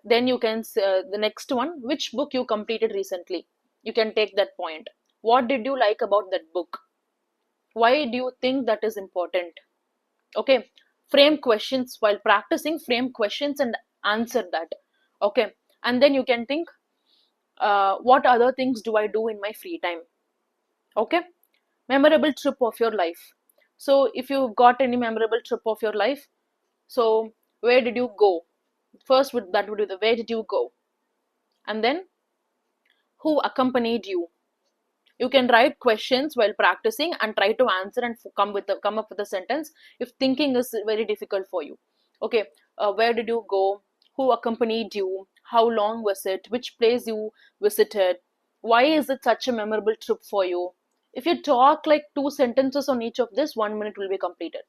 Then you can the next one, which book you completed recently. You can take that point. What did you like about that book? Why do you think that is important? Okay, frame questions while practicing. Frame questions and answer that. Okay, and then you can think, what other things do I do in my free time? Okay, memorable trip of your life. So if you got any memorable trip of your life, so where did you go? First would that would be the where did you go, and then who accompanied you? You can write questions while practicing and try to answer and come up with a sentence if thinking is very difficult for you. Okay, where did you go? Who accompanied you? How long was it? Which place you visited? Why is it such a memorable trip for you? If you talk like two sentences on each of this, 1 minute will be completed.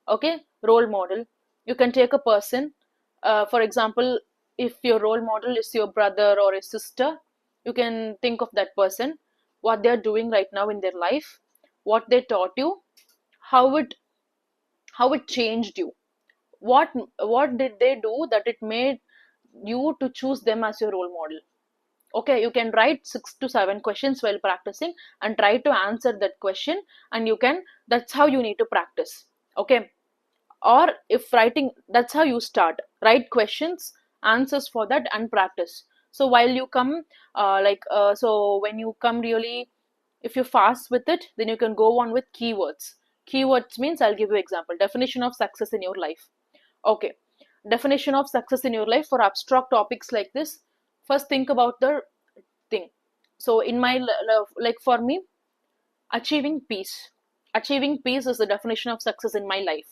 Okay, role model. You can take a person. For example, if your role model is your brother or a sister, you can think of that person, what they're doing right now in their life, what they taught you, how it changed you, what did they do that it made you to choose them as your role model. Okay, you can write 6 to 7 questions while practicing and try to answer that question, and you can, that's how you need to practice. Okay, or if writing, that's how you start, write questions, answers for that, and practice. So while you come so when you come really, if you fast with it, then you can go on with keywords. Keywords means, I'll give you example, definition of success in your life. Okay, definition of success in your life for abstract topics like this. First think about the thing. So in my like for me, achieving peace. Achieving peace is the definition of success in my life.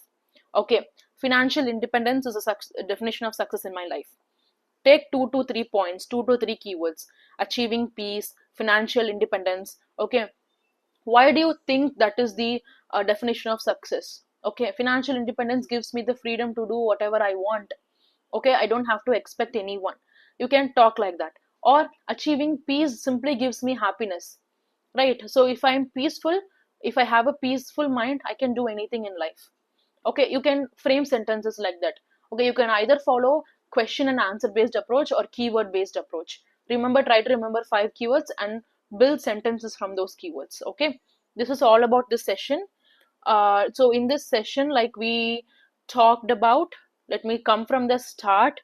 Okay, financial independence is a definition of success in my life. Take 2 to 3 points, 2 to 3 keywords. Achieving peace, financial independence. Okay, why do you think that is the definition of success? Okay, financial independence gives me the freedom to do whatever I want. Okay, I don't have to expect anyone. You can talk like that. Or achieving peace simply gives me happiness, right? So if I'm peaceful, if I have a peaceful mind, I can do anything in life. Okay, you can frame sentences like that. Okay, you can either follow question and answer based approach or keyword based approach. Remember, try to remember 5 keywords and build sentences from those keywords. Okay, this is all about this session. So in this session, like we talked about, let me come from the start.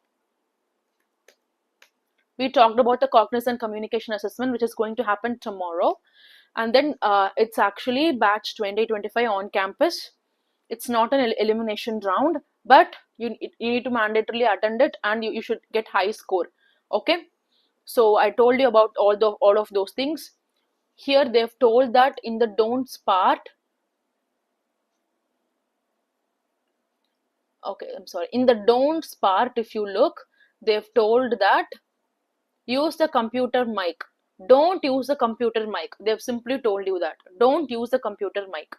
We talked about the Cognizant communication assessment, which is going to happen tomorrow. And then it's actually batch 2025 on campus. It's not an elimination round, but you need to mandatorily attend it, and you should get high score. Okay, so I told you about all of those things. Here they've told that in the don'ts part, okay, I'm sorry, in the don'ts part, if you look, they've told that use the computer mic. Don't use the computer mic. They've simply told you that. Don't use the computer mic.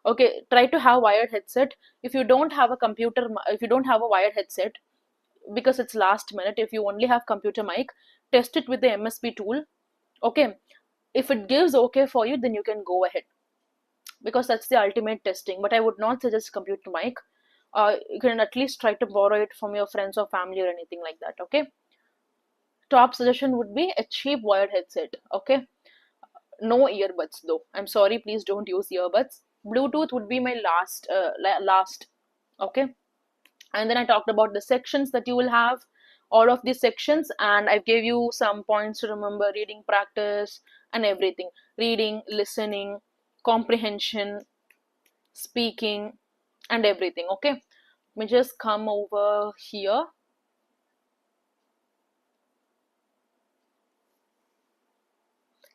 Okay, try to have wired headset. If you don't have a if you don't have a wired headset, because it's last minute, if you only have computer mic, test it with the MSP tool. Okay, if it gives okay for you, then you can go ahead, because that's the ultimate testing. But I would not suggest computer mic. You can at least try to borrow it from your friends or family or anything like that. Okay, top suggestion would be a cheap wired headset. Okay, no earbuds though. I'm sorry, please don't use earbuds. Bluetooth would be my last. Okay, and then I talked about the sections that you will have, all of these sections, and I gave you some points to remember: reading practice and everything, reading, listening, comprehension, speaking, and everything. Okay, let me just come over here.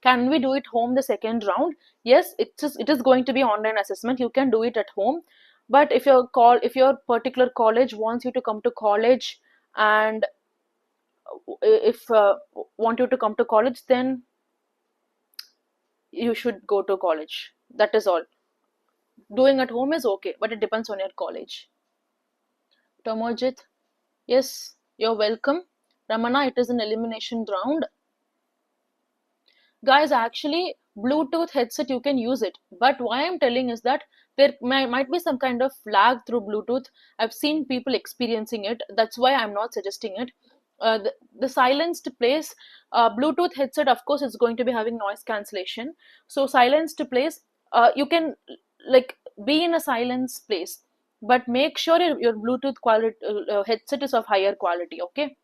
Can we do it home the second round? Yes, it is going to be online assessment. You can do it at home, but if your particular college wants you to come to college, and if want you to come to college, then you should go to college. That is all. Doing at home is okay, but it depends on your college. Tomojit, yes, you're welcome. Ramana, it is an elimination round. Guys, actually Bluetooth headset, you can use it, but why I'm telling is that there might be some kind of lag through Bluetooth. I've seen people experiencing it. That's why I'm not suggesting it. The silenced place, Bluetooth headset, of course, it's going to be having noise cancellation. So silenced place, you can like be in a silence place, but make sure your Bluetooth quality headset is of higher quality. Okay.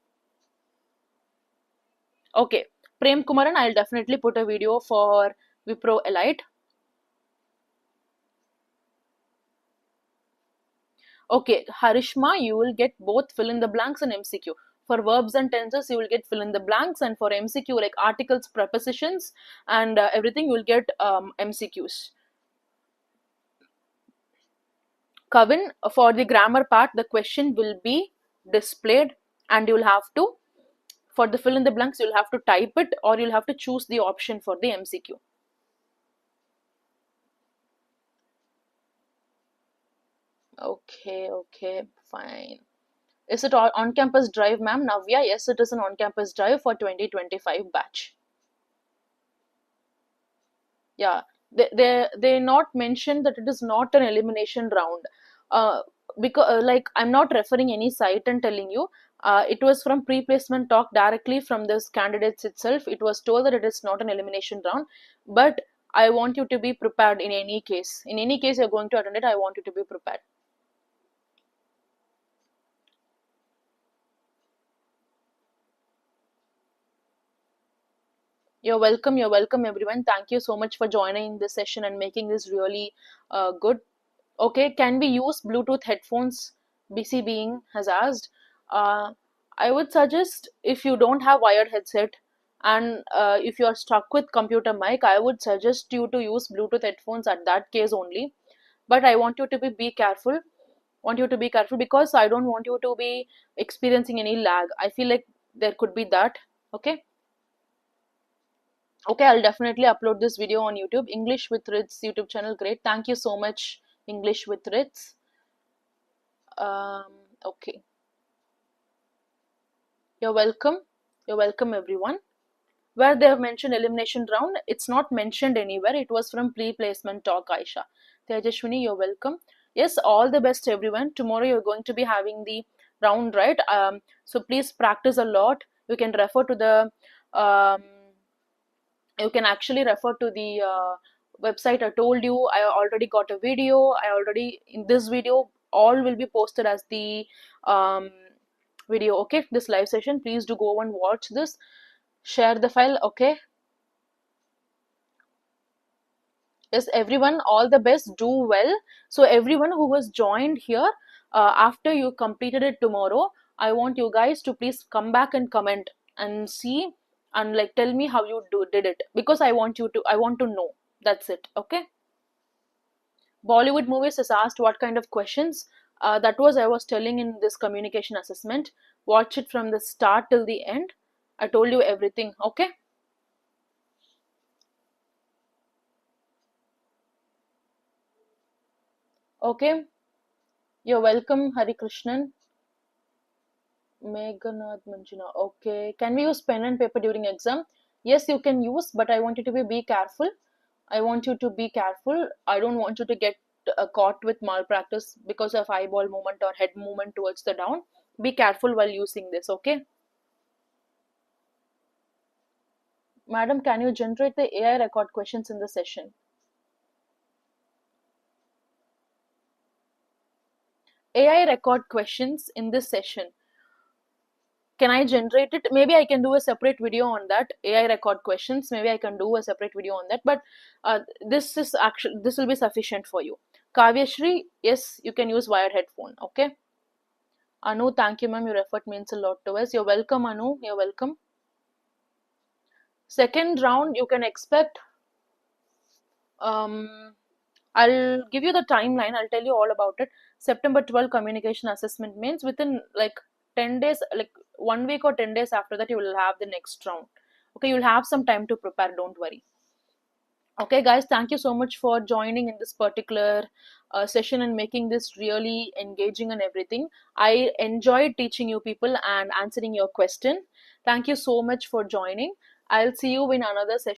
Okay, Prem Kumaran, I'll definitely put a video for Wipro Elite. Okay, Harishma, you will get both fill in the blanks and MCQ. For verbs and tenses, you will get fill in the blanks, and for MCQ, like articles, prepositions, and everything, you will get MCQs. Kavin, for the grammar part, the question will be displayed, and you'll have to, for the fill in the blanks, you'll have to type it, or you'll have to choose the option for the MCQ. Okay, fine. Is it on-campus drive, ma'am? Navya, yes, it is an on-campus drive for 2025 batch. Yeah, they not mentioned that it is not an elimination round. Because like I'm not referring any site and telling you. It was from pre-placement talk directly from this candidates itself. It was told that it is not an elimination round, but I want you to be prepared in any case. In any case, you're going to attend it. I want you to be prepared. You're welcome everyone. Thank you so much for joining this session and making this really good. Okay, can we use Bluetooth headphones? BC Being has asked. I would suggest, if you don't have wired headset, and if you are stuck with computer mic, I would suggest you to use Bluetooth headphones at that case only. But I want you to be careful. Want you to be careful, because I don't want you to be experiencing any lag. I feel like there could be that. Okay. Okay, I'll definitely upload this video on YouTube. English with Ritz YouTube channel. Great. Thank you so much, English with Ritz. Okay. You're welcome. You're welcome, everyone. Where they have mentioned elimination round, it's not mentioned anywhere. It was from pre-placement talk, Aisha. Tejashwini, you're welcome. Yes, all the best, everyone. Tomorrow you're going to be having the round, right? So please practice a lot. You can refer to the you can actually refer to the website I told you. I already got a video. In this video, all will be posted as the video, okay, this live session. Please do go and watch this, share the file, okay. Yes, everyone, all the best, do well. So everyone who was joined here, after you completed it tomorrow, I want you guys to please come back and comment and see, and like tell me how you did it, because I want to know. That's it, okay. Bollywood movies is asked what kind of questions. That was I was telling in this communication assessment. Watch it from the start till the end. I told you everything, okay. Okay, you're welcome, Hari Krishnan. Meghanath Manjuna. Okay. Can we use pen and paper during exam? Yes, you can use, but I want you to be careful. I want you to be careful. I don't want you to get caught with malpractice because of eyeball movement or head movement towards the down. Be careful while using this, okay? Madam, can you generate the AI record questions in the session? AI record questions in this session. Can I generate it? Maybe I can do a separate video on that. AI record questions. Maybe I can do a separate video on that. But this will be sufficient for you. Kavyashri, yes, you can use wired headphone. Okay. Anu, thank you, ma'am. Your effort means a lot to us. You're welcome, Anu. You're welcome. Second round, you can expect. I'll give you the timeline. I'll tell you all about it. September 12 communication assessment means within like 10 days, like 1 week or 10 days after that, you will have the next round. Okay, you'll have some time to prepare. Don't worry. Okay, guys, thank you so much for joining in this particular session and making this really engaging and everything. I enjoyed teaching you people and answering your question. Thank you so much for joining. I'll see you in another session.